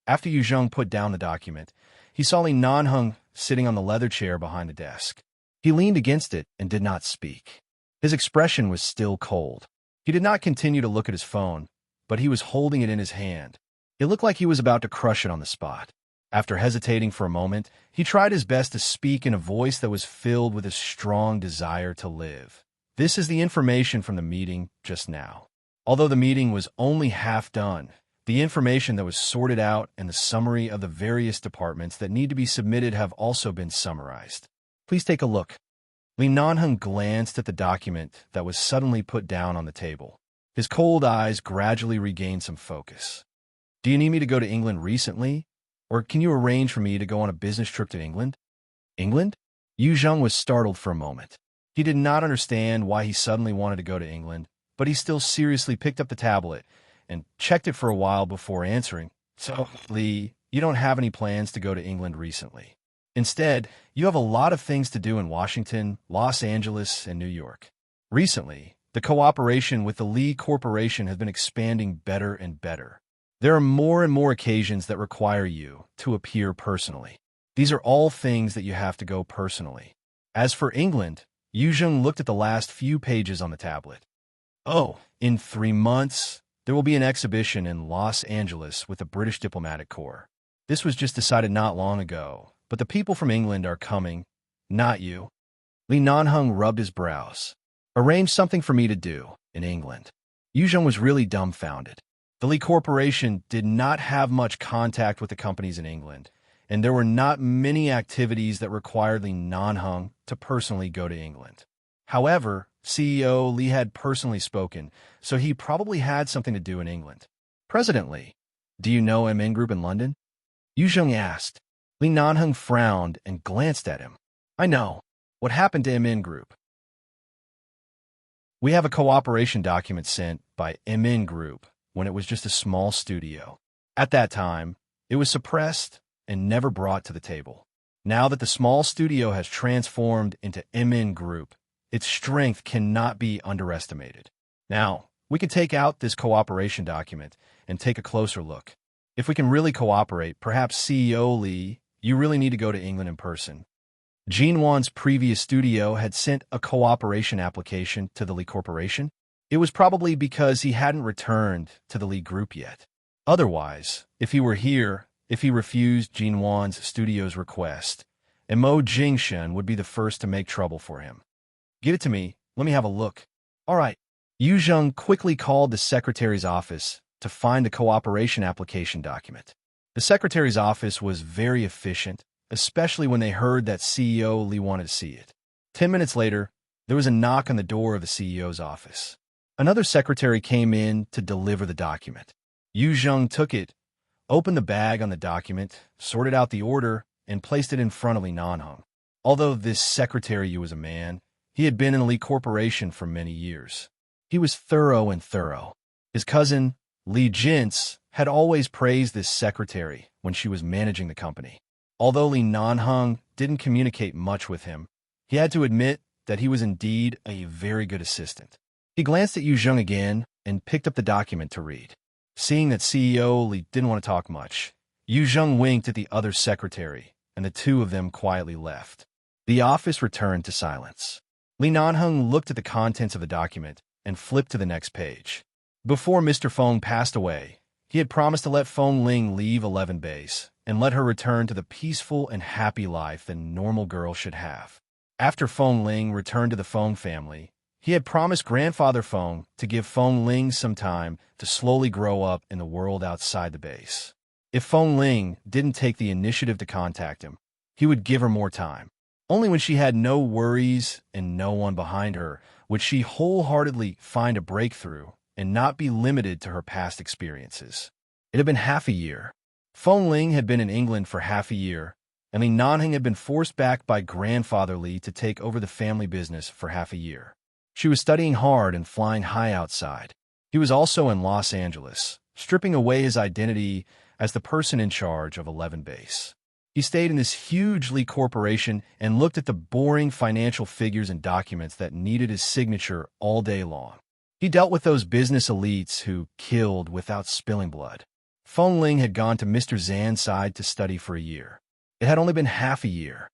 After Yu Zheng put down the document, he saw Li Nanheng sitting on the leather chair behind the desk. He leaned against it and did not speak. His expression was still cold. He did not continue to look at his phone, but he was holding it in his hand. It looked like he was about to crush it on the spot. After hesitating for a moment, he tried his best to speak in a voice that was filled with a strong desire to live. This is the information from the meeting just now. Although the meeting was only half done, the information that was sorted out and the summary of the various departments that need to be submitted have also been summarized. Please take a look. Li Nanheng glanced at the document that was suddenly put down on the table. His cold eyes gradually regained some focus. Do you need me to go to England recently? Or can you arrange for me to go on a business trip to England? England? Yu Zheng was startled for a moment. He did not understand why he suddenly wanted to go to England, but he still seriously picked up the tablet and checked it for a while before answering. So, Lee, you don't have any plans to go to England recently. Instead, you have a lot of things to do in Washington, Los Angeles, and New York. Recently, the cooperation with the Lee Corporation has been expanding better and better. There are more and more occasions that require you to appear personally. These are all things that you have to go personally. As for England, Yu Zheng looked at the last few pages on the tablet. Oh, in 3 months, there will be an exhibition in Los Angeles with the British Diplomatic Corps. This was just decided not long ago, but the people from England are coming, not you. Li Nanheng rubbed his brows. Arrange something for me to do in England. Yu Zheng was really dumbfounded. The Lee Corporation did not have much contact with the companies in England, and there were not many activities that required Li Nanheng to personally go to England. However, CEO Lee had personally spoken, so he probably had something to do in England. President Lee, do you know MN Group in London? Yu Zheng asked. Li Nanheng frowned and glanced at him. I know. What happened to MN Group? We have a cooperation document sent by MN Group when it was just a small studio. At that time, it was suppressed and never brought to the table. Now that the small studio has transformed into MN Group, its strength cannot be underestimated. Now, we can take out this cooperation document and take a closer look. If we can really cooperate, perhaps CEO Lee, you really need to go to England in person. Jinwan's previous studio had sent a cooperation application to the Lee Corporation. It was probably because he hadn't returned to the Lee Group yet. Otherwise, if he were here, if he refused Jinwan's studio's request, Mo Jingshen would be the first to make trouble for him. Give it to me. Let me have a look. All right. Yu Zheng quickly called the secretary's office to find the cooperation application document. The secretary's office was very efficient, especially when they heard that CEO Lee wanted to see it. 10 minutes later, there was a knock on the door of the CEO's office. Another secretary came in to deliver the document. Yu Zheng took it, opened the bag on the document, sorted out the order, and placed it in front of Li Nanheng. Although this secretary was a man, he had been in the Lee Corporation for many years. He was thorough and thorough. His cousin, Li Jintz, had always praised this secretary when she was managing the company. Although Li Nanheng didn't communicate much with him, he had to admit that he was indeed a very good assistant. He glanced at Yu Zheng again and picked up the document to read. Seeing that CEO Li didn't want to talk much, Yu Zheng winked at the other secretary, and the two of them quietly left. The office returned to silence. Li Nanheng looked at the contents of the document and flipped to the next page. Before Mr. Feng passed away, he had promised to let Feng Ling leave 11 Base and let her return to the peaceful and happy life that normal girls should have. After Feng Ling returned to the Feng family, he had promised grandfather Feng to give Feng Ling some time to slowly grow up in the world outside the base. If Feng Ling didn't take the initiative to contact him, he would give her more time. Only when she had no worries and no one behind her would she wholeheartedly find a breakthrough and not be limited to her past experiences. It had been half a year. Feng Ling had been in England for half a year, and Li Nanheng had been forced back by grandfather Li to take over the family business for half a year. She was studying hard and flying high outside. He was also in Los Angeles, stripping away his identity as the person in charge of 11 Base. He stayed in this huge Li corporation and looked at the boring financial figures and documents that needed his signature all day long. He dealt with those business elites who killed without spilling blood. Feng Ling had gone to Mr. Zan's side to study for a year. It had only been half a year.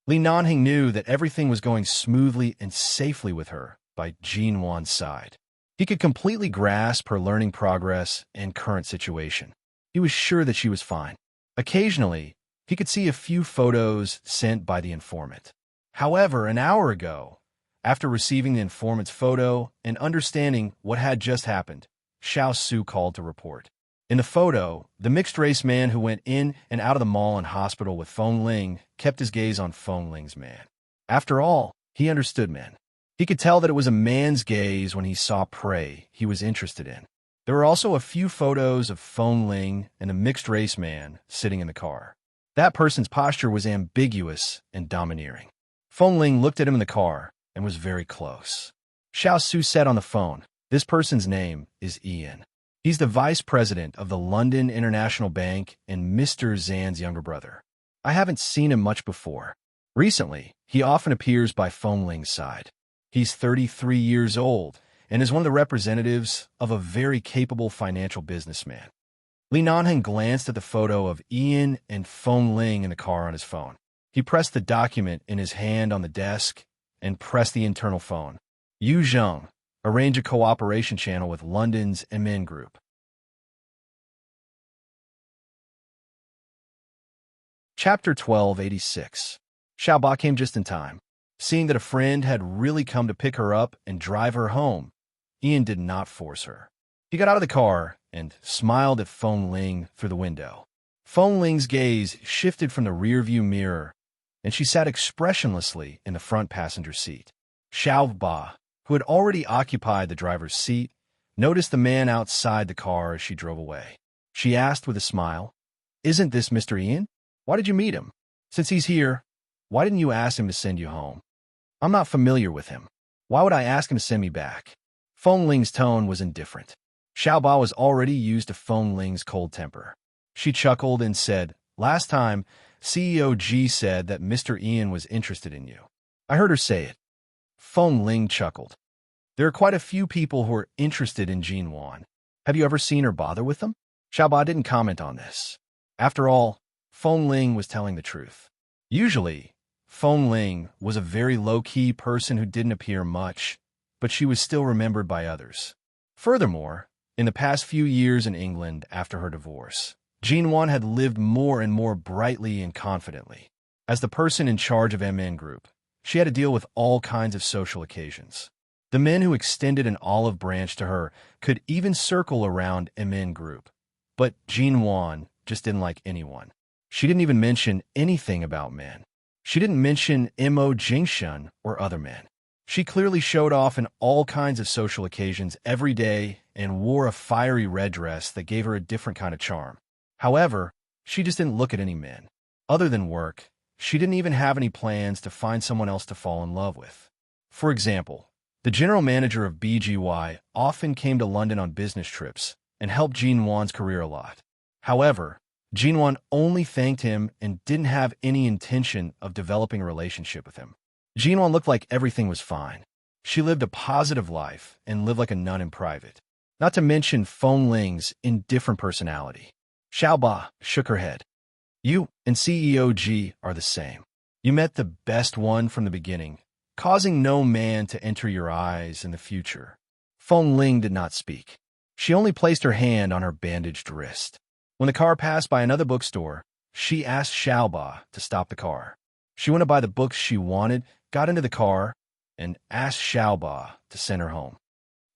Li Nanheng knew that everything was going smoothly and safely with her by Jin Wan's side. He could completely grasp her learning progress and current situation. He was sure that she was fine. Occasionally, he could see a few photos sent by the informant. However, an hour ago, after receiving the informant's photo and understanding what had just happened, Xiao Su called to report. In the photo, the mixed-race man who went in and out of the mall and hospital with Feng Ling kept his gaze on Feng Ling's man. After all, he understood men. He could tell that it was a man's gaze when he saw prey he was interested in. There were also a few photos of Feng Ling and a mixed-race man sitting in the car. That person's posture was ambiguous and domineering. Feng Ling looked at him in the car and was very close. Xiao Su said on the phone, "This person's name is Ian. He's the vice president of the London International Bank and Mr. Zan's younger brother. I haven't seen him much before. Recently, he often appears by Feng Ling's side. He's 33 years old and is one of the representatives of a very capable financial businessman." Li Nanheng glanced at the photo of Ian and Feng Ling in the car on his phone. He pressed the document in his hand on the desk and pressed the internal phone. Yu Zheng, arrange a cooperation channel with London's MN Group. Chapter 1286. Xiaoba came just in time. Seeing that a friend had really come to pick her up and drive her home, Ian did not force her. He got out of the car and smiled at Feng Ling through the window. Feng Ling's gaze shifted from the rearview mirror, and she sat expressionlessly in the front passenger seat. Xiaoba, who had already occupied the driver's seat, noticed the man outside the car as she drove away. She asked with a smile, "Isn't this Mr. Ian? Why did you meet him? Since he's here, why didn't you ask him to send you home? I'm not familiar with him. Why would I ask him to send me back?" Feng Ling's tone was indifferent. Xiaoba was already used to Feng Ling's cold temper. She chuckled and said, "Last time, CEO G said that Mr. Ian was interested in you. I heard her say it." Feng Ling chuckled. "There are quite a few people who are interested in Jin Wan. Have you ever seen her bother with them?" Xiaoba didn't comment on this. After all, Feng Ling was telling the truth. Usually, Feng Ling was a very low-key person who didn't appear much, but she was still remembered by others. Furthermore, in the past few years in England after her divorce, Jin Wan had lived more and more brightly and confidently. As the person in charge of MN Group, she had to deal with all kinds of social occasions. The men who extended an olive branch to her could even circle around MN Group, but Jin Wan just didn't like anyone. She didn't even mention anything about men. She didn't mention Mo Jingshun or other men. She clearly showed off in all kinds of social occasions every day and wore a fiery red dress that gave her a different kind of charm. However, she just didn't look at any men. Other than work, she didn't even have any plans to find someone else to fall in love with. For example, the general manager of BGY often came to London on business trips and helped Jin Wan's career a lot. However, Jin Wan only thanked him and didn't have any intention of developing a relationship with him. Jin Wan looked like everything was fine. She lived a positive life and lived like a nun in private. Not to mention Feng Ling's indifferent personality. Xiaoba shook her head. "You and CEO G are the same. You met the best one from the beginning, causing no man to enter your eyes in the future." Feng Ling did not speak. She only placed her hand on her bandaged wrist. When the car passed by another bookstore, she asked Xiaoba to stop the car. She went to buy the books she wanted, got into the car, and asked Xiaoba to send her home.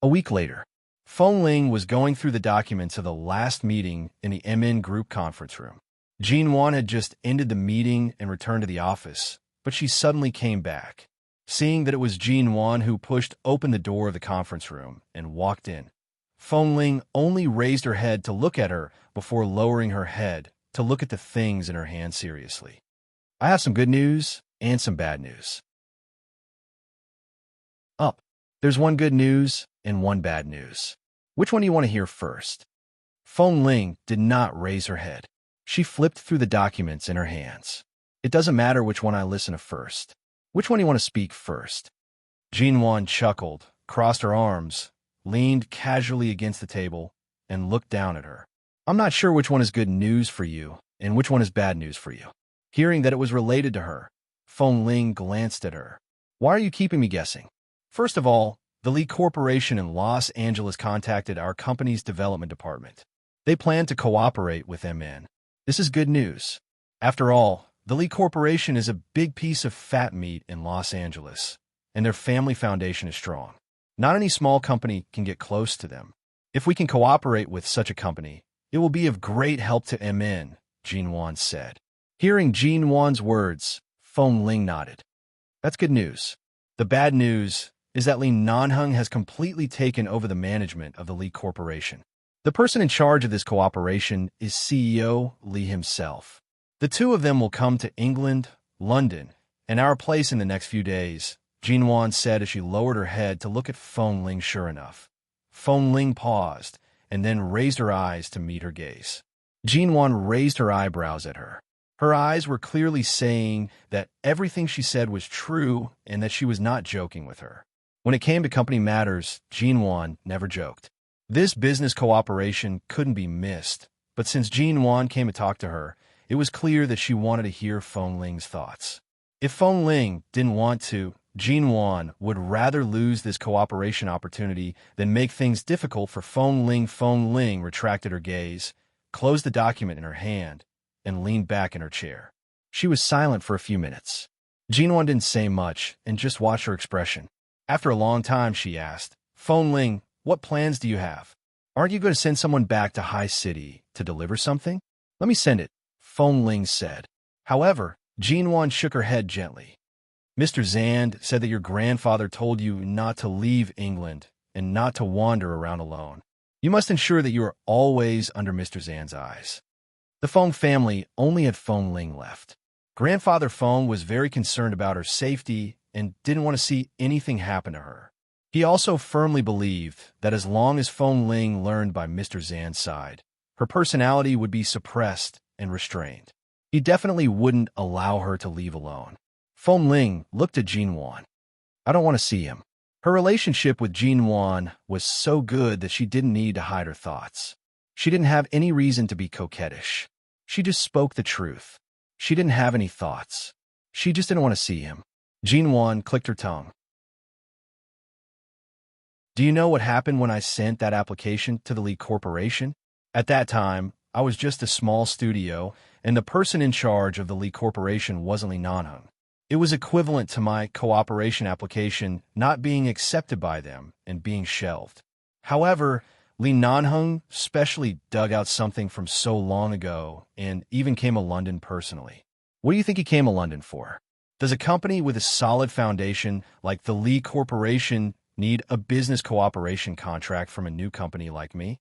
A week later, Feng Ling was going through the documents of the last meeting in the MN group conference room. Jin Wan had just ended the meeting and returned to the office, but she suddenly came back. Seeing that it was Jin Wan who pushed open the door of the conference room and walked in, Feng Ling only raised her head to look at her before lowering her head to look at the things in her hand seriously. I have some good news and some bad news. Up. There's one good news and one bad news. Which one do you want to hear first? Feng Ling did not raise her head. She flipped through the documents in her hands. It doesn't matter which one I listen to first. Which one do you want to speak first? Jin Wan chuckled, crossed her arms, leaned casually against the table, and looked down at her. I'm not sure which one is good news for you and which one is bad news for you. Hearing that it was related to her, Feng Ling glanced at her. Why are you keeping me guessing? First of all, the Lee Corporation in Los Angeles contacted our company's development department. They plan to cooperate with MN. This is good news. After all, the Lee Corporation is a big piece of fat meat in Los Angeles, and their family foundation is strong. Not any small company can get close to them. If we can cooperate with such a company, it will be of great help to MN, Jin Wan said. Hearing Jin Wan's words, Feng Ling nodded. That's good news. The bad news is that Li Nanheng has completely taken over the management of the Li Corporation. The person in charge of this cooperation is CEO Li himself. The two of them will come to England, London, and our place in the next few days, Jin Wan said as she lowered her head to look at Feng Ling. Sure enough, Feng Ling paused and then raised her eyes to meet her gaze. Jin Wan raised her eyebrows at her. Her eyes were clearly saying that everything she said was true and that she was not joking with her. When it came to company matters, Jin Wan never joked. This business cooperation couldn't be missed, but since Jin Wan came to talk to her, it was clear that she wanted to hear Feng Ling's thoughts. If Feng Ling didn't want to, Jin Wan would rather lose this cooperation opportunity than make things difficult for Feng Ling. Feng Ling retracted her gaze, closed the document in her hand, and leaned back in her chair. She was silent for a few minutes. Jin Wan didn't say much and just watched her expression. After a long time, she asked, Feng Ling, what plans do you have? Aren't you going to send someone back to High City to deliver something? Let me send it, Feng Ling said. However, Jin Wan shook her head gently. Mr. Zand said that your grandfather told you not to leave England and not to wander around alone. You must ensure that you are always under Mr. Zand's eyes. The Feng family only had Feng Ling left. Grandfather Feng was very concerned about her safety and didn't want to see anything happen to her. He also firmly believed that as long as Feng Ling learned by Mr. Zand's side, her personality would be suppressed and restrained. He definitely wouldn't allow her to leave alone. Feng Ling looked at Jin Wan. I don't want to see him. Her relationship with Jin Wan was so good that she didn't need to hide her thoughts. She didn't have any reason to be coquettish. She just spoke the truth. She didn't have any thoughts. She just didn't want to see him. Jin Wan clicked her tongue. Do you know what happened when I sent that application to the Lee Corporation? At that time, I was just a small studio, and the person in charge of the Lee Corporation wasn't Li Nanheng. It was equivalent to my cooperation application not being accepted by them and being shelved. However, Li Nanheng specially dug out something from so long ago and even came to London personally. What do you think he came to London for? Does a company with a solid foundation like the Lee Corporation need a business cooperation contract from a new company like me?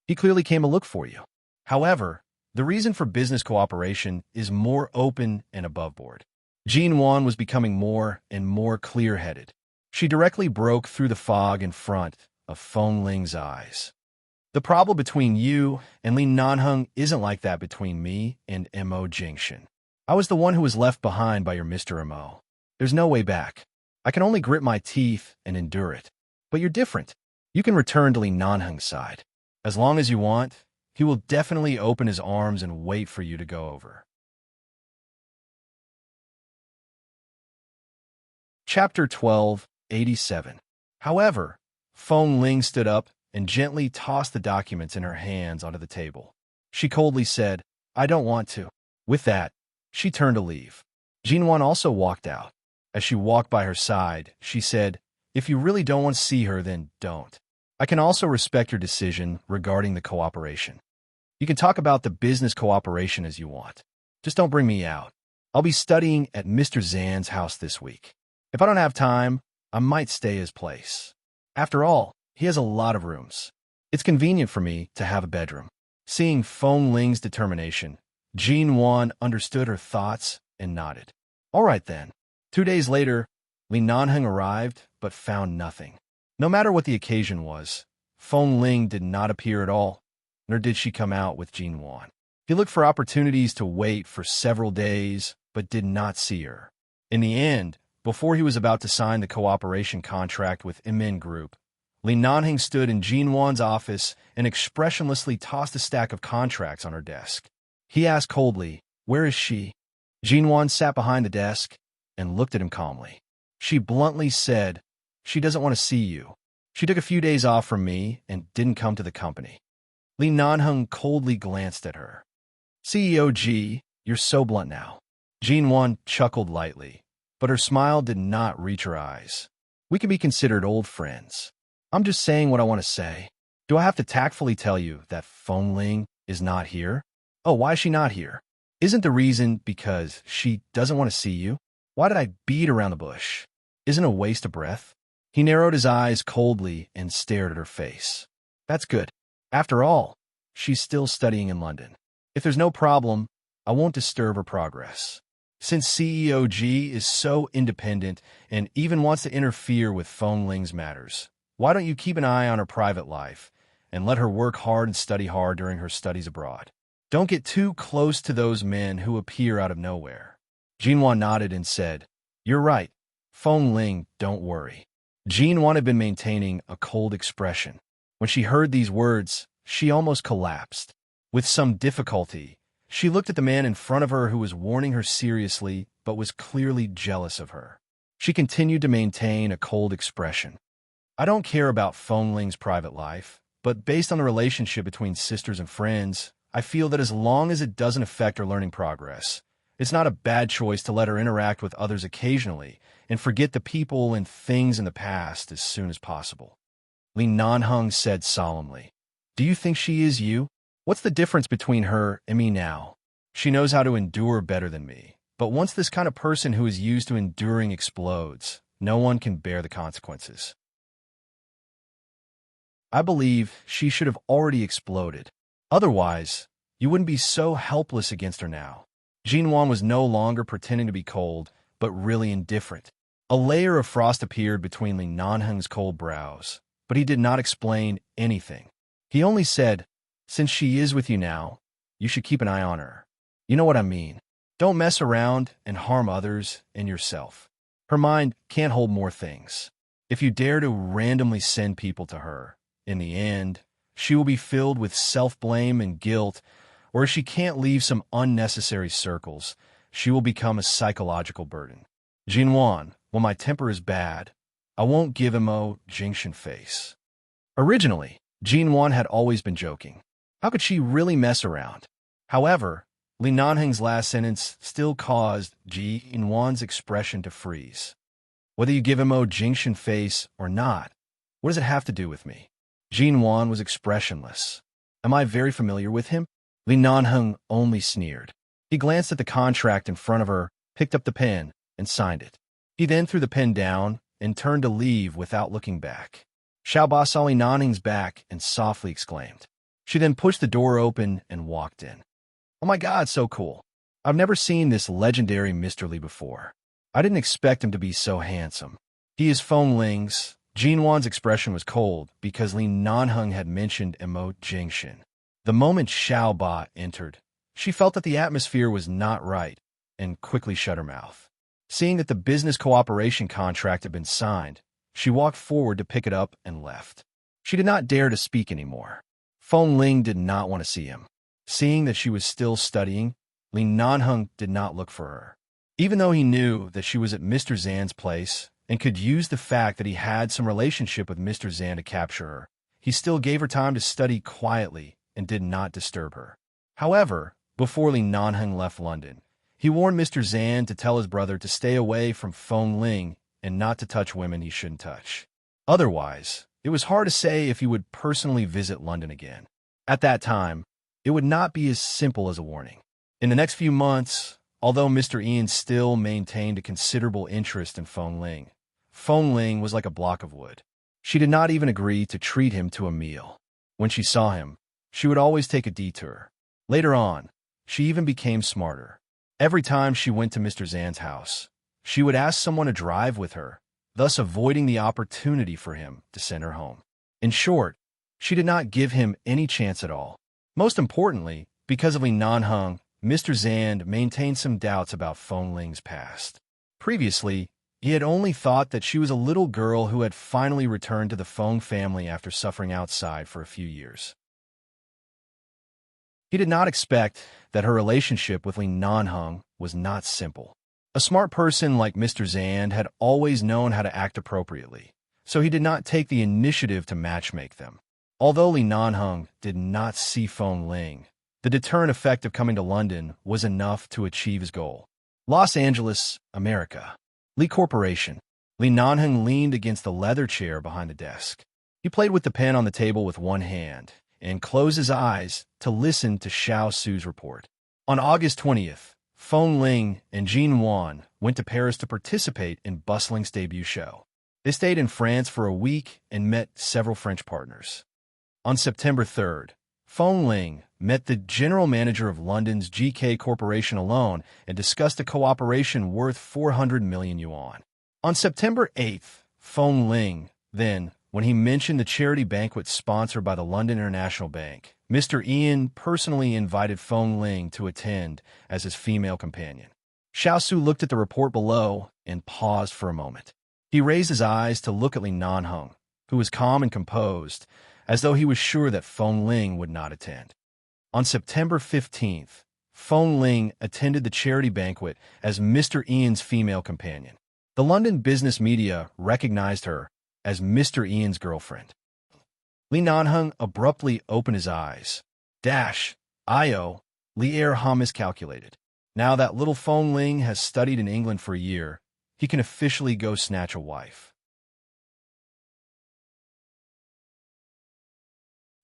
He clearly came to look for you. However, the reason for business cooperation is more open and above board. Jin Wan was becoming more and more clear-headed. She directly broke through the fog in front of Feng Ling's eyes. The problem between you and Li Nanheng isn't like that between me and Mo Jingshan. I was the one who was left behind by your Mr. Mo. There's no way back. I can only grit my teeth and endure it. But you're different. You can return to Li Nanheng's side. As long as you want, he will definitely open his arms and wait for you to go over. Chapter 12, 87. However, Feng Ling stood up and gently tossed the documents in her hands onto the table. She coldly said, "I don't want to." With that, she turned to leave. Jinwan also walked out. As she walked by her side, she said, "If you really don't want to see her, then don't. I can also respect your decision regarding the cooperation. You can talk about the business cooperation as you want. Just don't bring me out. I'll be studying at Mr. Zan's house this week. If I don't have time, I might stay his place. After all, he has a lot of rooms. It's convenient for me to have a bedroom." Seeing Feng Ling's determination, Jinwan understood her thoughts and nodded. All right then. 2 days later, Li Nanheng arrived, but found nothing. No matter what the occasion was, Feng Ling did not appear at all, nor did she come out with Jinwan. He looked for opportunities to wait for several days, but did not see her. In the end, before he was about to sign the cooperation contract with Immerse Group, Li Nanheng stood in Jinwan's office and expressionlessly tossed a stack of contracts on her desk. He asked coldly, "Where is she?" Jinwan sat behind the desk and looked at him calmly. She bluntly said, "She doesn't want to see you. She took a few days off from me and didn't come to the company." Li Nanheng coldly glanced at her. "CEO G, you're so blunt now." Jinwan chuckled lightly, but her smile did not reach her eyes. "We can be considered old friends. I'm just saying what I want to say. Do I have to tactfully tell you that Feng Ling is not here? Oh, why is she not here? Isn't the reason because she doesn't want to see you? Why did I beat around the bush? Isn't it a waste of breath?" He narrowed his eyes coldly and stared at her face. "That's good. After all, she's still studying in London. If there's no problem, I won't disturb her progress. Since CEO G is so independent and even wants to interfere with Feng Ling's matters, why don't you keep an eye on her private life and let her work hard and study hard during her studies abroad? Don't get too close to those men who appear out of nowhere." Jinwan nodded and said, "You're right. Feng Ling, don't worry." Jinwan had been maintaining a cold expression. When she heard these words, she almost collapsed. With some difficulty, she looked at the man in front of her who was warning her seriously but was clearly jealous of her. She continued to maintain a cold expression. "I don't care about Feng Ling's private life, but based on the relationship between sisters and friends, I feel that as long as it doesn't affect her learning progress, it's not a bad choice to let her interact with others occasionally and forget the people and things in the past as soon as possible." Li Nanheng said solemnly, "Do you think she is you? What's the difference between her and me now? She knows how to endure better than me, but once this kind of person who is used to enduring explodes, no one can bear the consequences. I believe she should have already exploded. Otherwise, you wouldn't be so helpless against her now." Jinwan was no longer pretending to be cold, but really indifferent. A layer of frost appeared between Li Nanheng's cold brows, but he did not explain anything. He only said, "Since she is with you now, you should keep an eye on her. You know what I mean. Don't mess around and harm others and yourself. Her mind can't hold more things. If you dare to randomly send people to her, in the end, she will be filled with self-blame and guilt, or if she can't leave some unnecessary circles, she will become a psychological burden. Jinwan, when my temper is bad, I won't give him a junction face." Originally, Jinwan had always been joking. How could she really mess around? However, Li Nanheng's last sentence still caused Jinwan's expression to freeze. "Whether you give him a junction face or not, what does it have to do with me?" Jinwan was expressionless. "Am I very familiar with him?" Li Nanheng only sneered. He glanced at the contract in front of her, picked up the pen, and signed it. He then threw the pen down and turned to leave without looking back. Xiaoba saw Li Nanheng's back and softly exclaimed. She then pushed the door open and walked in. "Oh my God, so cool. I've never seen this legendary Mr. Li before. I didn't expect him to be so handsome. He is Feng Ling's." Jinwan's expression was cold because Li Nanheng had mentioned Emo Jingshin. The moment Xiaoba entered, she felt that the atmosphere was not right and quickly shut her mouth. Seeing that the business cooperation contract had been signed, she walked forward to pick it up and left. She did not dare to speak anymore. Feng Ling did not want to see him. Seeing that she was still studying, Li Nanheng did not look for her. Even though he knew that she was at Mr. Zan's place and could use the fact that he had some relationship with Mr. Zan to capture her, he still gave her time to study quietly and did not disturb her. However, before Li Nanheng left London, he warned Mr. Zan to tell his brother to stay away from Feng Ling and not to touch women he shouldn't touch. Otherwise, it was hard to say if he would personally visit London again. At that time, it would not be as simple as a warning. In the next few months, although Mr. Ian still maintained a considerable interest in Feng Ling was like a block of wood. She did not even agree to treat him to a meal. When she saw him, she would always take a detour. Later on, she even became smarter. Every time she went to Mr. Zan's house, she would ask someone to drive with her, thus avoiding the opportunity for him to send her home. In short, she did not give him any chance at all. Most importantly, because of Li Nanheng, Mr. Zan maintained some doubts about Feng Ling's past. Previously, he had only thought that she was a little girl who had finally returned to the Feng family after suffering outside for a few years. He did not expect that her relationship with Li Nanheng was not simple. A smart person like Mr. Zan had always known how to act appropriately, so he did not take the initiative to matchmake them. Although Li Nanheng did not see Feng Ling, the deterrent effect of coming to London was enough to achieve his goal. Los Angeles, America. Lee Corporation. Li Nanheng leaned against the leather chair behind the desk. He played with the pen on the table with one hand and closed his eyes to listen to Xiao Su's report. On August 20th, Feng Ling and Jean Wan went to Paris to participate in Bustling's debut show. They stayed in France for a week and met several French partners. On September 3rd, Feng Ling met the general manager of London's GK Corporation alone and discussed a cooperation worth 400 million yuan. On September 8th, Feng Ling, then, when he mentioned the charity banquet sponsored by the London International Bank, Mr. Ian personally invited Feng Ling to attend as his female companion. Xiao Su looked at the report below and paused for a moment. He raised his eyes to look at Li Nanheng, who was calm and composed, as though he was sure that Feng Ling would not attend. On September 15th, Feng Ling attended the charity banquet as Mr. Ian's female companion. The London business media recognized her as Mr. Ian's girlfriend. Li Nanheng abruptly opened his eyes. Io, Li Ha miscalculated. Now that little Feng Ling has studied in England for a year, he can officially go snatch a wife.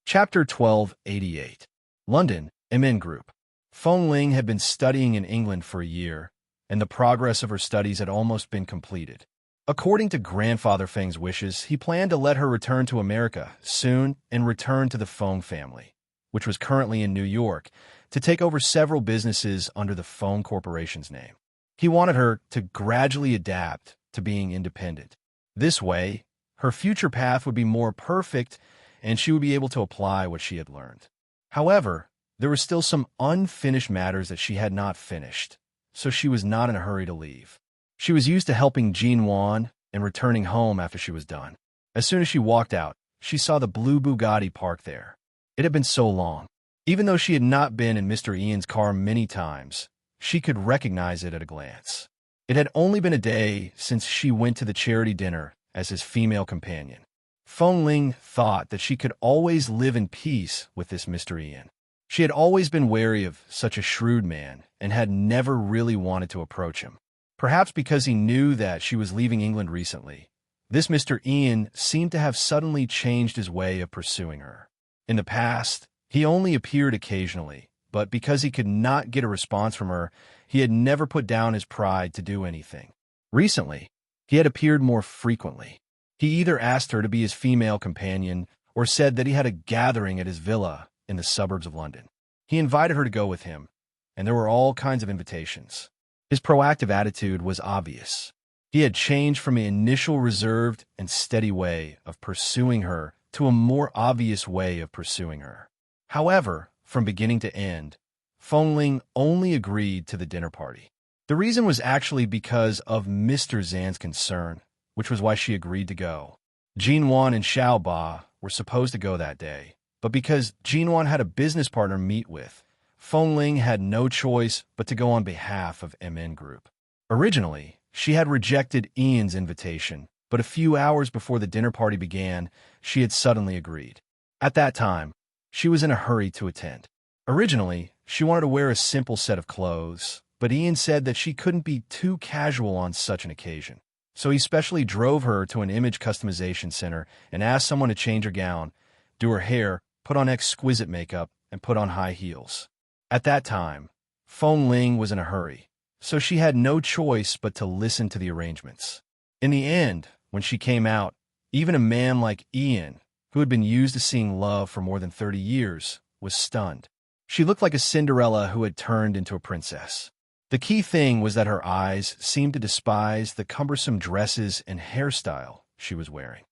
Chapter 1288. London, MN Group. Feng Ling had been studying in England for a year, and the progress of her studies had almost been completed. According to Grandfather Feng's wishes, he planned to let her return to America soon and return to the Feng family, which was currently in New York, to take over several businesses under the Feng Corporation's name. He wanted her to gradually adapt to being independent. This way, her future path would be more perfect and she would be able to apply what she had learned. However, there were still some unfinished matters that she had not finished, so she was not in a hurry to leave. She was used to helping Jean Wan and returning home after she was done. As soon as she walked out, she saw the blue Bugatti parked there. It had been so long. Even though she had not been in Mr. Ian's car many times, she could recognize it at a glance. It had only been a day since she went to the charity dinner as his female companion. Feng Ling thought that she could always live in peace with this Mr. Ian. She had always been wary of such a shrewd man and had never really wanted to approach him. Perhaps because he knew that she was leaving England recently, this Mr. Ian seemed to have suddenly changed his way of pursuing her. In the past, he only appeared occasionally, but because he could not get a response from her, he had never put down his pride to do anything. Recently, he had appeared more frequently. He either asked her to be his female companion or said that he had a gathering at his villa in the suburbs of London. He invited her to go with him, and there were all kinds of invitations. His proactive attitude was obvious. He had changed from the initial reserved and steady way of pursuing her to a more obvious way of pursuing her. However, from beginning to end, Feng Ling only agreed to the dinner party. The reason was actually because of Mr. Zan's concern, which was why she agreed to go. Jean Wan and Xiao Ba were supposed to go that day, but because Jean Wan had a business partner to meet with, Feng Ling had no choice but to go on behalf of MN Group. Originally, she had rejected Ian's invitation, but a few hours before the dinner party began, she had suddenly agreed. At that time, she was in a hurry to attend. Originally, she wanted to wear a simple set of clothes, but Ian said that she couldn't be too casual on such an occasion. So he specially drove her to an image customization center and asked someone to change her gown, do her hair, put on exquisite makeup, and put on high heels. At that time, Feng Ling was in a hurry, so she had no choice but to listen to the arrangements. In the end, when she came out, even a man like Ian, who had been used to seeing love for more than 30 years, was stunned. She looked like a Cinderella who had turned into a princess. The key thing was that her eyes seemed to despise the cumbersome dresses and hairstyle she was wearing.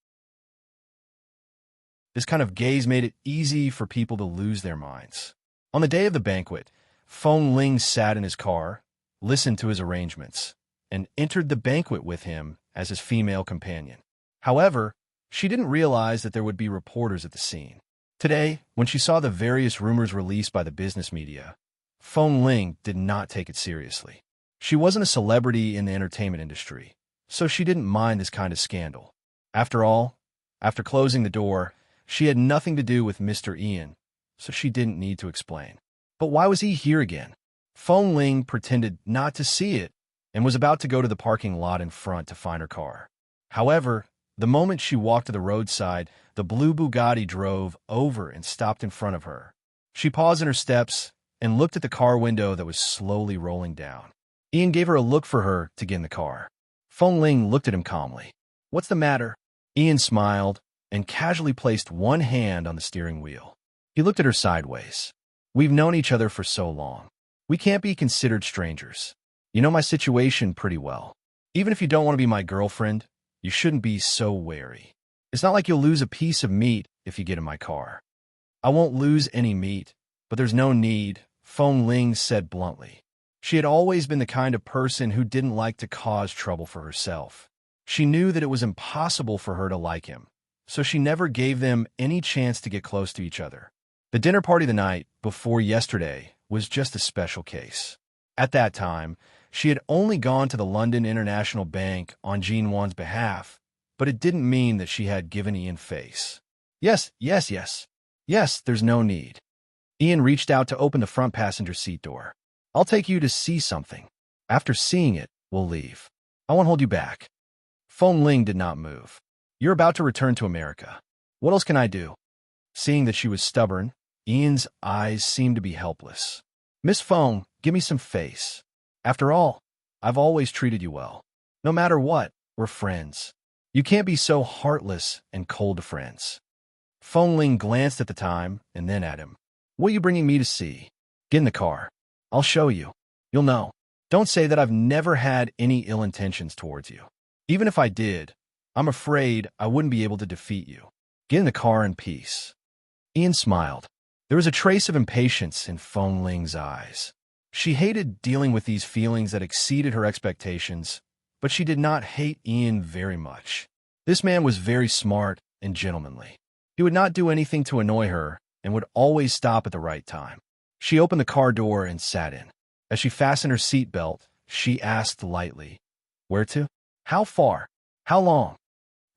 This kind of gaze made it easy for people to lose their minds. On the day of the banquet, Feng Ling sat in his car, listened to his arrangements, and entered the banquet with him as his female companion. However, she didn't realize that there would be reporters at the scene. Today, when she saw the various rumors released by the business media, Feng Ling did not take it seriously. She wasn't a celebrity in the entertainment industry, so she didn't mind this kind of scandal. After all, after closing the door, she had nothing to do with Mr. Ian, so she didn't need to explain. But why was he here again? Feng Ling pretended not to see it and was about to go to the parking lot in front to find her car. However, the moment she walked to the roadside, the blue Bugatti drove over and stopped in front of her. She paused in her steps and looked at the car window that was slowly rolling down. Ian gave her a look for her to get in the car. Feng Ling looked at him calmly. "What's the matter?" Ian smiled and casually placed one hand on the steering wheel. He looked at her sideways. "We've known each other for so long. We can't be considered strangers. You know my situation pretty well. Even if you don't want to be my girlfriend, you shouldn't be so wary. It's not like you'll lose a piece of meat if you get in my car." "I won't lose any meat, but there's no need," Feng Ling said bluntly. She had always been the kind of person who didn't like to cause trouble for herself. She knew that it was impossible for her to like him, so she never gave them any chance to get close to each other. The dinner party the night before yesterday was just a special case. At that time, she had only gone to the London International Bank on Jean Wan's behalf, but it didn't mean that she had given Ian face. Yes, there's no need." Ian reached out to open the front passenger seat door. "I'll take you to see something. After seeing it, we'll leave. I won't hold you back." Feng Ling did not move. "You're about to return to America. What else can I do?" Seeing that she was stubborn, Ian's eyes seemed to be helpless. "Miss Feng, give me some face. After all, I've always treated you well. No matter what, we're friends. You can't be so heartless and cold to friends." Feng Ling glanced at the time and then at him. "What are you bringing me to see? Get in the car. I'll show you. You'll know. Don't say that I've never had any ill intentions towards you. Even if I did, I'm afraid I wouldn't be able to defeat you. Get in the car in peace." Ian smiled. There was a trace of impatience in Feng Ling's eyes. She hated dealing with these feelings that exceeded her expectations, but she did not hate Ian very much. This man was very smart and gentlemanly. He would not do anything to annoy her and would always stop at the right time. She opened the car door and sat in. As she fastened her seatbelt, she asked lightly, "Where to? How far? How long?"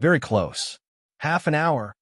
"Very close. Half an hour."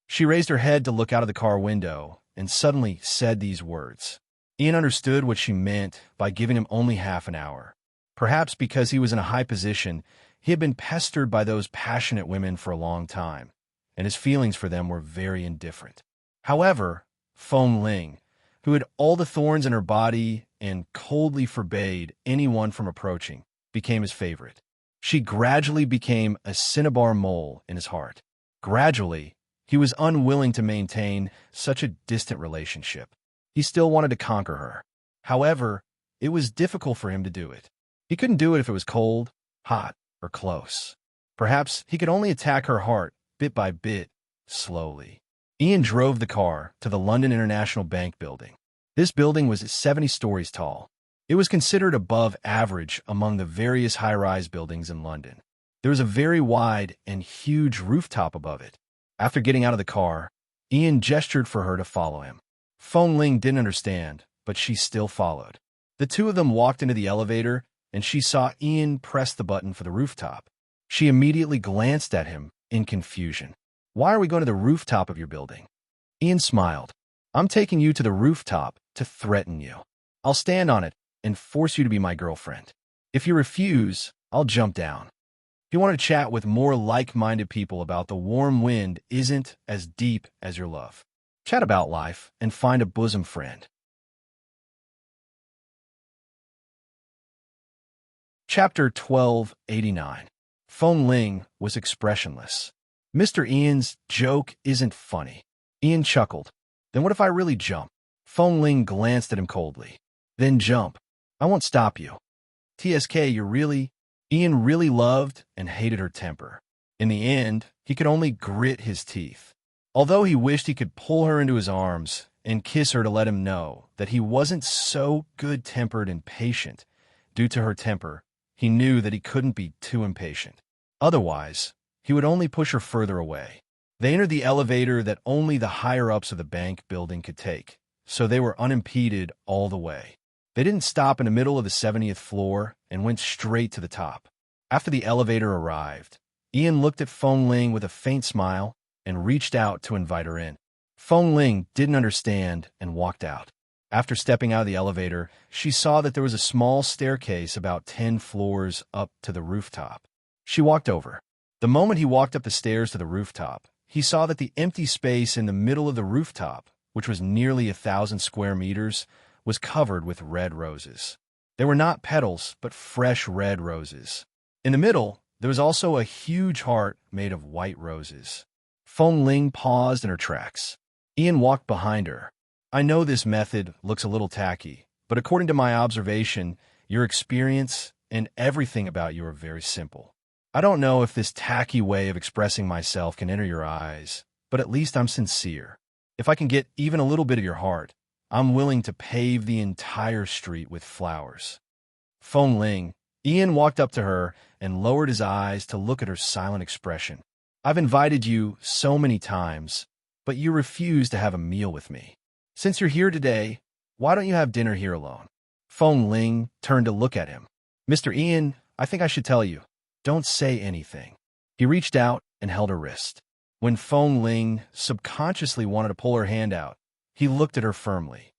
She raised her head to look out of the car window and suddenly said these words. Ian understood what she meant by giving him only half an hour. Perhaps because he was in a high position, he had been pestered by those passionate women for a long time, and his feelings for them were very indifferent. However, Feng Ling, who had all the thorns in her body and coldly forbade anyone from approaching, became his favorite. She gradually became a cinnabar mole in his heart. Gradually, he was unwilling to maintain such a distant relationship. He still wanted to conquer her. However, it was difficult for him to do it. He couldn't do it if it was cold, hot, or close. Perhaps he could only attack her heart, bit by bit, slowly. Ian drove the car to the London International Bank building. This building was 70 stories tall. It was considered above average among the various high-rise buildings in London. There was a very wide and huge rooftop above it. After getting out of the car, Ian gestured for her to follow him. Feng Ling didn't understand, but she still followed. The two of them walked into the elevator, and she saw Ian press the button for the rooftop. She immediately glanced at him in confusion. Why are we going to the rooftop of your building? Ian smiled. I'm taking you to the rooftop to threaten you. I'll stand on it and force you to be my girlfriend. If you refuse, I'll jump down. If you want to chat with more like-minded people about the warm wind isn't as deep as your love. Chat about life and find a bosom friend. Chapter 1289. Feng Ling was expressionless. Mr. Ian's joke isn't funny. Ian chuckled. Then what if I really jump? Feng Ling glanced at him coldly. Then jump. I won't stop you. TSK, Ian really loved and hated her temper. In the end, he could only grit his teeth. Although he wished he could pull her into his arms and kiss her to let him know that he wasn't so good-tempered and patient due to her temper, he knew that he couldn't be too impatient. Otherwise, he would only push her further away. They entered the elevator that only the higher-ups of the bank building could take, so they were unimpeded all the way. They didn't stop in the middle of the 70th floor and went straight to the top. After the elevator arrived, Ian looked at Feng Ling with a faint smile and reached out to invite her in. Feng Ling didn't understand and walked out. After stepping out of the elevator, she saw that there was a small staircase about 10 floors up to the rooftop. She walked over. The moment he walked up the stairs to the rooftop, he saw that the empty space in the middle of the rooftop, which was nearly 1,000 square meters, was covered with red roses. They were not petals, but fresh red roses. In the middle, there was also a huge heart made of white roses. Feng Ling paused in her tracks. Ian walked behind her. I know this method looks a little tacky, but according to my observation, your experience and everything about you are very simple. I don't know if this tacky way of expressing myself can enter your eyes, but at least I'm sincere. If I can get even a little bit of your heart, I'm willing to pave the entire street with flowers. Feng Ling. Ian walked up to her and lowered his eyes to look at her silent expression. I've invited you so many times, but you refuse to have a meal with me. Since you're here today, why don't you have dinner here alone? Feng Ling turned to look at him. Mr. Ian, I think I should tell you. Don't say anything. He reached out and held her wrist. When Feng Ling subconsciously wanted to pull her hand out, he looked at her firmly.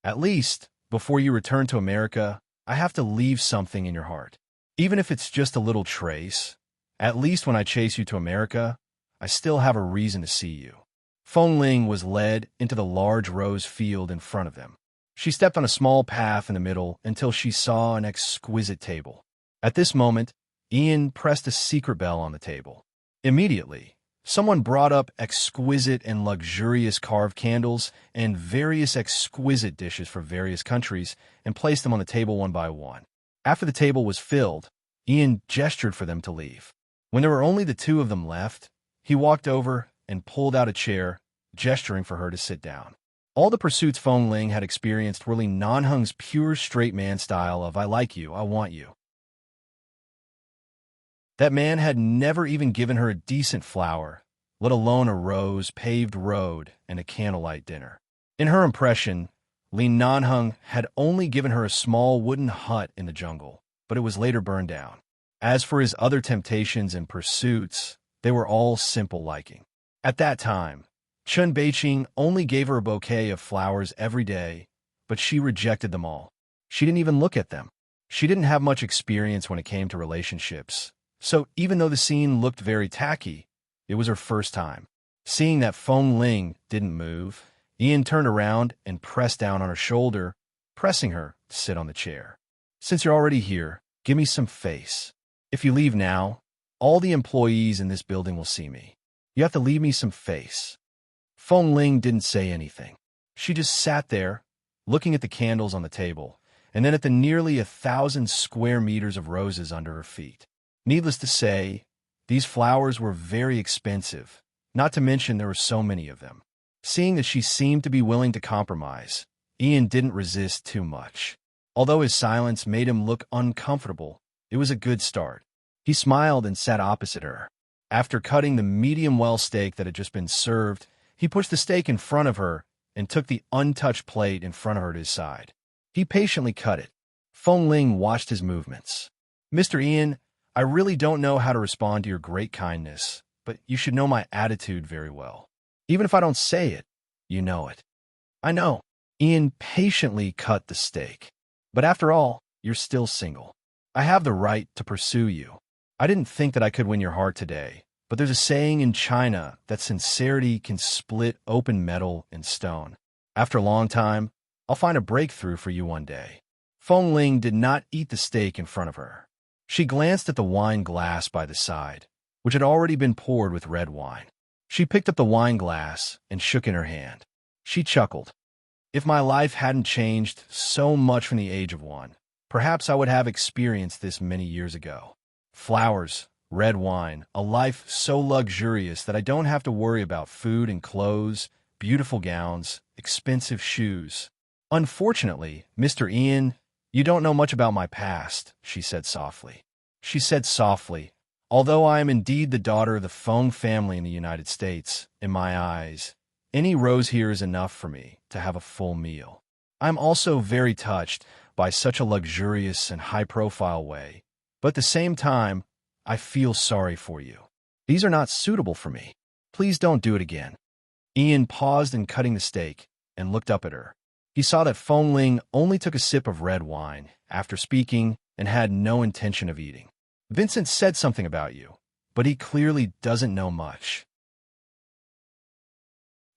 At least, before you return to America, I have to leave something in your heart. Even if it's just a little trace, at least when I chase you to America, I still have a reason to see you. Feng Ling was led into the large rose field in front of them. She stepped on a small path in the middle until she saw an exquisite table. At this moment, Ian pressed a secret bell on the table. Immediately, someone brought up exquisite and luxurious carved candles and various exquisite dishes for various countries and placed them on the table one by one. After the table was filled, Ian gestured for them to leave. When there were only the two of them left, he walked over and pulled out a chair, gesturing for her to sit down. All the pursuits Feng Ling had experienced were Li Nanheng's pure straight man style of I like you, I want you. That man had never even given her a decent flower, let alone a rose-paved road and a candlelight dinner. In her impression, Li Nanheng had only given her a small wooden hut in the jungle, but it was later burned down. As for his other temptations and pursuits, they were all simple liking. At that time, Chun Beiqing only gave her a bouquet of flowers every day, but she rejected them all. She didn't even look at them. She didn't have much experience when it came to relationships, so even though the scene looked very tacky, it was her first time. Seeing that Feng Ling didn't move, Ian turned around and pressed down on her shoulder, pressing her to sit on the chair. Since you're already here, give me some face. If you leave now, all the employees in this building will see me. You have to leave me some face. Feng Ling didn't say anything. She just sat there, looking at the candles on the table, and then at the nearly 1,000 square meters of roses under her feet. Needless to say, these flowers were very expensive, not to mention there were so many of them. Seeing that she seemed to be willing to compromise, Ian didn't resist too much. Although his silence made him look uncomfortable, it was a good start. He smiled and sat opposite her. After cutting the medium-well steak that had just been served, he pushed the steak in front of her and took the untouched plate in front of her to his side. He patiently cut it. Feng Ling watched his movements. Mr. Ian, I really don't know how to respond to your great kindness, but you should know my attitude very well. Even if I don't say it, you know it. I know. Ian patiently cut the steak. But after all, you're still single. I have the right to pursue you. I didn't think that I could win your heart today, but there's a saying in China that sincerity can split open metal and stone. After a long time, I'll find a breakthrough for you one day. Feng Ling did not eat the steak in front of her. She glanced at the wine glass by the side, which had already been poured with red wine. She picked up the wine glass and shook in her hand. She chuckled. If my life hadn't changed so much from the age of one, perhaps I would have experienced this many years ago. Flowers, red wine, a life so luxurious that I don't have to worry about food and clothes, beautiful gowns, expensive shoes. Unfortunately, Mr. Ian, you don't know much about my past, she said softly. She said softly, although I am indeed the daughter of the Feng family in the United States, in my eyes, any rose here is enough for me to have a full meal. I'm also very touched by such a luxurious and high-profile way, but at the same time, I feel sorry for you. These are not suitable for me. Please don't do it again. Ian paused in cutting the steak and looked up at her. He saw that Feng Ling only took a sip of red wine after speaking and had no intention of eating. Vincent said something about you, but he clearly doesn't know much.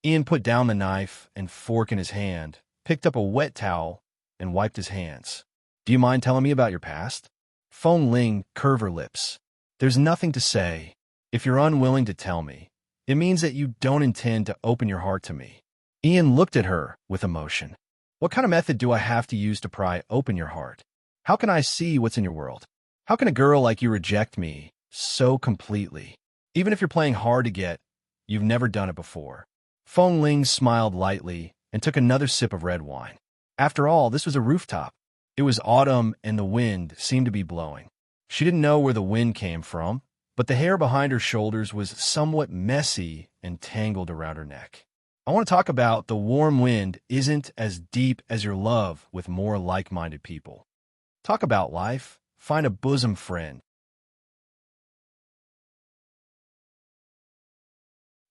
Ian put down the knife and fork in his hand, picked up a wet towel, and wiped his hands. Do you mind telling me about your past? Feng Ling curved her lips. There's nothing to say. If you're unwilling to tell me, it means that you don't intend to open your heart to me. Ian looked at her with emotion. What kind of method do I have to use to pry open your heart? How can I see what's in your world? How can a girl like you reject me so completely? Even if you're playing hard to get, you've never done it before. Feng Ling smiled lightly and took another sip of red wine. After all, this was a rooftop. It was autumn and the wind seemed to be blowing. She didn't know where the wind came from, but the hair behind her shoulders was somewhat messy and tangled around her neck. I want to talk about the warm wind isn't as deep as your love with more like-minded people. Talk about life. Find a bosom friend.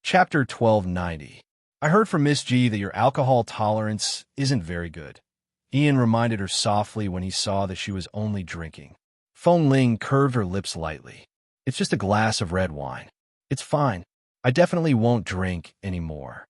Chapter 1290. I heard from Miss G that your alcohol tolerance isn't very good. Ian reminded her softly when he saw that she was only drinking. Feng Ling curved her lips lightly. It's just a glass of red wine. It's fine. I definitely won't drink anymore.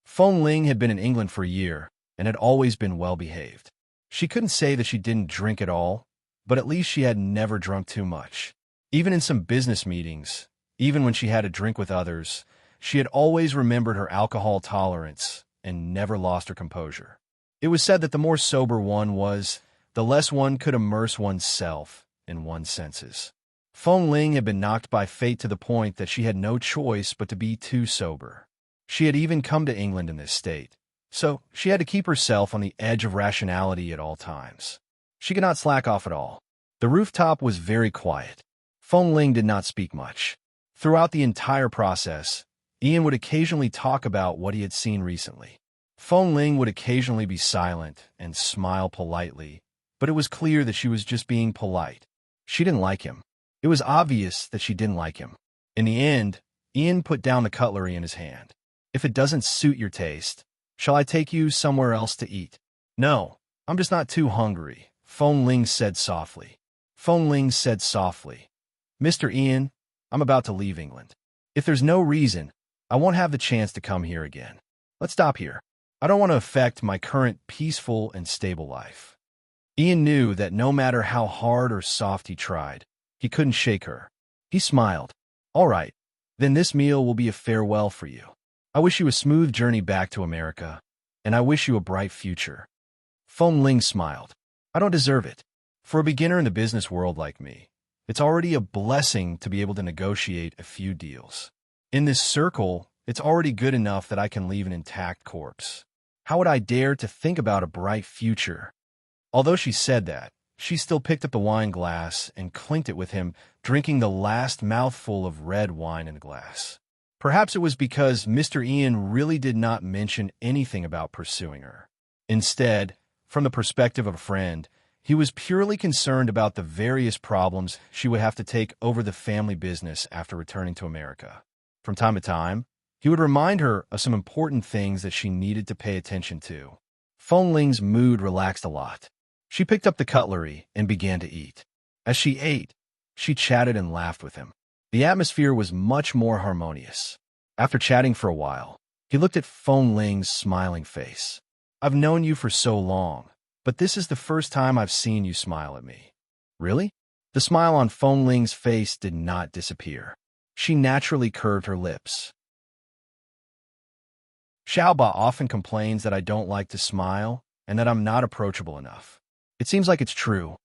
Feng Ling had been in England for a year and had always been well-behaved. She couldn't say that she didn't drink at all, but at least she had never drunk too much. Even in some business meetings, even when she had a drink with others, she had always remembered her alcohol tolerance and never lost her composure. It was said that the more sober one was, the less one could immerse oneself in one's senses. Feng Ling had been knocked by fate to the point that she had no choice but to be too sober. She had even come to England in this state, so she had to keep herself on the edge of rationality at all times. She could not slack off at all. The rooftop was very quiet. Feng Ling did not speak much. Throughout the entire process, Ian would occasionally talk about what he had seen recently. Feng Ling would occasionally be silent and smile politely, but it was clear that she was just being polite. She didn't like him. It was obvious that she didn't like him. In the end, Ian put down the cutlery in his hand. If it doesn't suit your taste, shall I take you somewhere else to eat? No, I'm just not too hungry, Feng Ling said softly. Feng Ling said softly. Mr. Ian, I'm about to leave England. If there's no reason, I won't have the chance to come here again. Let's stop here. I don't want to affect my current peaceful and stable life. Ian knew that no matter how hard or soft he tried, he couldn't shake her. He smiled. All right, then this meal will be a farewell for you. I wish you a smooth journey back to America, and I wish you a bright future. Feng Ling smiled. I don't deserve it. For a beginner in the business world like me, it's already a blessing to be able to negotiate a few deals. In this circle, it's already good enough that I can leave an intact corpse. How would I dare to think about a bright future? Although she said that, she still picked up the wine glass and clinked it with him, drinking the last mouthful of red wine in the glass. Perhaps it was because Mr. Ian really did not mention anything about pursuing her. Instead, from the perspective of a friend, he was purely concerned about the various problems she would have to take over the family business after returning to America. From time to time, he would remind her of some important things that she needed to pay attention to. Feng Ling's mood relaxed a lot. She picked up the cutlery and began to eat. As she ate, she chatted and laughed with him. The atmosphere was much more harmonious. After chatting for a while, he looked at Feng Ling's smiling face. I've known you for so long, but this is the first time I've seen you smile at me. Really? The smile on Feng Ling's face did not disappear. She naturally curved her lips. Xiaoba often complains that I don't like to smile and that I'm not approachable enough. It seems like it's true.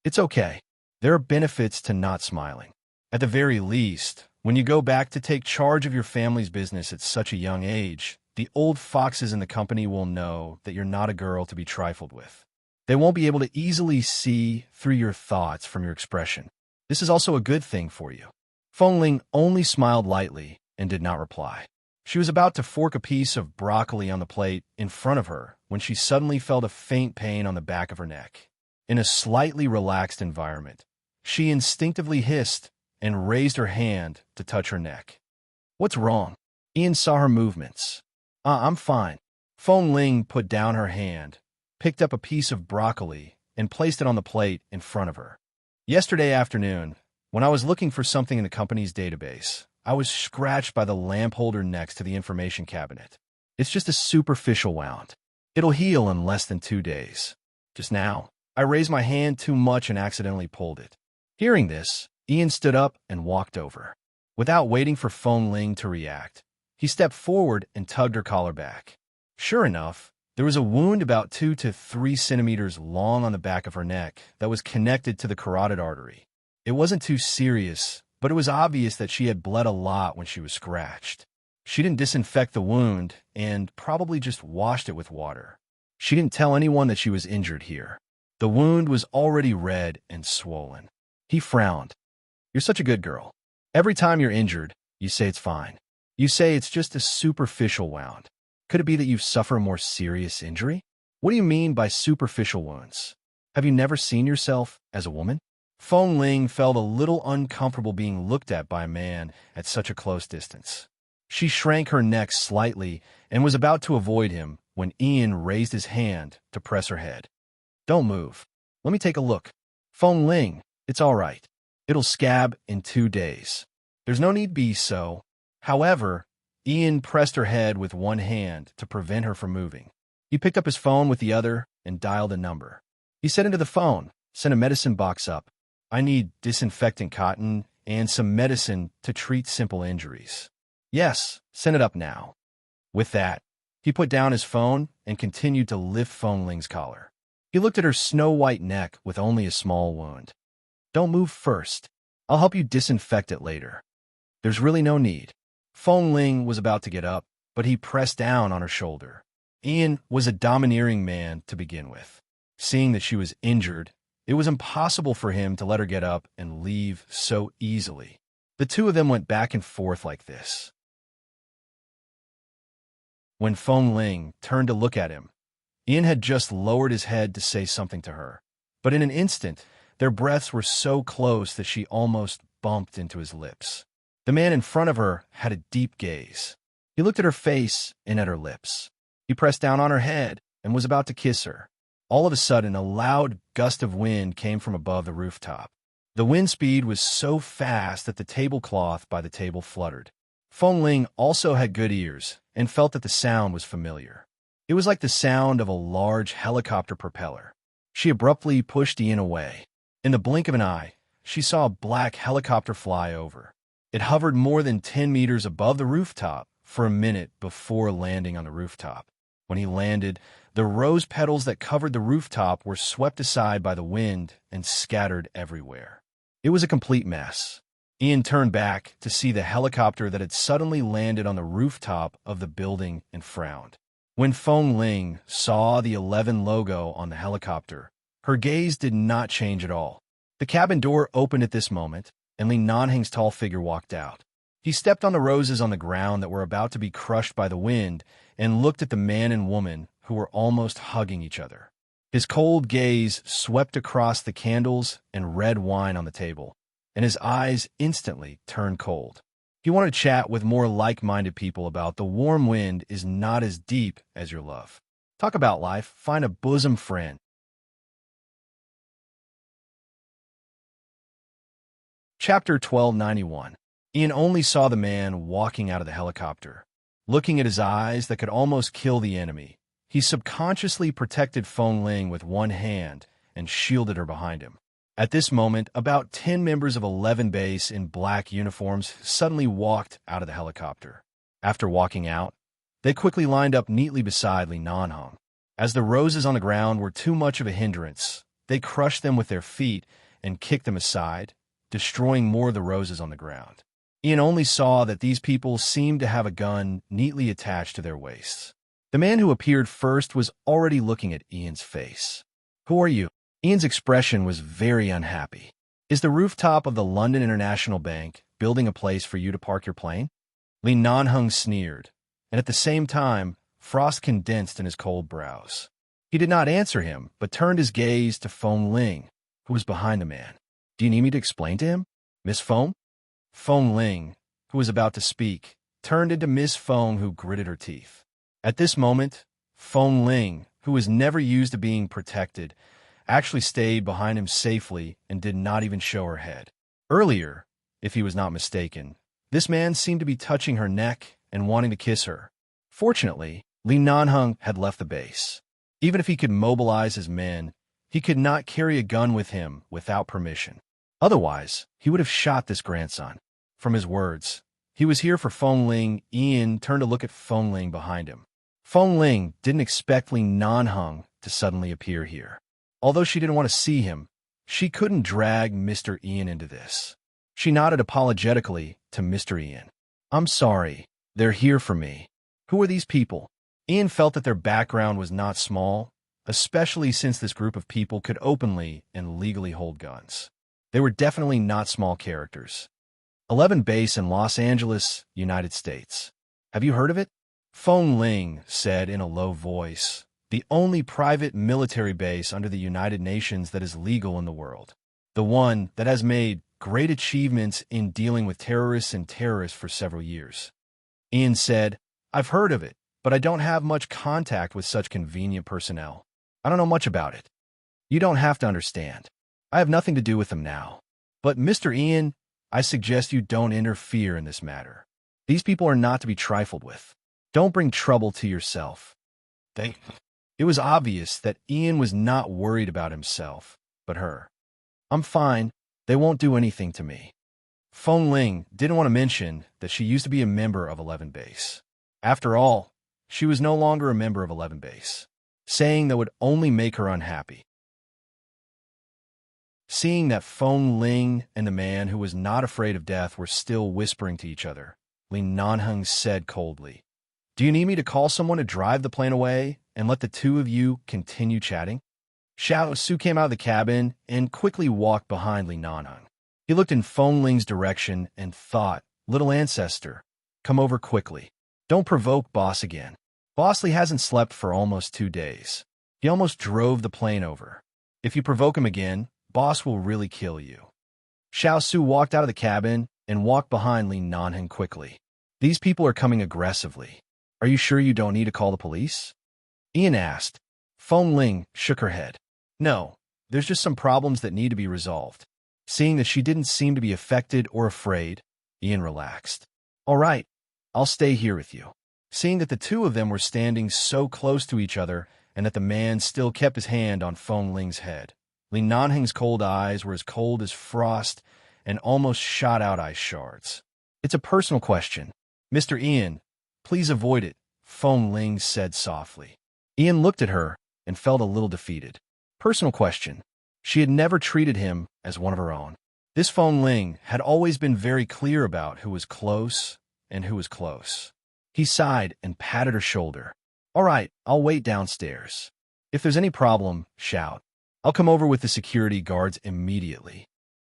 It's okay. There are benefits to not smiling. At the very least, when you go back to take charge of your family's business at such a young age, the old foxes in the company will know that you're not a girl to be trifled with. They won't be able to easily see through your thoughts from your expression. This is also a good thing for you. Feng Ling only smiled lightly and did not reply. She was about to fork a piece of broccoli on the plate in front of her when she suddenly felt a faint pain on the back of her neck. In a slightly relaxed environment, she instinctively hissed and raised her hand to touch her neck. What's wrong? Ian saw her movements. I'm fine. Feng Ling put down her hand, picked up a piece of broccoli, and placed it on the plate in front of her. Yesterday afternoon, when I was looking for something in the company's database, I was scratched by the lamp holder next to the information cabinet. It's just a superficial wound. It'll heal in less than 2 days. Just now, I raised my hand too much and accidentally pulled it. Hearing this, Ian stood up and walked over. Without waiting for Feng Ling to react, he stepped forward and tugged her collar back. Sure enough, there was a wound about 2 to 3 centimeters long on the back of her neck that was connected to the carotid artery. It wasn't too serious, but it was obvious that she had bled a lot when she was scratched. She didn't disinfect the wound and probably just washed it with water. She didn't tell anyone that she was injured here. The wound was already red and swollen. He frowned. You're such a good girl. Every time you're injured, you say it's fine. You say it's just a superficial wound. Could it be that you've suffered a more serious injury? What do you mean by superficial wounds? Have you never seen yourself as a woman? Feng Ling felt a little uncomfortable being looked at by a man at such a close distance. She shrank her neck slightly and was about to avoid him when Ian raised his hand to press her head. Don't move. Let me take a look. Feng Ling, it's all right. It'll scab in 2 days. There's no need to be so. However, Ian pressed her head with one hand to prevent her from moving. He picked up his phone with the other and dialed a number. He said into the phone, send a medicine box up. I need disinfectant cotton and some medicine to treat simple injuries. Yes, send it up now. With that, he put down his phone and continued to lift Feng Ling's collar. He looked at her snow-white neck with only a small wound. Don't move first. I'll help you disinfect it later. There's really no need. Feng Ling was about to get up, but he pressed down on her shoulder. Ian was a domineering man to begin with. Seeing that she was injured, it was impossible for him to let her get up and leave so easily. The two of them went back and forth like this. When Feng Ling turned to look at him, Ian had just lowered his head to say something to her. But in an instant, their breaths were so close that she almost bumped into his lips. The man in front of her had a deep gaze. He looked at her face and at her lips. He pressed down on her head and was about to kiss her. All of a sudden, a loud gust of wind came from above the rooftop. The wind speed was so fast that the tablecloth by the table fluttered. Feng Ling also had good ears and felt that the sound was familiar. It was like the sound of a large helicopter propeller. She abruptly pushed Ian away. In the blink of an eye, she saw a black helicopter fly over. It hovered more than 10 meters above the rooftop for a minute before landing on the rooftop. When he landed, the rose petals that covered the rooftop were swept aside by the wind and scattered everywhere. It was a complete mess. Ian turned back to see the helicopter that had suddenly landed on the rooftop of the building and frowned. When Feng Ling saw the 11 logo on the helicopter, her gaze did not change at all. The cabin door opened at this moment, and Li Nanheng's tall figure walked out. He stepped on the roses on the ground that were about to be crushed by the wind and looked at the man and woman who were almost hugging each other. His cold gaze swept across the candles and red wine on the table, and his eyes instantly turned cold. If you want to chat with more like-minded people about the warm wind is not as deep as your love. Talk about life, find a bosom friend. Chapter 1291. Ian only saw the man walking out of the helicopter. Looking at his eyes that could almost kill the enemy, he subconsciously protected Feng Ling with one hand and shielded her behind him. At this moment, about 10 members of 11 Base in black uniforms suddenly walked out of the helicopter. After walking out, they quickly lined up neatly beside Li Nanhong. As the roses on the ground were too much of a hindrance, they crushed them with their feet and kicked them aside, destroying more of the roses on the ground. Ian only saw that these people seemed to have a gun neatly attached to their waists. The man who appeared first was already looking at Ian's face. "Who are you?" Ian's expression was very unhappy. "Is the rooftop of the London International Bank building a place for you to park your plane?" Li Nanhong sneered, and at the same time, frost condensed in his cold brows. He did not answer him, but turned his gaze to Feng Ling, who was behind the man. "Do you need me to explain to him, Miss Feng?" Feng Ling, who was about to speak, turned into Miss Feng, who gritted her teeth. At this moment, Feng Ling, who was never used to being protected, actually stayed behind him safely and did not even show her head. Earlier, if he was not mistaken, this man seemed to be touching her neck and wanting to kiss her. Fortunately, Li Nanhong had left the base. Even if he could mobilize his men, he could not carry a gun with him without permission. Otherwise, he would have shot this grandson. From his words, he was here for Feng Ling. Ian turned to look at Feng Ling behind him. Feng Ling didn't expect Li Nanhong to suddenly appear here. Although she didn't want to see him, she couldn't drag Mr. Ian into this. She nodded apologetically to Mr. Ian. "I'm sorry. They're here for me." "Who are these people?" Ian felt that their background was not small, especially since this group of people could openly and legally hold guns. They were definitely not small characters. 11 Base in Los Angeles, United States. "Have you heard of it?" Feng Ling said in a low voice. "The only private military base under the United Nations that is legal in the world. The one that has made great achievements in dealing with terrorists and terrorists for several years." Ian said, "I've heard of it, but I don't have much contact with such convenient personnel. I don't know much about it." "You don't have to understand. I have nothing to do with them now. But, Mr. Ian, I suggest you don't interfere in this matter. These people are not to be trifled with. Don't bring trouble to yourself." It was obvious that Ian was not worried about himself, but her. "I'm fine. They won't do anything to me." Feng Ling didn't want to mention that she used to be a member of 11 Base. After all, she was no longer a member of 11 Base, saying that would only make her unhappy. Seeing that Feng Ling and the man who was not afraid of death were still whispering to each other, Li Nanhong said coldly, "Do you need me to call someone to drive the plane away and let the two of you continue chatting?" Xiao Su came out of the cabin and quickly walked behind Li Nanhong. He looked in Feng Ling's direction and thought, "Little ancestor, come over quickly. Don't provoke Boss again. Bosley hasn't slept for almost 2 days. He almost drove the plane over. If you provoke him again, Boss will really kill you." Xiao Su walked out of the cabin and walked behind Li Nanhong quickly. "These people are coming aggressively. Are you sure you don't need to call the police?" Ian asked. Feng Ling shook her head. "No, there's just some problems that need to be resolved." Seeing that she didn't seem to be affected or afraid, Ian relaxed. "All right, I'll stay here with you." Seeing that the two of them were standing so close to each other and that the man still kept his hand on Feng Ling's head, Li Nanhong's cold eyes were as cold as frost and almost shot out ice shards. "It's a personal question. Mr. Ian, please avoid it," Feng Ling said softly. Ian looked at her and felt a little defeated. Personal question. She had never treated him as one of her own. This Feng Ling had always been very clear about who was close and who was close. He sighed and patted her shoulder. "All right, I'll wait downstairs. If there's any problem, shout. I'll come over with the security guards immediately."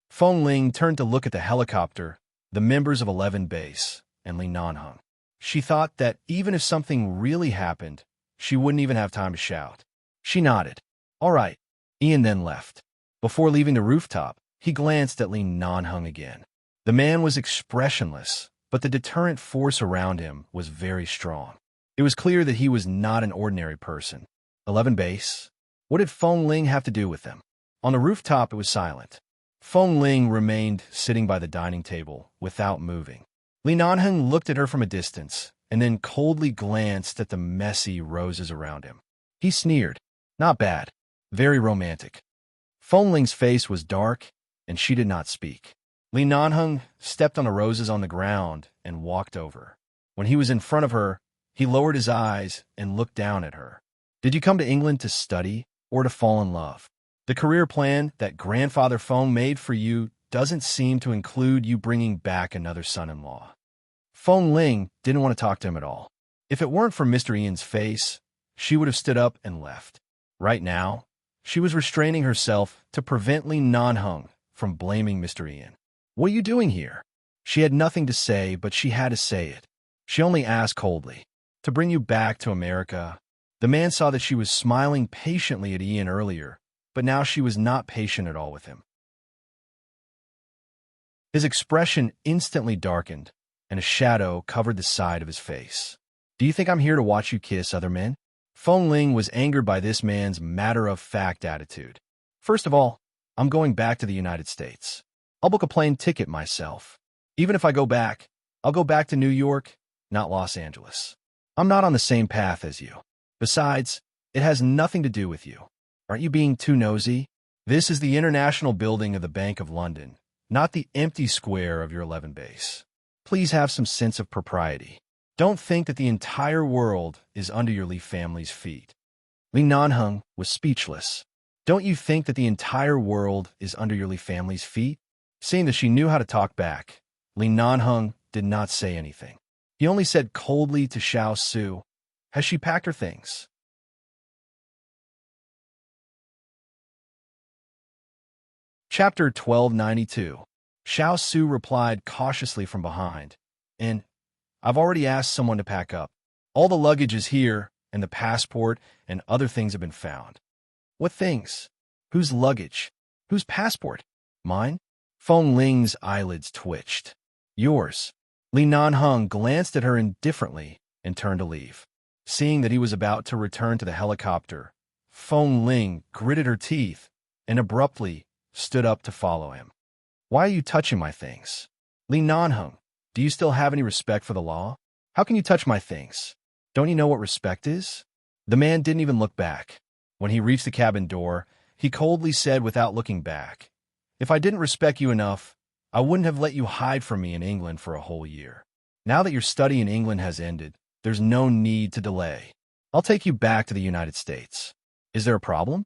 Feng Ling turned to look at the helicopter, the members of 11 Base, and Li Nanhong. She thought that even if something really happened, she wouldn't even have time to shout. She nodded. "All right." Ian then left. Before leaving the rooftop, he glanced at Li Nanhong again. The man was expressionless, but the deterrent force around him was very strong. It was clear that he was not an ordinary person. 11 base? What did Feng Ling have to do with them? On the rooftop, it was silent. Feng Ling remained sitting by the dining table without moving. Li Nanheng looked at her from a distance and then coldly glanced at the messy roses around him. He sneered. Not bad. Very romantic. Feng Ling's face was dark, and she did not speak. Li Nanheng stepped on the roses on the ground and walked over. When he was in front of her, he lowered his eyes and looked down at her. Did you come to England to study or to fall in love? The career plan that Grandfather Feng made for you doesn't seem to include you bringing back another son-in-law. Feng Ling didn't want to talk to him at all. If it weren't for Mr. Ian's face, she would have stood up and left. Right now, she was restraining herself to prevent Li Nanheng from blaming Mr. Ian. What are you doing here? She had nothing to say, but she had to say it. She only asked coldly, to bring you back to America. The man saw that she was smiling patiently at Ian earlier, but now she was not patient at all with him. His expression instantly darkened, and a shadow covered the side of his face. Do you think I'm here to watch you kiss other men? Feng Ling was angered by this man's matter-of-fact attitude. First of all, I'm going back to the United States. I'll book a plane ticket myself. Even if I go back, I'll go back to New York, not Los Angeles. I'm not on the same path as you. Besides, it has nothing to do with you. Aren't you being too nosy? This is the International Building of the Bank of London, not the empty square of your 11 base. Please have some sense of propriety. Don't think that the entire world is under your Li family's feet. Li Nanheng was speechless. Don't you think that the entire world is under your Li family's feet? Seeing that she knew how to talk back, Li Nanheng did not say anything. He only said coldly to Xiao Su, "Has she packed her things?" Chapter 1292. Xiao Su replied cautiously from behind, I've already asked someone to pack up. All the luggage is here, and the passport and other things have been found. What things? Whose luggage? Whose passport? Mine? Feng Ling's eyelids twitched. Yours. Li Nanheng glanced at her indifferently and turned to leave. Seeing that he was about to return to the helicopter, Feng Ling gritted her teeth and abruptly stood up to follow him. Why are you touching my things? Li Nanheng, do you still have any respect for the law? How can you touch my things? Don't you know what respect is? The man didn't even look back. When he reached the cabin door, he coldly said without looking back, If I didn't respect you enough, I wouldn't have let you hide from me in England for a whole year. Now that your study in England has ended, there's no need to delay. I'll take you back to the United States. Is there a problem?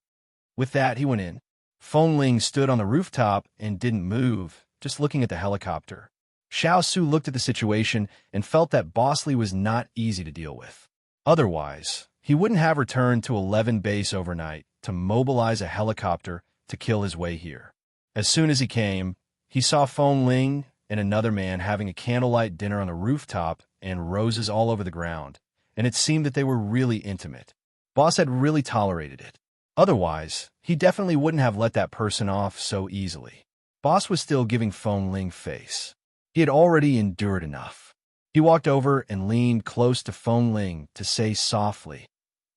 With that, he went in. Feng Ling stood on the rooftop and didn't move, just looking at the helicopter. Xiao Su looked at the situation and felt that Boss Li was not easy to deal with. Otherwise, he wouldn't have returned to 11 base overnight to mobilize a helicopter to kill his way here. As soon as he came, he saw Feng Ling and another man having a candlelight dinner on the rooftop and roses all over the ground, and it seemed that they were really intimate. Boss had really tolerated it. Otherwise, he definitely wouldn't have let that person off so easily. Boss was still giving Feng Ling face. He had already endured enough. He walked over and leaned close to Feng Ling to say softly,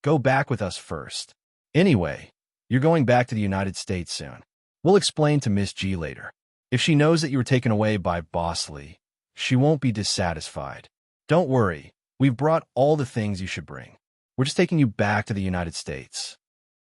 Go back with us first. Anyway, you're going back to the United States soon. We'll explain to Miss G later. If she knows that you were taken away by Boss Li, she won't be dissatisfied. Don't worry, we've brought all the things you should bring. We're just taking you back to the United States.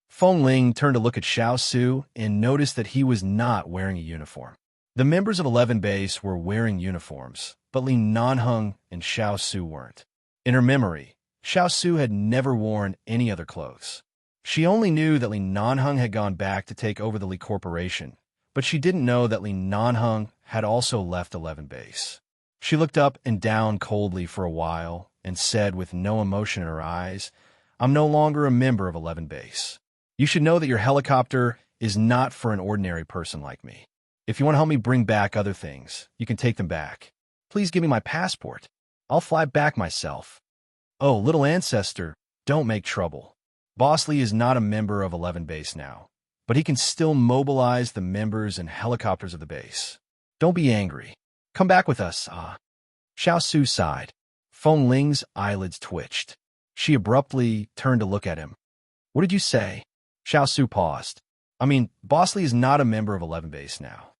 Feng Ling turned to look at Xiao Su and noticed that he was not wearing a uniform. The members of 11 Base were wearing uniforms, but Li Nanheng and Xiao Su weren't. In her memory, Xiao Su had never worn any other clothes. She only knew that Li Nanheng had gone back to take over the Li Corporation, but she didn't know that Li Nanheng had also left 11 Base. She looked up and down coldly for a while and said with no emotion in her eyes, I'm no longer a member of 11 Base. You should know that your helicopter is not for an ordinary person like me. If you want to help me bring back other things, you can take them back. Please give me my passport. I'll fly back myself. Oh, little ancestor, don't make trouble. Boss Li is not a member of 11 Base now, but he can still mobilize the members and helicopters of the base. Don't be angry. Come back with us, Xiao Su sighed. Feng Ling's eyelids twitched. She abruptly turned to look at him. What did you say? Xiao Su paused. I mean, Bosley is not a member of 11 Base now.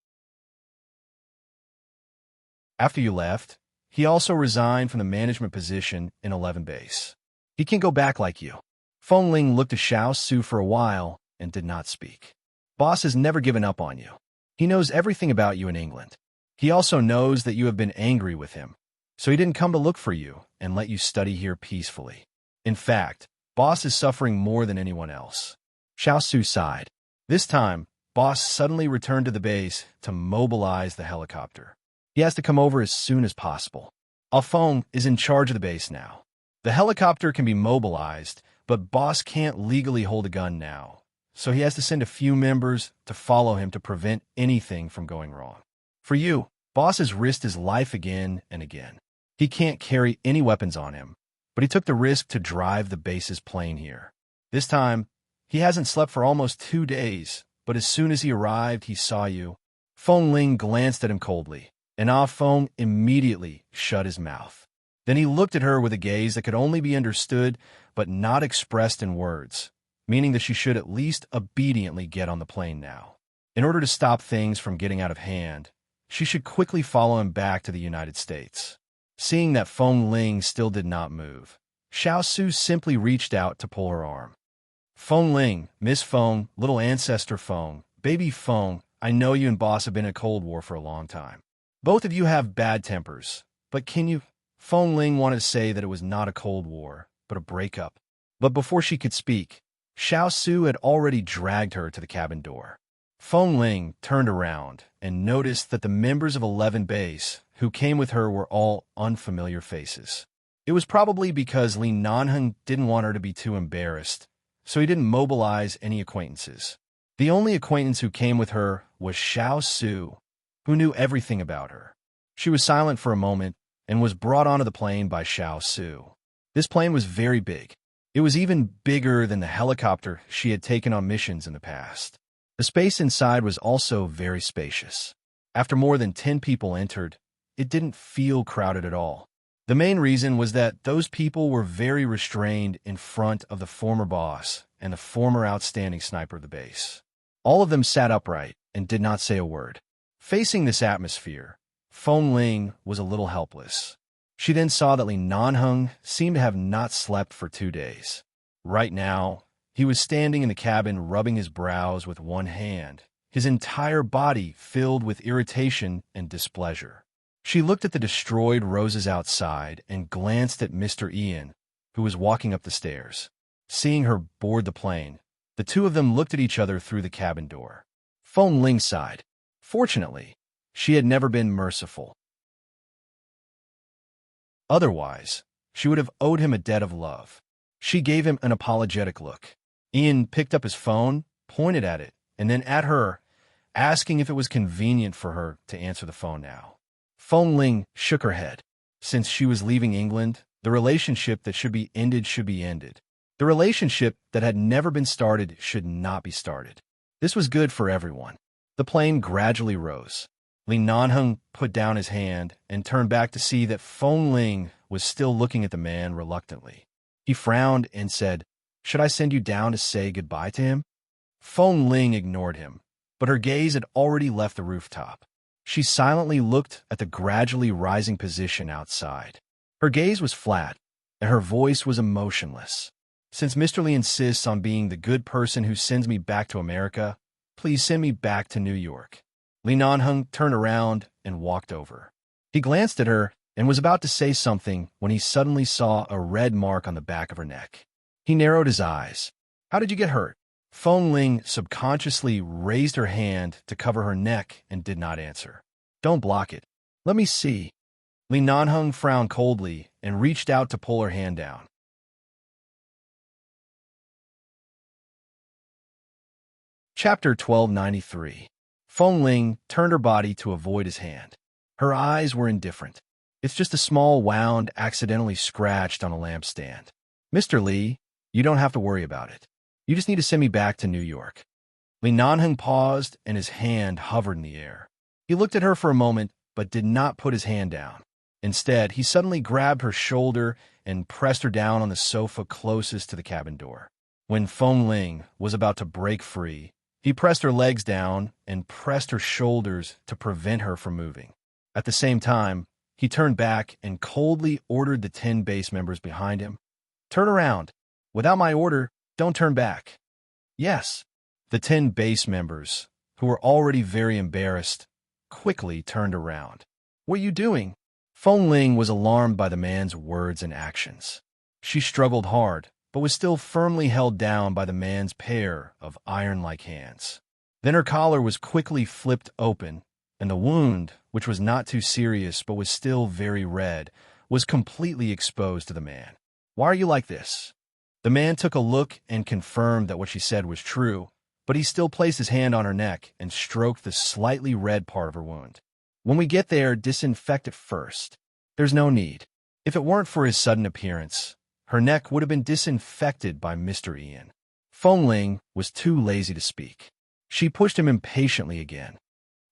After you left, he also resigned from the management position in 11 Base. He can't go back like you. Feng Ling looked at Xiao Su for a while and did not speak. Boss has never given up on you. He knows everything about you in England. He also knows that you have been angry with him, so he didn't come to look for you and let you study here peacefully. In fact, Boss is suffering more than anyone else. Xiao Su sighed. This time, Boss suddenly returned to the base to mobilize the helicopter. He has to come over as soon as possible. Alphonse is in charge of the base now. The helicopter can be mobilized, but Boss can't legally hold a gun now, so he has to send a few members to follow him to prevent anything from going wrong. For you, Boss has risked his life again and again. He can't carry any weapons on him, but he took the risk to drive the base's plane here. This time, he hasn't slept for almost 2 days, but as soon as he arrived, he saw you. Feng Ling glanced at him coldly, and Ah Feng immediately shut his mouth. Then he looked at her with a gaze that could only be understood but not expressed in words, meaning that she should at least obediently get on the plane now. In order to stop things from getting out of hand, she should quickly follow him back to the United States. Seeing that Feng Ling still did not move, Xiao Su simply reached out to pull her arm. Feng Ling, Miss Feng, little ancestor Feng, baby Feng, I know you and Boss have been in a Cold War for a long time. Both of you have bad tempers, but can you... Feng Ling wanted to say that it was not a Cold War, but a breakup. But before she could speak, Xiao Su had already dragged her to the cabin door. Feng Ling turned around and noticed that the members of 11 Base who came with her were all unfamiliar faces. It was probably because Li Nanheng didn't want her to be too embarrassed, so he didn't mobilize any acquaintances. The only acquaintance who came with her was Xiao Su, who knew everything about her. She was silent for a moment and was brought onto the plane by Xiao Su. This plane was very big. It was even bigger than the helicopter she had taken on missions in the past. The space inside was also very spacious. After more than 10 people entered, it didn't feel crowded at all. The main reason was that those people were very restrained in front of the former boss and the former outstanding sniper of the base. All of them sat upright and did not say a word. Facing this atmosphere, Feng Ling was a little helpless. She then saw that Li Nanheng seemed to have not slept for 2 days. Right now, he was standing in the cabin rubbing his brows with one hand, his entire body filled with irritation and displeasure. She looked at the destroyed roses outside and glanced at Mr. Ian, who was walking up the stairs. Seeing her board the plane, the two of them looked at each other through the cabin door. Feng Ling sighed. Fortunately, she had never been merciful. Otherwise, she would have owed him a debt of love. She gave him an apologetic look. Ian picked up his phone, pointed at it, and then at her, asking if it was convenient for her to answer the phone now. Feng Ling shook her head. Since she was leaving England, the relationship that should be ended should be ended. The relationship that had never been started should not be started. This was good for everyone. The plane gradually rose. Li Nanheng put down his hand and turned back to see that Feng Ling was still looking at the man reluctantly. He frowned and said, "Should I send you down to say goodbye to him?" Feng Ling ignored him, but her gaze had already left the rooftop. She silently looked at the gradually rising position outside. Her gaze was flat, and her voice was emotionless. "Since Mr. Li insists on being the good person who sends me back to America, please send me back to New York." Li Nanheng turned around and walked over. He glanced at her and was about to say something when he suddenly saw a red mark on the back of her neck. He narrowed his eyes. "How did you get hurt?" Feng Ling subconsciously raised her hand to cover her neck and did not answer. "Don't block it. Let me see." Li Nanheng frowned coldly and reached out to pull her hand down. Chapter 1293. Feng Ling turned her body to avoid his hand. Her eyes were indifferent. "It's just a small wound accidentally scratched on a lampstand. Mr. Li, you don't have to worry about it. You just need to send me back to New York." Li Nanheng paused and his hand hovered in the air. He looked at her for a moment, but did not put his hand down. Instead, he suddenly grabbed her shoulder and pressed her down on the sofa closest to the cabin door. When Feng Ling was about to break free, he pressed her legs down and pressed her shoulders to prevent her from moving. At the same time, he turned back and coldly ordered the 10 base members behind him, "Turn around. Without my order, don't turn back." Yes, the 10 base members, who were already very embarrassed, quickly turned around. "What are you doing?" Feng Ling was alarmed by the man's words and actions. She struggled hard, but was still firmly held down by the man's pair of iron-like hands. Then her collar was quickly flipped open, and the wound, which was not too serious but was still very red, was completely exposed to the man. "Why are you like this?" The man took a look and confirmed that what she said was true, but he still placed his hand on her neck and stroked the slightly red part of her wound. "When we get there, disinfect it first." "There's no need." If it weren't for his sudden appearance, her neck would have been disinfected by Mr. Ian. Feng Ling was too lazy to speak. She pushed him impatiently again.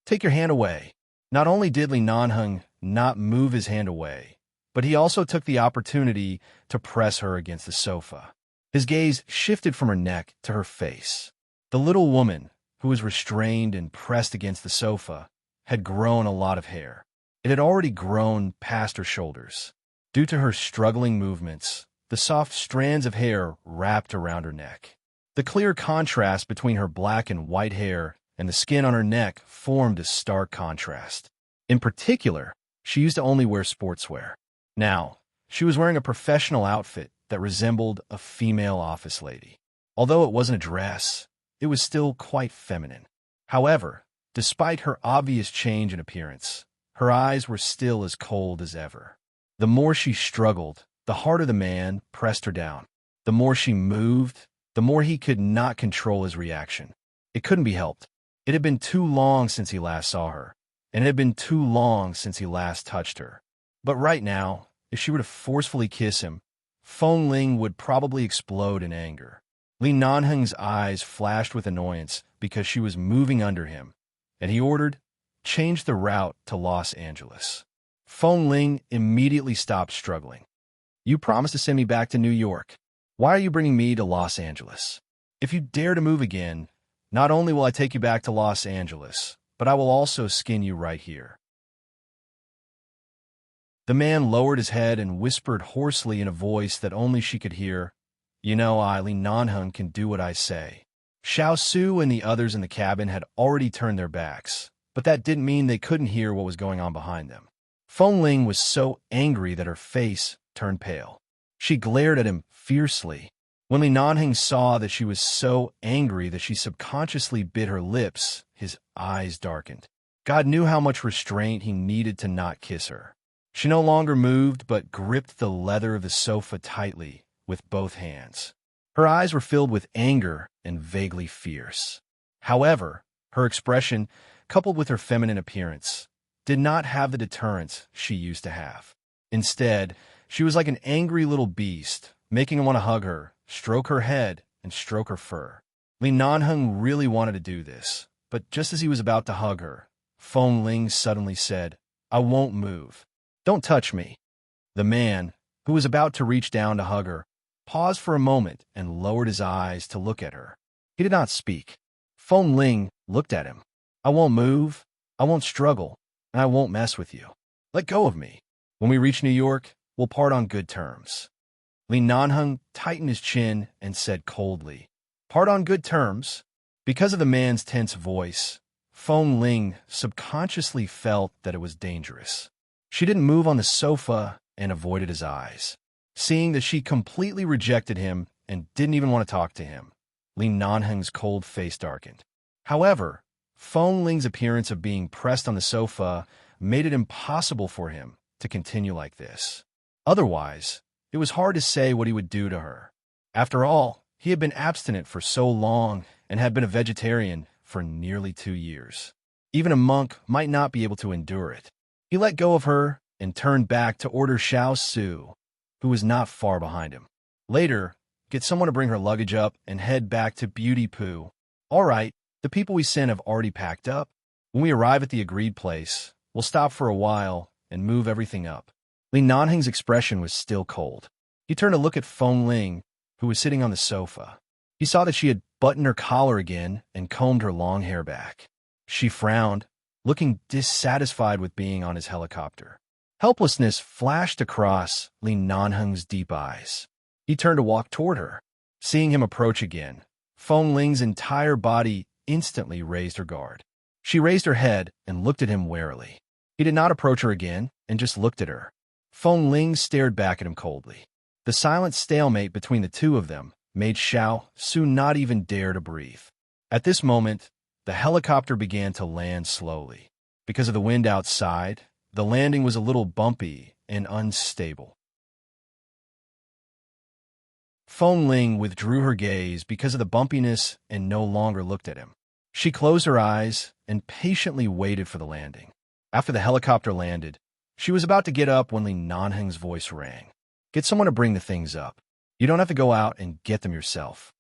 "Take your hand away." Not only did Li Nanheng not move his hand away, but he also took the opportunity to press her against the sofa. His gaze shifted from her neck to her face. The little woman, who was restrained and pressed against the sofa, had grown a lot of hair. It had already grown past her shoulders. Due to her struggling movements, the soft strands of hair wrapped around her neck. The clear contrast between her black and white hair and the skin on her neck formed a stark contrast. In particular, she used to only wear sportswear. Now, she was wearing a professional outfit that resembled a female office lady. Although it wasn't a dress, it was still quite feminine. However, despite her obvious change in appearance, her eyes were still as cold as ever. The more she struggled, the harder the man pressed her down. The more she moved, the more he could not control his reaction. It couldn't be helped. It had been too long since he last saw her, and it had been too long since he last touched her. But right now, if she were to forcefully kiss him, Feng Ling would probably explode in anger. Li Nanheng's eyes flashed with annoyance because she was moving under him, and he ordered, "Change the route to Los Angeles." Feng Ling immediately stopped struggling. "You promised to send me back to New York. Why are you bringing me to Los Angeles? If you dare to move again, not only will I take you back to Los Angeles, but I will also skin you right here." The man lowered his head and whispered hoarsely in a voice that only she could hear, "You know, Li Nanheng can do what I say." Xiao Su and the others in the cabin had already turned their backs, but that didn't mean they couldn't hear what was going on behind them. Feng Ling was so angry that her face turned pale. She glared at him fiercely. When Li Nanheng saw that she was so angry that she subconsciously bit her lips, his eyes darkened. God knew how much restraint he needed to not kiss her. She no longer moved, but gripped the leather of the sofa tightly with both hands. Her eyes were filled with anger and vaguely fierce. However, her expression, coupled with her feminine appearance, did not have the deterrence she used to have. Instead, she was like an angry little beast, making him want to hug her, stroke her head, and stroke her fur. Li Nanheng really wanted to do this, but just as he was about to hug her, Feng Ling suddenly said, "I won't move. Don't touch me." The man, who was about to reach down to hug her, paused for a moment and lowered his eyes to look at her. He did not speak. Feng Ling looked at him. "I won't move, I won't struggle, and I won't mess with you. Let go of me. When we reach New York, we'll part on good terms." Li Nanheng tightened his chin and said coldly, "Part on good terms?" Because of the man's tense voice, Feng Ling subconsciously felt that it was dangerous. She didn't move on the sofa and avoided his eyes. Seeing that she completely rejected him and didn't even want to talk to him, Li Nanheng's cold face darkened. However, Feng Ling's appearance of being pressed on the sofa made it impossible for him to continue like this. Otherwise, it was hard to say what he would do to her. After all, he had been abstinent for so long and had been a vegetarian for nearly 2 years. Even a monk might not be able to endure it. He let go of her and turned back to order Xiao Su, who was not far behind him. Later, get someone to bring her luggage up and head back to Beauty Poo. All right, the people we sent have already packed up. When we arrive at the agreed place, we'll stop for a while and move everything up. Li Nanheng's expression was still cold. He turned to look at Feng Ling, who was sitting on the sofa. He saw that she had buttoned her collar again and combed her long hair back. She frowned, looking dissatisfied with being on his helicopter. Helplessness flashed across Li Nanheng's deep eyes. He turned to walk toward her. Seeing him approach again, Feng Ling's entire body instantly raised her guard. She raised her head and looked at him warily. He did not approach her again and just looked at her. Feng Ling stared back at him coldly. The silent stalemate between the two of them made Xiao Su not even dare to breathe. At this moment, the helicopter began to land slowly. Because of the wind outside, the landing was a little bumpy and unstable. Feng Ling withdrew her gaze because of the bumpiness and no longer looked at him. She closed her eyes and patiently waited for the landing. After the helicopter landed, she was about to get up when Li Nanheng's voice rang. Get someone to bring the things up. You don't have to go out and get them yourself.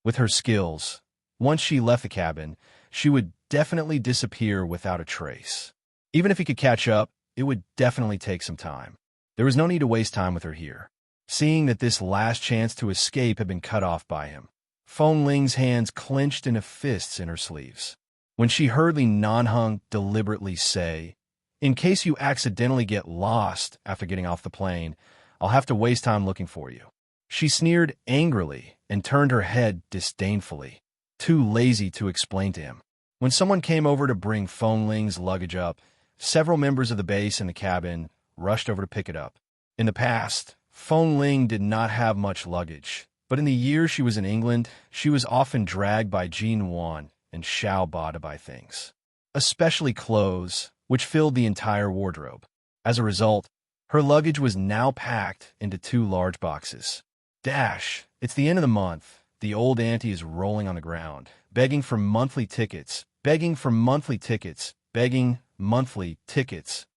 With her skills, once she left the cabin, she would definitely disappear without a trace. Even if he could catch up, it would definitely take some time. There was no need to waste time with her here. Seeing that this last chance to escape had been cut off by him, Feng Ling's hands clenched into fists in her sleeves. When she heard Li Nanheng deliberately say, "In case you accidentally get lost after getting off the plane, I'll have to waste time looking for you," she sneered angrily and turned her head disdainfully, too lazy to explain to him. When someone came over to bring Feng Ling's luggage up, several members of the base and the cabin rushed over to pick it up. In the past, Feng Ling did not have much luggage, but in the years she was in England, she was often dragged by Jin Wan and Xiao Ba to buy things, especially clothes, which filled the entire wardrobe. As a result, her luggage was now packed into 2 large boxes. Dash, it's the end of the month. The old auntie is rolling on the ground, begging for monthly tickets, begging for monthly tickets, begging monthly tickets.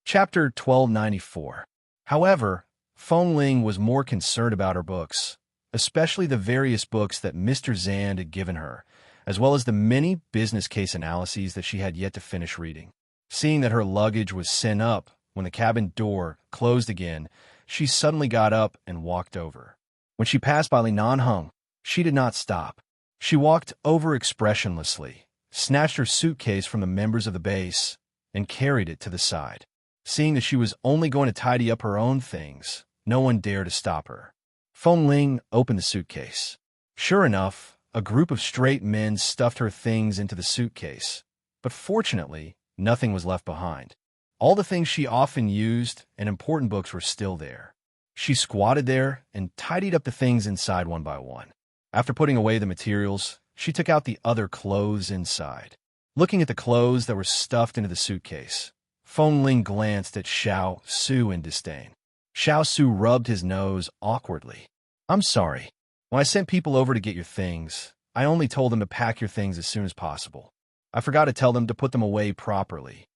Chapter 1294. However, Feng Ling was more concerned about her books, especially the various books that Mr. Zand had given her, as well as the many business case analyses that she had yet to finish reading. Seeing that her luggage was sent up when the cabin door closed again, she suddenly got up and walked over. When she passed by Li Nanheng, she did not stop. She walked over expressionlessly, snatched her suitcase from the members of the base, and carried it to the side. Seeing that she was only going to tidy up her own things, no one dared to stop her. Feng Ling opened the suitcase. Sure enough, a group of straight men stuffed her things into the suitcase, but fortunately, nothing was left behind. All the things she often used and important books were still there. She squatted there and tidied up the things inside one by one. After putting away the materials, she took out the other clothes inside. Looking at the clothes that were stuffed into the suitcase, Feng Ling glanced at Xiao Su in disdain. Xiao Su rubbed his nose awkwardly. "I'm sorry. When I sent people over to get your things, I only told them to pack your things as soon as possible. I forgot to tell them to put them away properly."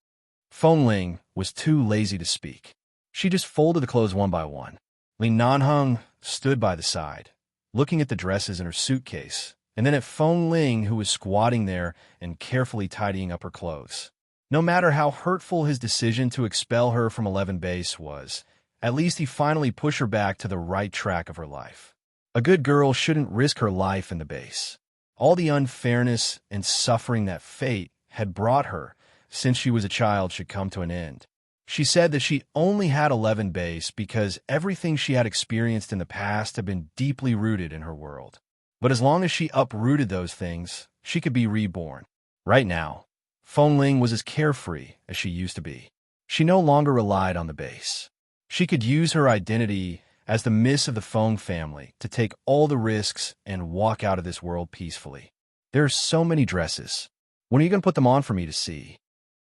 Feng Ling was too lazy to speak. She just folded the clothes one by one. Li Nanheng stood by the side, looking at the dresses in her suitcase, and then at Feng Ling, who was squatting there and carefully tidying up her clothes. No matter how hurtful his decision to expel her from 11 Base was, at least he finally pushed her back to the right track of her life. A good girl shouldn't risk her life in the base. All the unfairness and suffering that fate had brought her since she was a child should come to an end. She said that she only had 11 Base because everything she had experienced in the past had been deeply rooted in her world. But as long as she uprooted those things, she could be reborn. Right now, Feng Ling was as carefree as she used to be. She no longer relied on the base. She could use her identity as the Miss of the Feng family to take all the risks and walk out of this world peacefully. There are so many dresses. When are you going to put them on for me to see?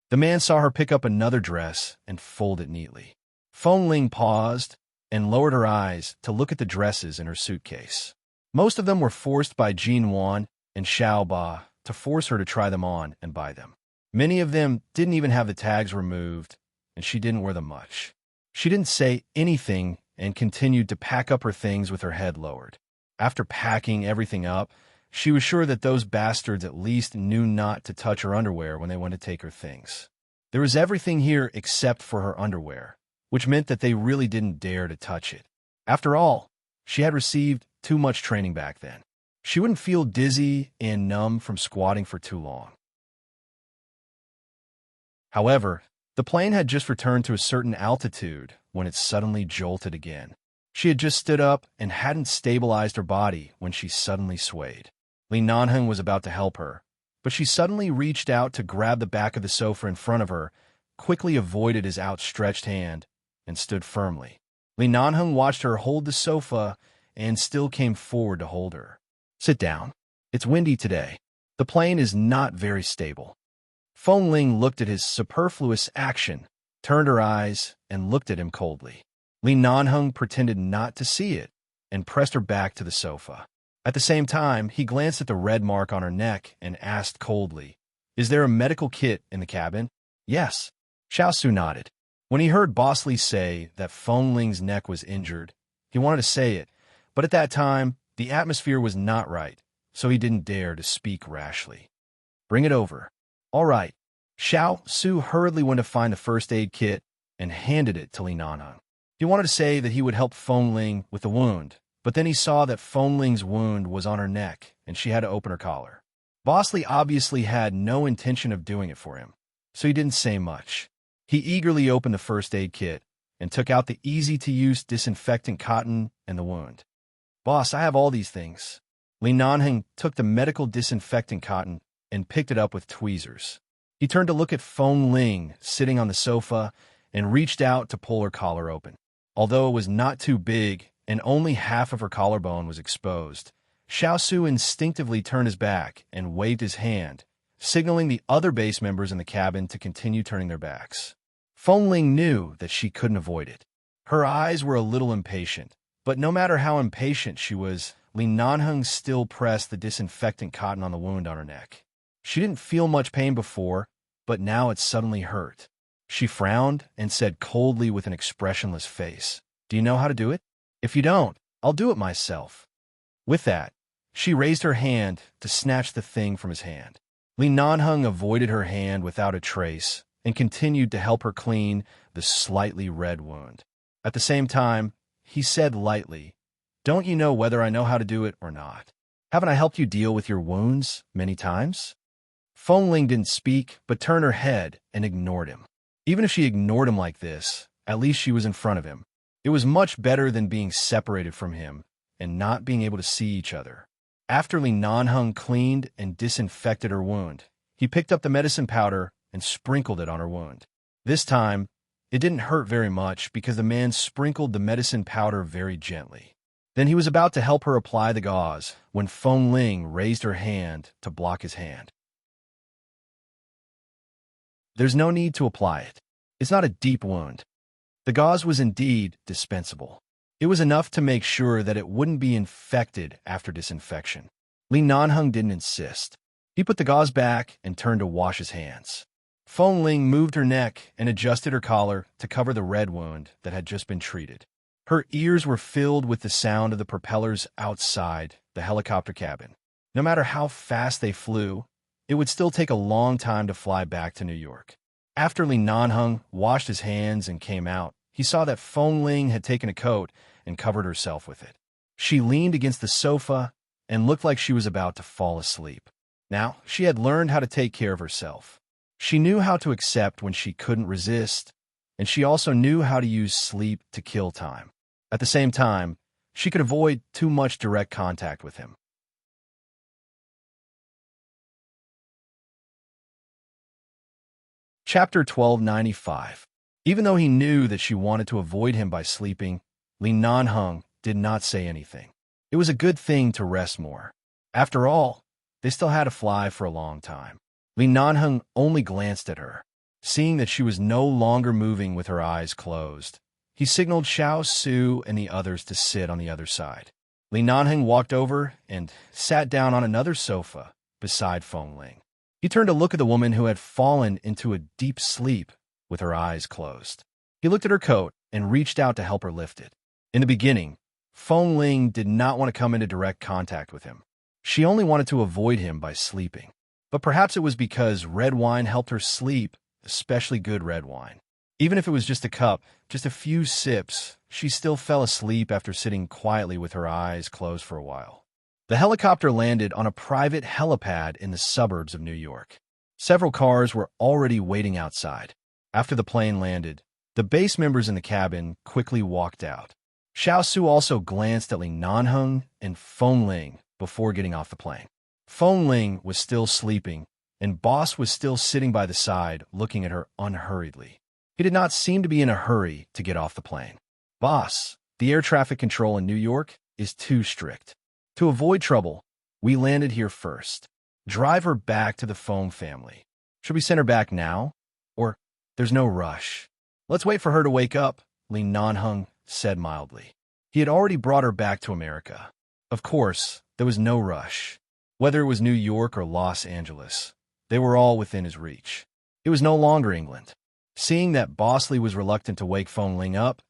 The man saw her pick up another dress and fold it neatly. Feng Ling paused and lowered her eyes to look at the dresses in her suitcase. Most of them were forced by Jin Wan and Xiao Ba to force her to try them on and buy them. Many of them didn't even have the tags removed, and she didn't wear them much. She didn't say anything and continued to pack up her things with her head lowered. After packing everything up, She was sure that those bastards at least knew not to touch her underwear when they went to take her things. There was everything here except for her underwear, which meant that they really didn't dare to touch it. After all, she had received too much training back then. She wouldn't feel dizzy and numb from squatting for too long. However, the plane had just returned to a certain altitude when it suddenly jolted again. She had just stood up and hadn't stabilized her body when she suddenly swayed. Li Nanheng was about to help her, but she suddenly reached out to grab the back of the sofa in front of her, quickly avoided his outstretched hand, and stood firmly. Li Nanheng watched her hold the sofa and still came forward to hold her. Sit down. It's windy today. The plane is not very stable. Feng Ling looked at his superfluous action, turned her eyes, and looked at him coldly. Li Nanheng pretended not to see it and pressed her back to the sofa. At the same time, he glanced at the red mark on her neck and asked coldly, "Is there a medical kit in the cabin?" "Yes." Xiaosu nodded. When he heard Boss Li say that Feng Ling's neck was injured, he wanted to say it, but at that time, the atmosphere was not right, so he didn't dare to speak rashly. "Bring it over." "All right." Xiaosu hurriedly went to find the first aid kit and handed it to Li Nanheng. He wanted to say that he would help Feng Ling with the wound, but then he saw that Feng Ling's wound was on her neck and she had to open her collar. Boss Li obviously had no intention of doing it for him, so he didn't say much. He eagerly opened the first aid kit and took out the easy-to-use disinfectant cotton and the wound. "Boss, I have all these things." Li Nanheng took the medical disinfectant cotton and picked it up with tweezers. He turned to look at Feng Ling sitting on the sofa and reached out to pull her collar open. Although it was not too big and only half of her collarbone was exposed, Xiaosu instinctively turned his back and waved his hand, signaling the other base members in the cabin to continue turning their backs. Feng Ling knew that she couldn't avoid it. Her eyes were a little impatient, but no matter how impatient she was, Li Nanheng still pressed the disinfectant cotton on the wound on her neck. She didn't feel much pain before, but now it suddenly hurt. She frowned and said coldly with an expressionless face, "Do you know how to do it? If you don't, I'll do it myself." With that, she raised her hand to snatch the thing from his hand. Li Nanheng avoided her hand without a trace and continued to help her clean the slightly red wound. At the same time, he said lightly, "Don't you know whether I know how to do it or not? Haven't I helped you deal with your wounds many times?" Feng Ling didn't speak, but turned her head and ignored him. Even if she ignored him like this, at least she was in front of him. It was much better than being separated from him and not being able to see each other. After Li Nanheng cleaned and disinfected her wound, he picked up the medicine powder and sprinkled it on her wound. This time, it didn't hurt very much because the man sprinkled the medicine powder very gently. Then he was about to help her apply the gauze when Feng Ling raised her hand to block his hand. "There's no need to apply it. It's not a deep wound." The gauze was indeed dispensable. It was enough to make sure that it wouldn't be infected after disinfection. Li Nanheng didn't insist. He put the gauze back and turned to wash his hands. Feng Ling moved her neck and adjusted her collar to cover the red wound that had just been treated. Her ears were filled with the sound of the propellers outside the helicopter cabin. No matter how fast they flew, it would still take a long time to fly back to New York. After Li Nanheng washed his hands and came out, he saw that Feng Ling had taken a coat and covered herself with it. She leaned against the sofa and looked like she was about to fall asleep. Now, she had learned how to take care of herself. She knew how to accept when she couldn't resist, and she also knew how to use sleep to kill time. At the same time, she could avoid too much direct contact with him. Chapter 1295. Even though he knew that she wanted to avoid him by sleeping, Li Nanheng did not say anything. It was a good thing to rest more. After all, they still had to fly for a long time. Li Nanheng only glanced at her. Seeing that she was no longer moving with her eyes closed, he signaled Xiaosu and the others to sit on the other side. Li Nanheng walked over and sat down on another sofa beside Feng Ling. He turned to look at the woman who had fallen into a deep sleep with her eyes closed. He looked at her coat and reached out to help her lift it. In the beginning, Feng Ling did not want to come into direct contact with him. She only wanted to avoid him by sleeping. But perhaps it was because red wine helped her sleep, especially good red wine. Even if it was just a cup, just a few sips, she still fell asleep after sitting quietly with her eyes closed for a while. The helicopter landed on a private helipad in the suburbs of New York. Several cars were already waiting outside. After the plane landed, the base members in the cabin quickly walked out. Xiao Su also glanced at Li Nanheng and Feng Ling before getting off the plane. Feng Ling was still sleeping, and Boss was still sitting by the side, looking at her unhurriedly. He did not seem to be in a hurry to get off the plane. Boss, the air traffic control in New York is too strict. To avoid trouble, we landed here first. Drive her back to the Foam family. Should we send her back now? Or, there's no rush. Let's wait for her to wake up, Li Nanheng said mildly. He had already brought her back to America. Of course, there was no rush. Whether it was New York or Los Angeles, they were all within his reach. It was no longer England. Seeing that Bosley was reluctant to wake Feng Ling up,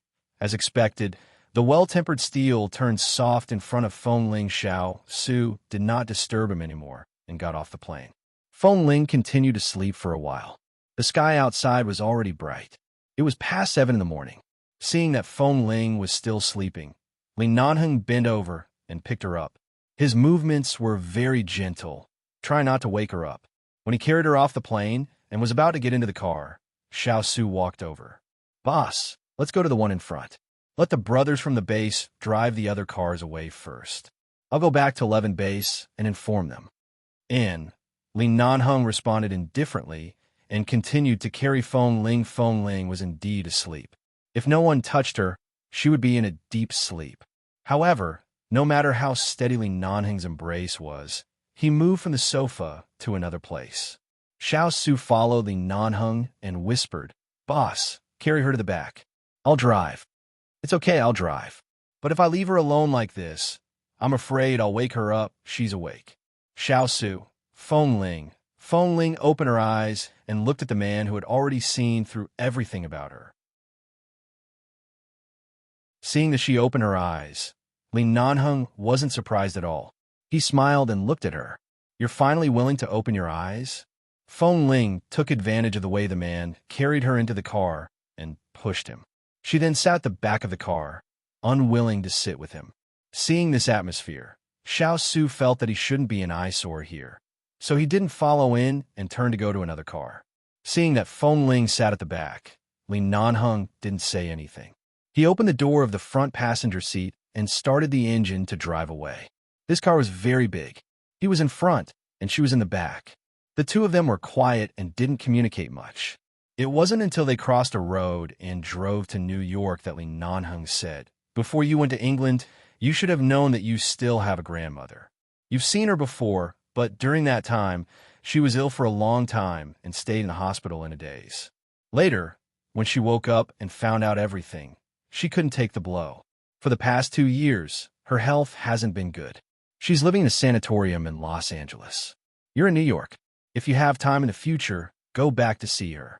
as expected, the well-tempered steel turned soft in front of Feng Ling. Xiao Su did not disturb him anymore and got off the plane. Feng Ling continued to sleep for a while. The sky outside was already bright. It was past 7 in the morning. Seeing that Feng Ling was still sleeping, Li Nanheng bent over and picked her up. His movements were very gentle, trying not to wake her up. When he carried her off the plane and was about to get into the car, Xiao Su walked over. Boss, let's go to the one in front. Let the brothers from the base drive the other cars away first. I'll go back to 11 base and inform them. Li Nanheng responded indifferently and continued to carry Feng Ling. Feng Ling was indeed asleep. If no one touched her, she would be in a deep sleep. However, no matter how steady Li Nanheng's embrace was, he moved from the sofa to another place. Xiao Su followed Li Nanheng and whispered, Boss, carry her to the back. I'll drive. It's okay, I'll drive. But if I leave her alone like this, I'm afraid I'll wake her up. She's awake. Xiao Su, Feng Ling. Feng Ling opened her eyes and looked at the man who had already seen through everything about her. Seeing that she opened her eyes, Li Nanheng wasn't surprised at all. He smiled and looked at her. You're finally willing to open your eyes? Feng Ling took advantage of the way the man carried her into the car and pushed him. She then sat at the back of the car, unwilling to sit with him. Seeing this atmosphere, Xiao Su felt that he shouldn't be an eyesore here, so he didn't follow in and turned to go to another car. Seeing that Feng Ling sat at the back, Li Nanheng didn't say anything. He opened the door of the front passenger seat and started the engine to drive away. This car was very big. He was in front, and she was in the back. The two of them were quiet and didn't communicate much. It wasn't until they crossed a road and drove to New York that Li Nanheng said, Before you went to England, you should have known that you still have a grandmother. You've seen her before, but during that time, she was ill for a long time and stayed in the hospital in a daze. Later, when she woke up and found out everything, she couldn't take the blow. For the past 2 years, her health hasn't been good. She's living in a sanatorium in Los Angeles. You're in New York. If you have time in the future, go back to see her.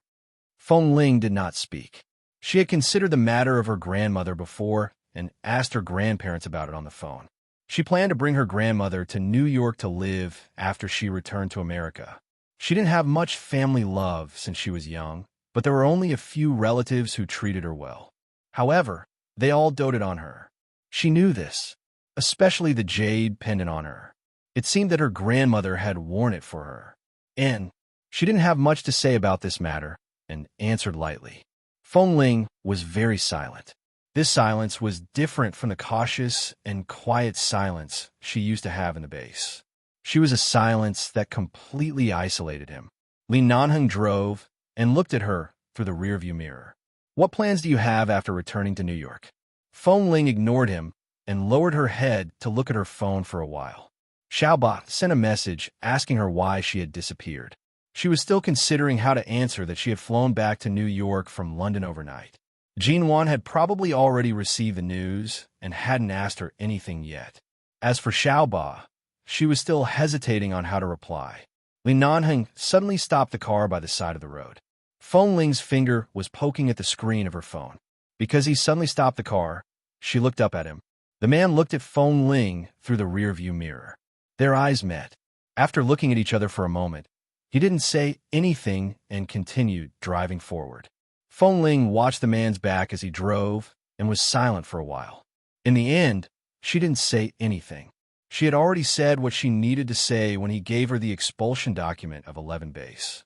Feng Ling did not speak. She had considered the matter of her grandmother before and asked her grandparents about it on the phone. She planned to bring her grandmother to New York to live after she returned to America. She didn't have much family love since she was young, but there were only a few relatives who treated her well. However, they all doted on her. She knew this, especially the jade pendant on her. It seemed that her grandmother had worn it for her. And she didn't have much to say about this matter and answered lightly. Feng Ling was very silent. This silence was different from the cautious and quiet silence she used to have in the base. She was a silence that completely isolated him. Li Nanheng drove and looked at her through the rearview mirror. What plans do you have after returning to New York? Feng Ling ignored him and lowered her head to look at her phone for a while. Xiaoba sent a message asking her why she had disappeared. She was still considering how to answer that she had flown back to New York from London overnight. Jinwan had probably already received the news and hadn't asked her anything yet. As for Xiaoba, she was still hesitating on how to reply. Li Nanheng suddenly stopped the car by the side of the road. Feng Ling's finger was poking at the screen of her phone. Because he suddenly stopped the car, she looked up at him. The man looked at Feng Ling through the rearview mirror. Their eyes met. After looking at each other for a moment, he didn't say anything and continued driving forward. Feng Ling watched the man's back as he drove and was silent for a while. In the end, she didn't say anything. She had already said what she needed to say when he gave her the expulsion document of 11 base.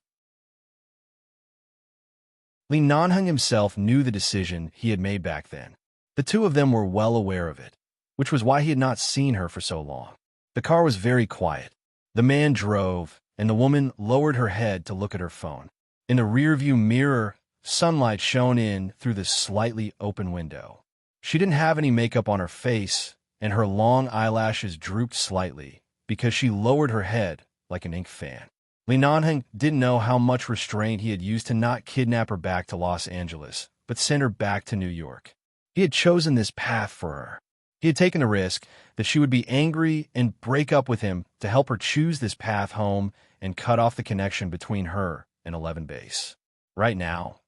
Li Nanheng himself knew the decision he had made back then. The two of them were well aware of it, which was why he had not seen her for so long. The car was very quiet. The man drove, and the woman lowered her head to look at her phone. In the rearview mirror, sunlight shone in through the slightly open window. She didn't have any makeup on her face, and her long eyelashes drooped slightly because she lowered her head like an ink fan. Li Nanheng didn't know how much restraint he had used to not kidnap her back to Los Angeles, but send her back to New York. He had chosen this path for her. He had taken the risk that she would be angry and break up with him to help her choose this path home and cut off the connection between her and 11 Base. Right now,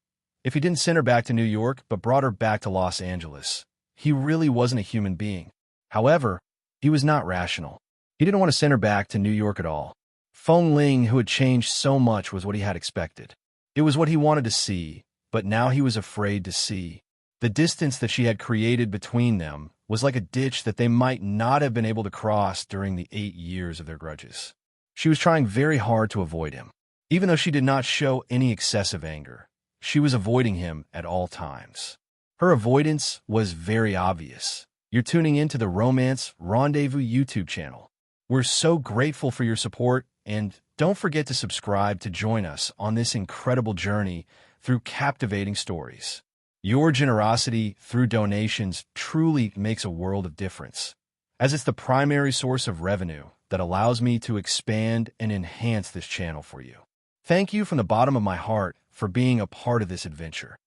if he didn't send her back to New York but brought her back to Los Angeles, he really wasn't a human being. However, he was not rational. He didn't want to send her back to New York at all. Feng Ling, who had changed so much, was what he had expected. It was what he wanted to see, but now he was afraid to see. The distance that she had created between them was like a ditch that they might not have been able to cross during the 8 years of their grudges. She was trying very hard to avoid him. Even though she did not show any excessive anger, she was avoiding him at all times. Her avoidance was very obvious. You're tuning into the Romance Rendezvous YouTube channel. We're so grateful for your support, and don't forget to subscribe to join us on this incredible journey through captivating stories. Your generosity through donations truly makes a world of difference, as it's the primary source of revenue that allows me to expand and enhance this channel for you. Thank you from the bottom of my heart for being a part of this adventure.